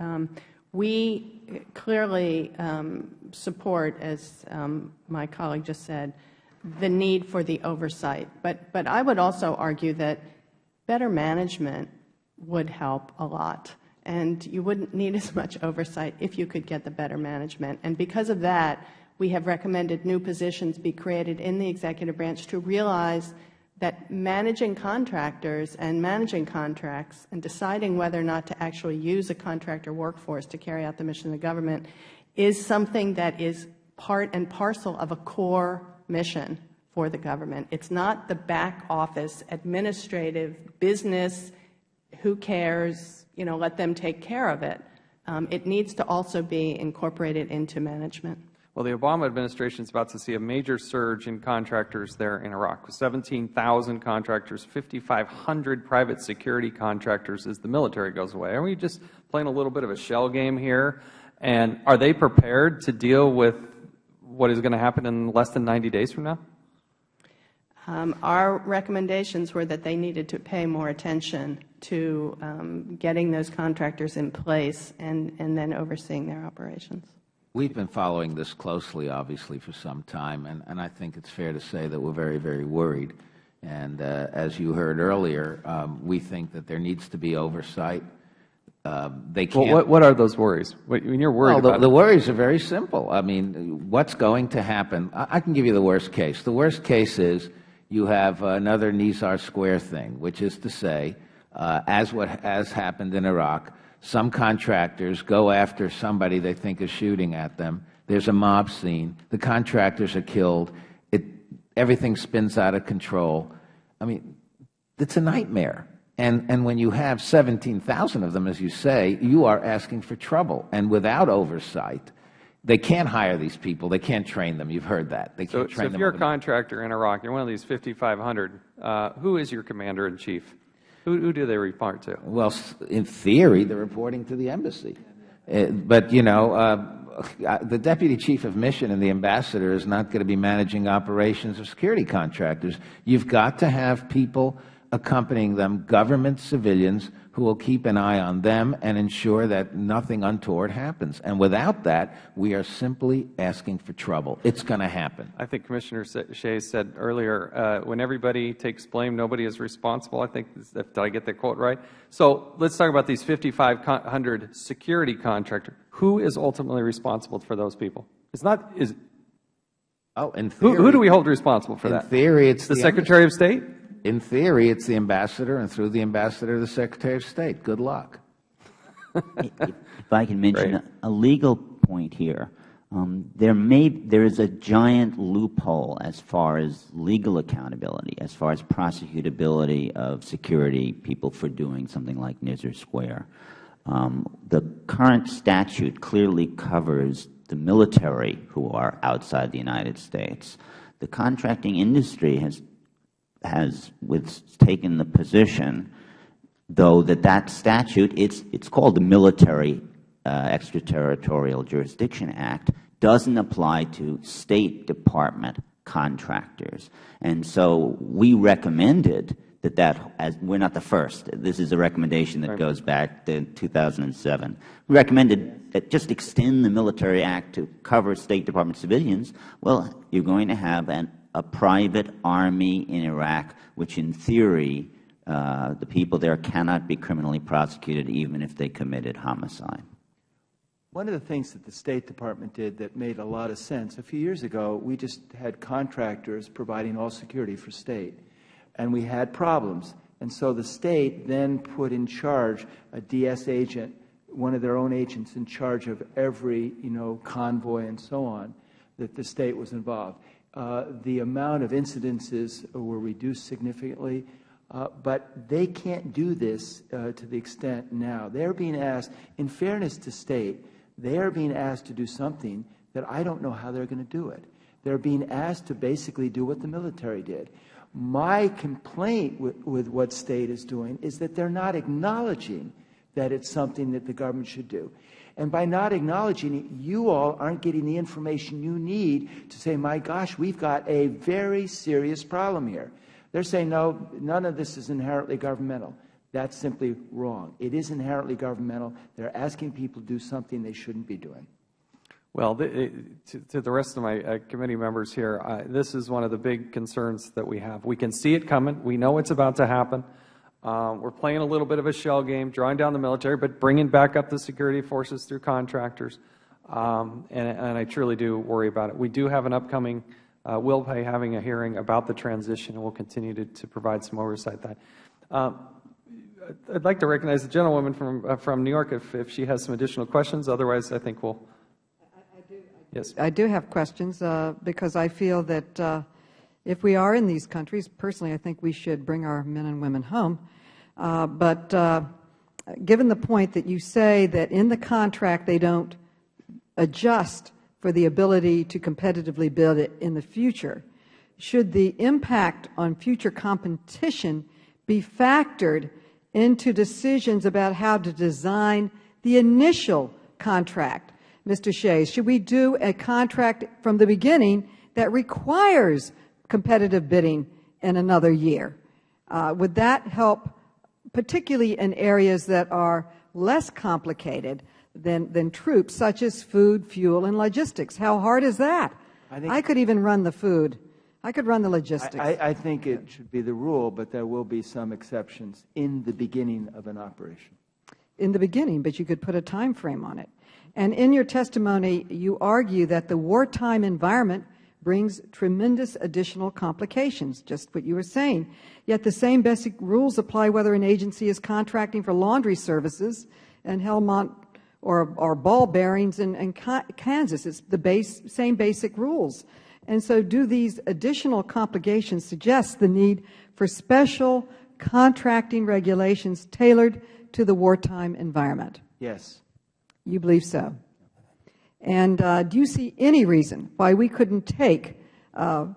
We clearly support, as my colleague just said, the need for the oversight. But I would also argue that better management would help a lot. And you wouldn't need as much oversight if you could get the better management. And because of that, we have recommended new positions be created in the executive branch to realize that managing contractors and managing contracts and deciding whether or not to actually use a contractor workforce to carry out the mission of the government is something that is part and parcel of a core mission for the government. It's not the back office, administrative, business, who cares, let them take care of it. It needs to also be incorporated into management. Well, the Obama administration is about to see a major surge in contractors there in Iraq, with 17,000 contractors, 5,500 private security contractors as the military goes away. Are we just playing a little bit of a shell game here? And are they prepared to deal with what is going to happen in less than 90 days from now? Our recommendations were that they needed to pay more attention to getting those contractors in place and then overseeing their operations. We've been following this closely, obviously, for some time, and I think it's fair to say that we're very, very worried. And as you heard earlier, we think that there needs to be oversight. They can't. Well, what are those worries? When you're worried about the worries are very simple. I mean, what's going to happen? I can give you the worst case. The worst case is you have another Nizar Square thing, which is to say, as what has happened in Iraq, some contractors go after somebody they think is shooting at them. There's a mob scene. The contractors are killed. Everything spins out of control. I mean, it's a nightmare. And when you have 17,000 of them, as you say, you are asking for trouble. And without oversight, they can't hire these people. They can't train them. You've heard that. They can't train them. So if you're a contractor in Iraq, you're one of these 5,500, who is your commander-in-chief? Who do they report to? Well, in theory, they're reporting to the embassy. But, you know, the deputy chief of mission and the ambassador is not going to be managing operations of security contractors. You've got to have people accompanying them, government civilians, who will keep an eye on them and ensure that nothing untoward happens. And without that, we are simply asking for trouble. It's going to happen. I think Commissioner Shays said earlier, when everybody takes blame, nobody is responsible. I think, did I get that quote right? So let's talk about these 5,500 security contractors. Who is ultimately responsible for those people? It's not, in theory, who do we hold responsible for that? In theory, it's the Secretary of State? In theory, it's the ambassador, and through the ambassador, the Secretary of State. Good luck. If I can mention a legal point here, there is a giant loophole as far as legal accountability, as far as prosecutability of security people for doing something like Nizar Square. The current statute clearly covers the military who are outside the United States. The contracting industry has taken the position, though, that statute, it's called the Military Extraterritorial Jurisdiction Act, doesn't apply to State Department contractors. And so we recommended as we're not the first. This is a recommendation that goes back to 2007. We recommended that just extend the Military Act to cover State Department civilians. Well, you're going to have a private army in Iraq, which in theory, the people there cannot be criminally prosecuted even if they committed homicide. One of the things that the State Department did that made a lot of sense, a few years ago, we just had contractors providing all security for State, and we had problems. And so the State then put in charge a DS agent, one of their own agents in charge of every, convoy and so on, that the State was involved. The amount of incidences were reduced significantly, but they can't do this to the extent now. They're being asked, in fairness to State, they are being asked to do something that I don't know how they're going to do it. They're being asked to basically do what the military did. My complaint with what State is doing is that they're not acknowledging that it's something that the government should do. And by not acknowledging it, you all aren't getting the information you need to say, my gosh, we've got a very serious problem here. They're saying, no, none of this is inherently governmental. That's simply wrong. It is inherently governmental. They're asking people to do something they shouldn't be doing. Well, to the rest of my committee members here, this is one of the big concerns that we have. We can see it coming. We know it's about to happen. We're playing a little bit of a shell game, drawing down the military, but bringing back up the security forces through contractors. And I truly do worry about it. We do have an upcoming, we'll be having a hearing about the transition, and we'll continue to provide some oversight that. I'd like to recognize the gentlewoman from New York if she has some additional questions. Otherwise, I think we'll. Yes. I do have questions because I feel that if we are in these countries, personally, I think we should bring our men and women home. But given the point that you say that in the contract they don't adjust for the ability to competitively bid it in the future, should the impact on future competition be factored into decisions about how to design the initial contract? Mr. Shays, should we do a contract from the beginning that requires competitive bidding in another year? Would that help particularly in areas that are less complicated than troops, such as food, fuel, and logistics. How hard is that? I could even run the food. I could run the logistics. I think it should be the rule, but there will be some exceptions in the beginning of an operation. In the beginning, but you could put a time frame on it. And in your testimony, you argue that the wartime environment brings tremendous additional complications, just what you were saying. Yet the same basic rules apply whether an agency is contracting for laundry services in Helmont or ball bearings in Kansas. It's the same basic rules. And so do these additional complications suggest the need for special contracting regulations tailored to the wartime environment? Yes. You believe so? And do you see any reason why we couldn't take, for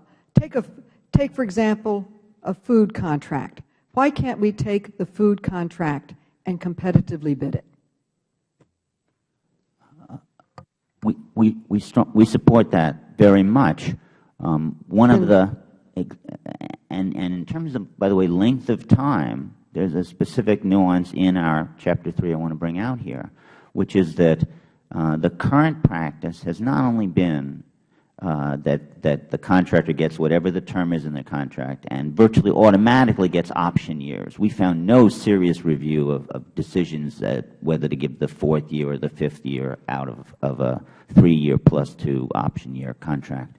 example, a food contract? Why can't we take the food contract and competitively bid it? We support that very much. One of the, and in terms of, by the way, length of time, there's a specific nuance in our Chapter 3 I want to bring out here, which is that the current practice has not only been that the contractor gets whatever the term is in the contract and virtually automatically gets option years. We found no serious review of decisions whether to give the 4th year or the 5th year out of a 3-year plus 2 option year contract.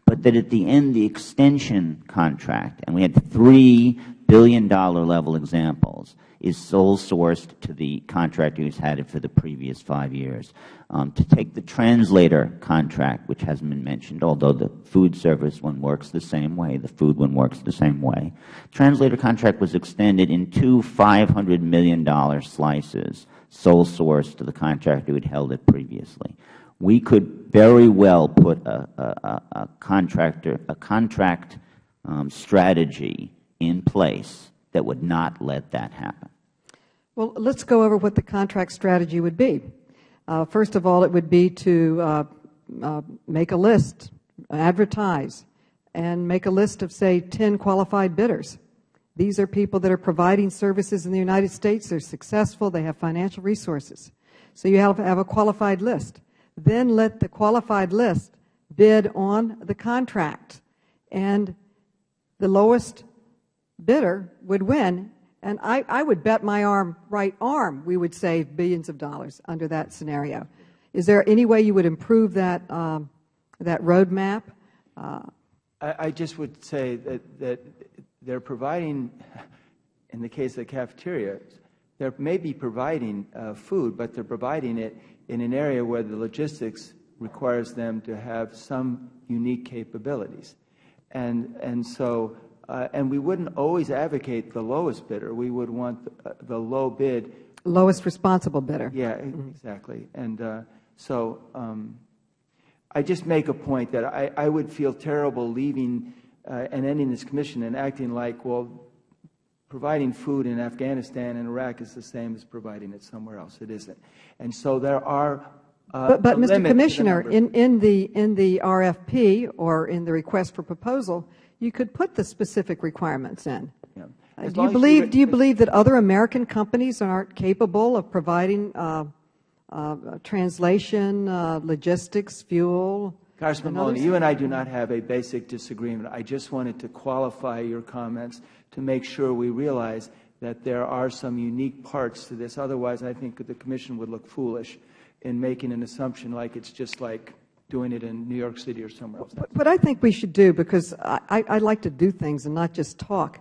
But that at the end, the extension contract, and we had $3 billion level examples, is sole sourced to the contractor who's had it for the previous 5 years. To take the translator contract, which hasn't been mentioned, although the food service one works the same way, the food one works the same way. Translator contract was extended in 2 $500 million slices, sole source to the contractor who had held it previously. We could very well put a contract strategy in place that would not let that happen. Well, let's go over what the contract strategy would be. First of all, it would be to make a list, advertise, and make a list of, say, 10 qualified bidders. These are people that are providing services in the United States. They're successful. They have financial resources. So you have a qualified list. Then let the qualified list bid on the contract, and the lowest bidder would win. And I would bet my right arm we would save billions of dollars under that scenario. Is there any way you would improve that roadmap? I just would say that they're providing, in the case of the cafeteria, they may be providing food, but they're providing it in an area where the logistics requires them to have some unique capabilities. And so, and we wouldn't always advocate the lowest bidder. We would want the low bid. Lowest responsible bidder. Yeah, exactly. And so I just make a point that I would feel terrible leaving and ending this commission and acting like, well, providing food in Afghanistan and Iraq is the same as providing it somewhere else. It isn't. And so there are but Mr. Commissioner, in the RFP or in the request for proposal, you could put the specific requirements in. Yeah. Do you believe that other American companies aren't capable of providing translation, logistics, fuel? Congressman Maloney, you and I do not have a basic disagreement. I just wanted to qualify your comments to make sure we realize that there are some unique parts to this. Otherwise, I think the Commission would look foolish in making an assumption like it's just like doing it in New York City or somewhere else. But I think we should do, because I like to do things and not just talk.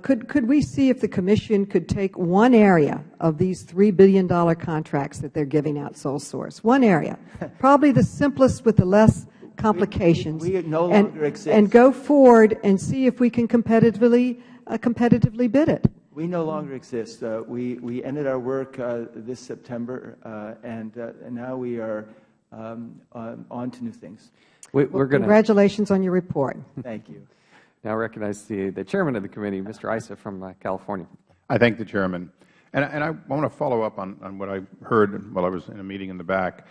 Could we see if the Commission could take one area of these $3 billion contracts that they're giving out sole source, one area, probably the simplest with the less complications, we no longer exist. And go forward and see if we can competitively bid it? We no longer exist. We ended our work this September, and now we are on to new things. Congratulations on your report. Thank you. Now recognize the Chairman of the committee, Mr. Issa from California. I thank the Chairman. And I want to follow up on what I heard while I was in a meeting in the back.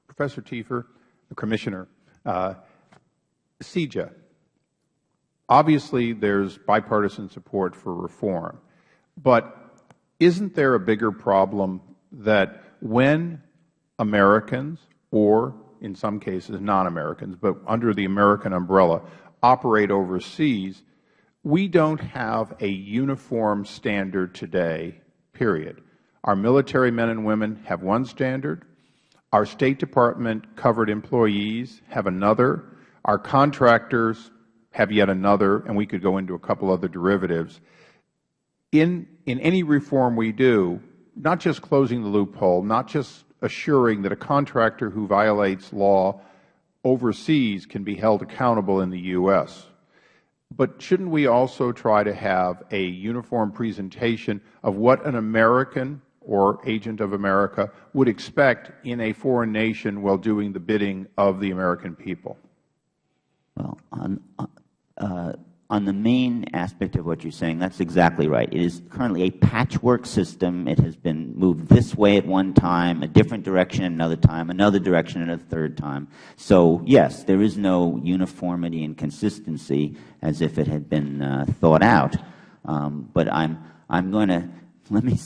Professor Tiefer, the Commissioner, CEJA, obviously there's bipartisan support for reform, but isn't there a bigger problem that when Americans, or in some cases non-Americans, but under the American umbrella, operate overseas, we don't have a uniform standard today, period. Our military men and women have one standard. Our State Department covered employees have another. Our contractors have yet another, and we could go into a couple other derivatives. In any reform we do, not just closing the loophole, not just assuring that a contractor who violates law overseas can be held accountable in the U.S., but shouldn't we also try to have a uniform presentation of what an American or agent of America would expect in a foreign nation while doing the bidding of the American people? Well, on the main aspect of what you're saying, that's exactly right. It is currently a patchwork system. It has been moved this way at one time, a different direction another time, another direction at a third time. So, yes, there is no uniformity and consistency as if it had been thought out. But I'm going to let me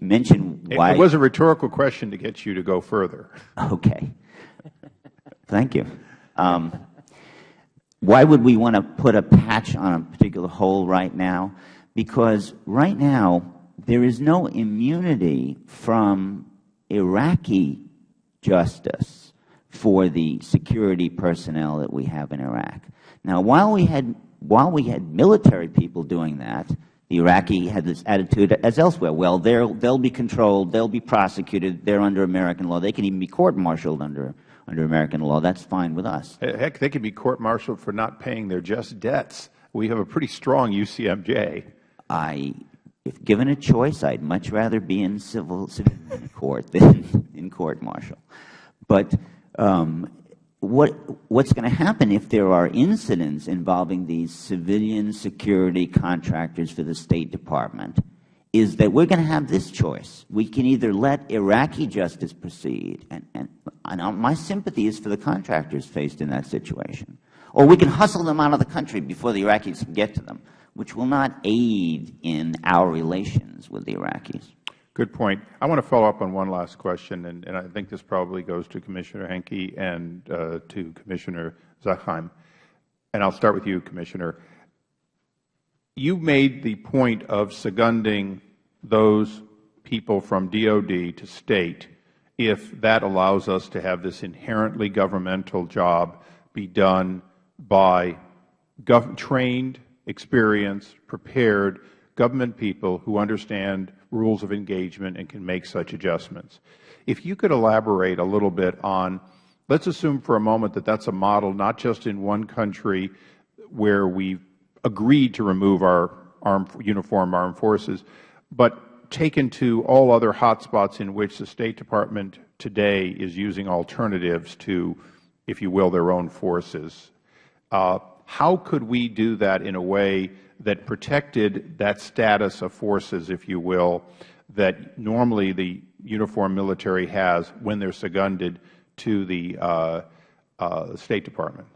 mention why. It was a rhetorical question to get you to go further. Okay. Thank you. Why would we want to put a patch on a particular hole right now? Because right now there is no immunity from Iraqi justice for the security personnel that we have in Iraq. Now, while we had military people doing that, the Iraqi had this attitude as elsewhere. Well, they'll be controlled, they'll be prosecuted, they're under American law. They can even be court-martialed under American law. That's fine with us. Heck, they could be court-martialed for not paying their just debts. We have a pretty strong UCMJ. If given a choice, I'd much rather be in civil court than in court-martial. But what's going to happen if there are incidents involving these civilian security contractors for the State Department is that we're going to have this choice. We can either let Iraqi justice proceed, and my sympathy is for the contractors faced in that situation, or we can hustle them out of the country before the Iraqis can get to them, which will not aid in our relations with the Iraqis. Good point. I want to follow up on one last question, and I think this probably goes to Commissioner Henke and to Commissioner Zachheim. And I'll start with you, Commissioner. You made the point of seconding those people from DOD to State if that allows us to have this inherently governmental job be done by trained, experienced, prepared government people who understand rules of engagement and can make such adjustments. If you could elaborate a little bit on, let's assume for a moment that that's a model not just in one country where we've agreed to remove our uniform armed forces, but taken to all other hotspots in which the State Department today is using alternatives to, if you will, their own forces. How could we do that in a way that protected that status of forces, if you will, that normally the uniformed military has when they're seconded to the State Department?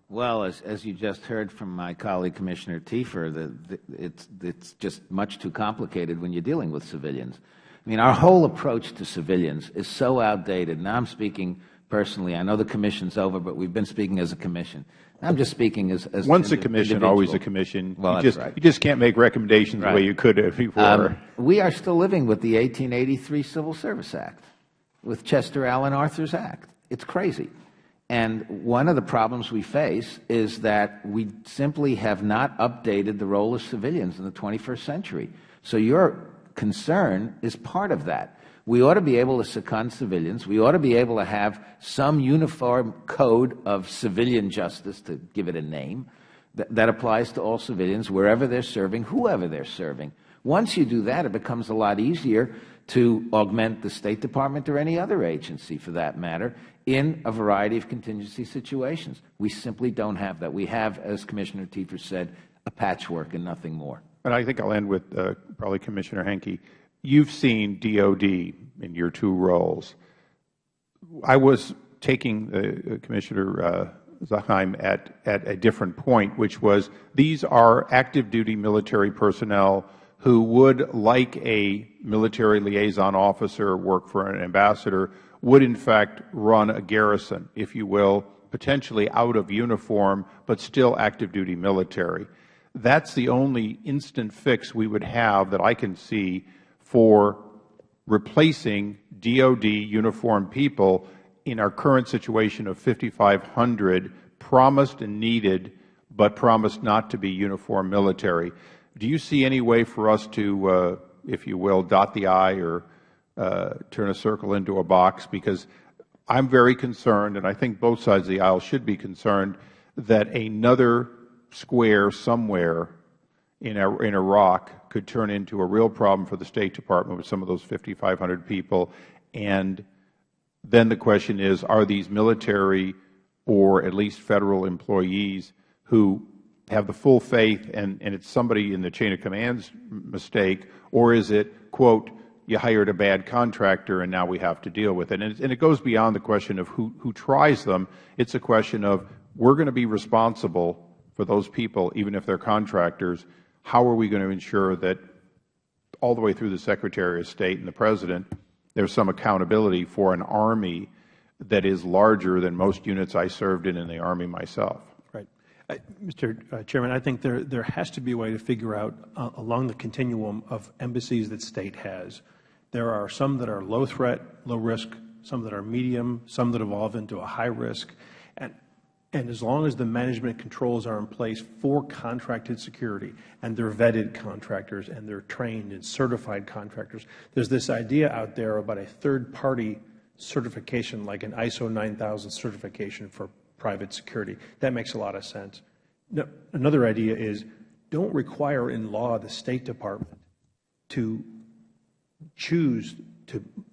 Well, as you just heard from my colleague, Commissioner Tiefer, it's just much too complicated when you're dealing with civilians. I mean, our whole approach to civilians is so outdated. Now I'm speaking personally. I know the Commission's over, but we've been speaking as a Commission. I'm just speaking as once a Commission, always a Commission. Well, you just can't make recommendations the way you could before. We are still living with the 1883 Civil Service Act, with Chester Alan Arthur's Act. It's crazy. And one of the problems we face is that we simply have not updated the role of civilians in the 21st century. So your concern is part of that. We ought to be able to second civilians. We ought to be able to have some uniform code of civilian justice, to give it a name, that applies to all civilians wherever they're serving, whoever they're serving. Once you do that, it becomes a lot easier to augment the State Department or any other agency, for that matter, in a variety of contingency situations. We simply don't have that. We have, as Commissioner Tiefer said, a patchwork and nothing more. And I think I'll end with probably Commissioner Henke. You've seen DOD in your two roles. I was taking Commissioner Zahheim at a different point, which was these are active duty military personnel who would, like a military liaison officer, work for an ambassador, would in fact run a garrison, if you will, potentially out of uniform, but still active duty military. That's the only instant fix we would have that I can see for replacing DOD uniformed people in our current situation of 5,500 promised and needed, but promised not to be uniformed military. Do you see any way for us to, if you will, dot the I or turn a circle into a box? Because I'm very concerned, and I think both sides of the aisle should be concerned, that another square somewhere in Iraq could turn into a real problem for the State Department with some of those 5,500 people. And then the question is, are these military or at least Federal employees who have the full faith and it's somebody in the chain of command's mistake, or is it, quote, you hired a bad contractor and now we have to deal with it? And it goes beyond the question of who tries them. It's a question of we're going to be responsible for those people, even if they're contractors. How are we going to ensure that all the way through the Secretary of State and the President, there's some accountability for an Army that is larger than most units I served in the Army myself? Right. Mr. Chairman, I think there has to be a way to figure out along the continuum of embassies that State has. There are some that are low threat, low risk, some that are medium, some that evolve into a high risk. And as long as the management controls are in place for contracted security, and they're vetted contractors, and they're trained and certified contractors, there's this idea out there about a third-party certification, like an ISO 9000 certification for private security. That makes a lot of sense. Another idea is don't require in law the State Department to choose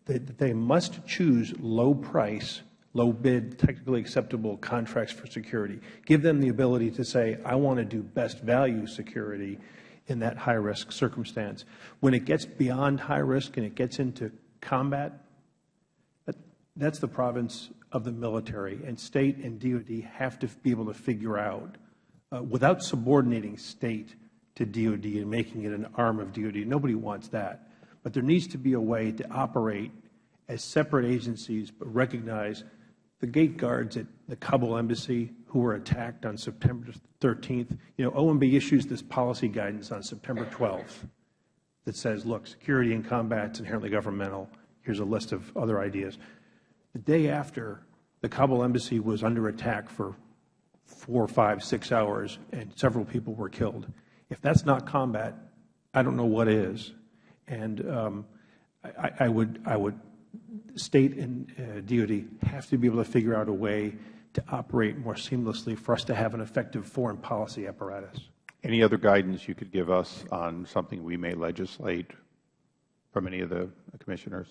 that they must choose low price, low bid, technically acceptable contracts for security. Give them the ability to say, I want to do best value security in that high risk circumstance. When it gets beyond high risk and it gets into combat, that's the province of the military, and State and DOD have to be able to figure out, without subordinating State to DOD and making it an arm of DOD. Nobody wants that. But there needs to be a way to operate as separate agencies, but recognize the gate guards at the Kabul embassy who were attacked on September 13th. You know, OMB issues this policy guidance on September 12th that says, look, security in combat is inherently governmental. Here's a list of other ideas. The day after, the Kabul embassy was under attack for 4, 5, 6 hours, and several people were killed. If that's not combat, I don't know what is. And I would State and DOD have to be able to figure out a way to operate more seamlessly for us to have an effective foreign policy apparatus. Any other guidance you could give us on something we may legislate from any of the commissioners?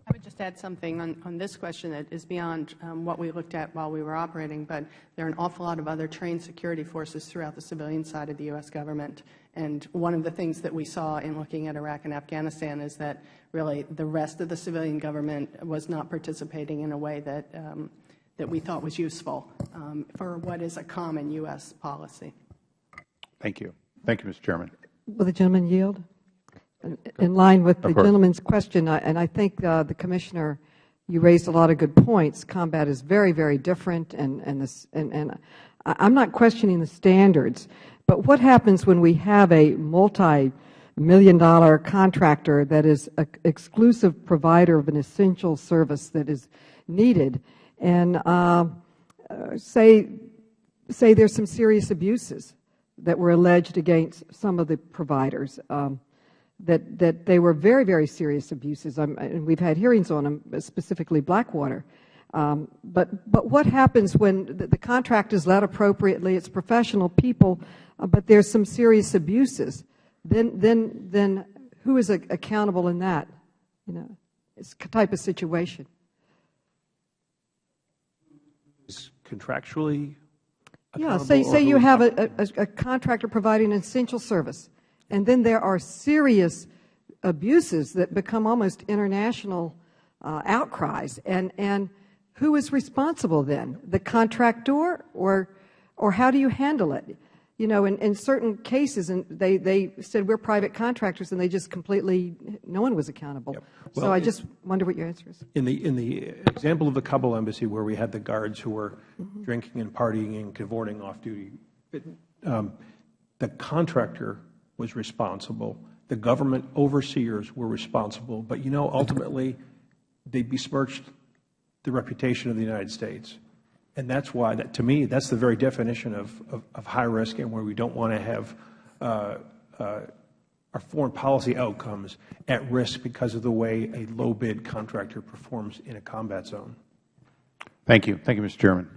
I would just add something on this question that is beyond what we looked at while we were operating, but there are an awful lot of other trained security forces throughout the civilian side of the U.S. government. And one of the things that we saw in looking at Iraq and Afghanistan is that really the rest of the civilian government was not participating in a way that, that we thought was useful for what is a common U.S. policy. Thank you. Thank you, Mr. Chairman. Will the gentleman yield? In line with the gentleman's question, and I think the Commissioner, you raised a lot of good points. Combat is very, very different, and I'm not questioning the standards, but what happens when we have a multi-million-dollar contractor that is an exclusive provider of an essential service that is needed, and say there's some serious abuses that were alleged against some of the providers, that they were very, very serious abuses, and we've had hearings on them, specifically Blackwater. But what happens when the contract is led appropriately? It's professional people, but there's some serious abuses. Then who is accountable in that? You know, it's a type of situation. Is contractually yeah. accountable? Say you have a contractor providing an essential service, and then there are serious abuses that become almost international outcries, and who is responsible then? The contractor, or how do you handle it? You know, in certain cases, and they said we're private contractors, and they just completely, no one was accountable. Yep. Well, so I just wonder what your answer is. In the example of the Kabul embassy, where we had the guards who were drinking and partying and cavorting off duty, the contractor was responsible. The government overseers were responsible. But, you know, ultimately, they besmirched the reputation of the United States. And that's why, to me, that's the very definition of high risk, and where we don't want to have our foreign policy outcomes at risk because of the way a low-bid contractor performs in a combat zone. Thank you. Thank you, Mr. Chairman.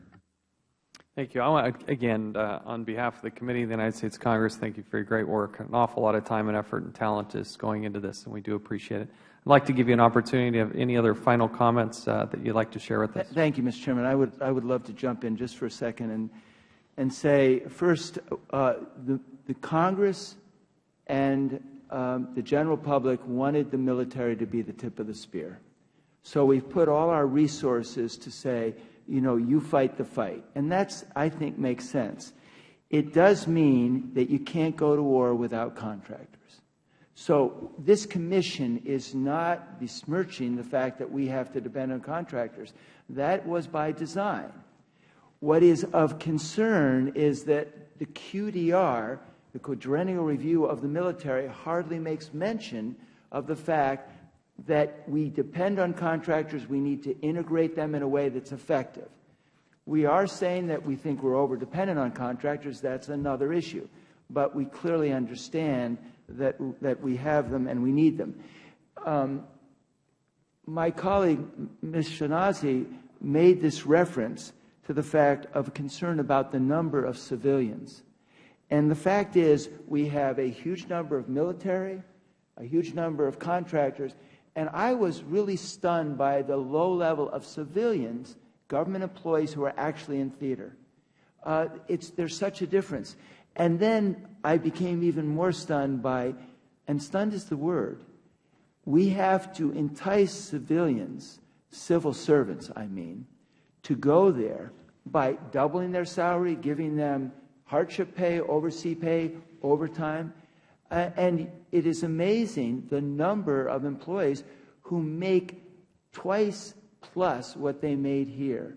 Thank you. I want to, again, on behalf of the Committee of the United States Congress, thank you for your great work. An awful lot of time and effort and talent is going into this, and we do appreciate it. I'd like to give you an opportunity to have any other final comments that you'd like to share with us. Thank you, Mr. Chairman. I would love to jump in just for a second and say, first, the Congress and the general public wanted the military to be the tip of the spear. So we've put all our resources to say, you know, you fight the fight. And that's, I think, makes sense. It does mean that you can't go to war without contractors. So this commission is not besmirching the fact that we have to depend on contractors. That was by design. What is of concern is that the QDR, the Quadrennial Review of the Military, hardly makes mention of the fact that we depend on contractors. We need to integrate them in a way that's effective. We are saying that we think we're over-dependent on contractors. That's another issue. But we clearly understand that we have them and we need them. My colleague, Ms. Shahnazi, made this reference to the fact of concern about the number of civilians. And the fact is, we have a huge number of military, a huge number of contractors, and I was really stunned by the low level of civilians, government employees who are actually in theater. There's such a difference. And then I became even more stunned by, and stunned is the word, we have to entice civilians, civil servants, I mean, to go there by doubling their salary, giving them hardship pay, overseas pay, overtime. And it is amazing the number of employees who make twice plus what they made here.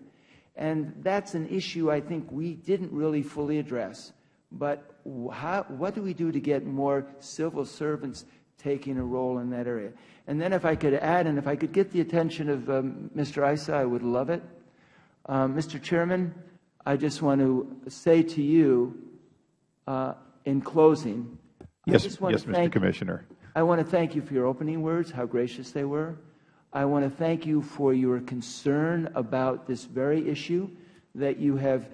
And that's an issue I think we didn't really fully address. But what do we do to get more civil servants taking a role in that area? And then if I could add, and if I could get the attention of Mr. Issa, I would love it. Mr. Chairman, I just want to say to you in closing, yes, Mr. Commissioner. I want to thank you for your opening words, how gracious they were. I want to thank you for your concern about this very issue, that you have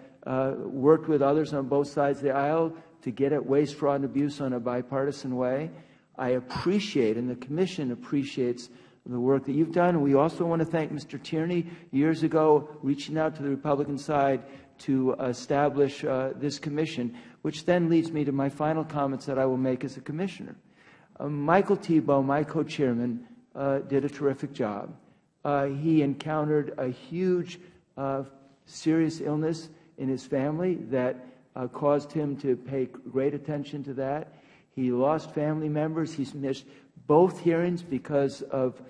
worked with others on both sides of the aisle to get at waste, fraud, and abuse on a bipartisan way. I appreciate, and the Commission appreciates, the work that you've done. And we also want to thank Mr. Tierney, years ago, reaching out to the Republican side to establish this Commission, which then leads me to my final comments that I will make as a Commissioner. Michael Thibeault, my co-chairman, did a terrific job. He encountered a huge, serious illness in his family that caused him to pay great attention to that. He lost family members. He's missed both hearings because of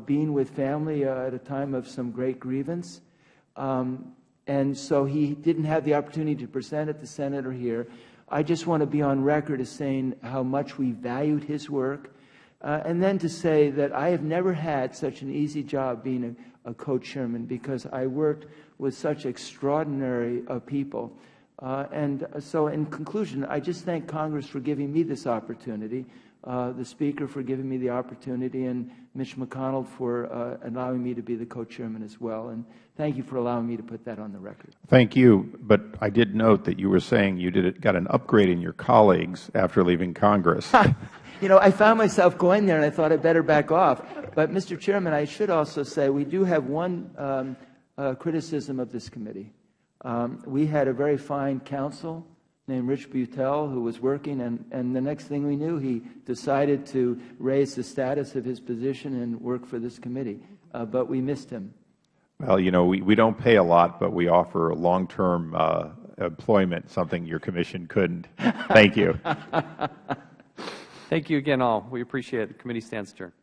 being with family at a time of some great grievance. And so he didn't have the opportunity to present at the Senate or here. I just want to be on record as saying how much we valued his work. And then to say that I have never had such an easy job being a co-chairman, because I worked with such extraordinary people. And so in conclusion, I just thank Congress for giving me this opportunity, the Speaker for giving me the opportunity, and Mitch McConnell for allowing me to be the co-chairman as well. And thank you for allowing me to put that on the record. Thank you. But I did note that you were saying you got an upgrade in your colleagues after leaving Congress. You know, I found myself going there, and I thought I'd better back off. But, Mr. Chairman, I should also say we do have one criticism of this committee. We had a very fine counsel named Rich Butel who was working, and the next thing we knew, he decided to raise the status of his position and work for this committee. But we missed him. Well, you know, we don't pay a lot, but we offer long-term employment, something your commission couldn't. Thank you. Thank you again all. We appreciate it. The committee stands adjourned.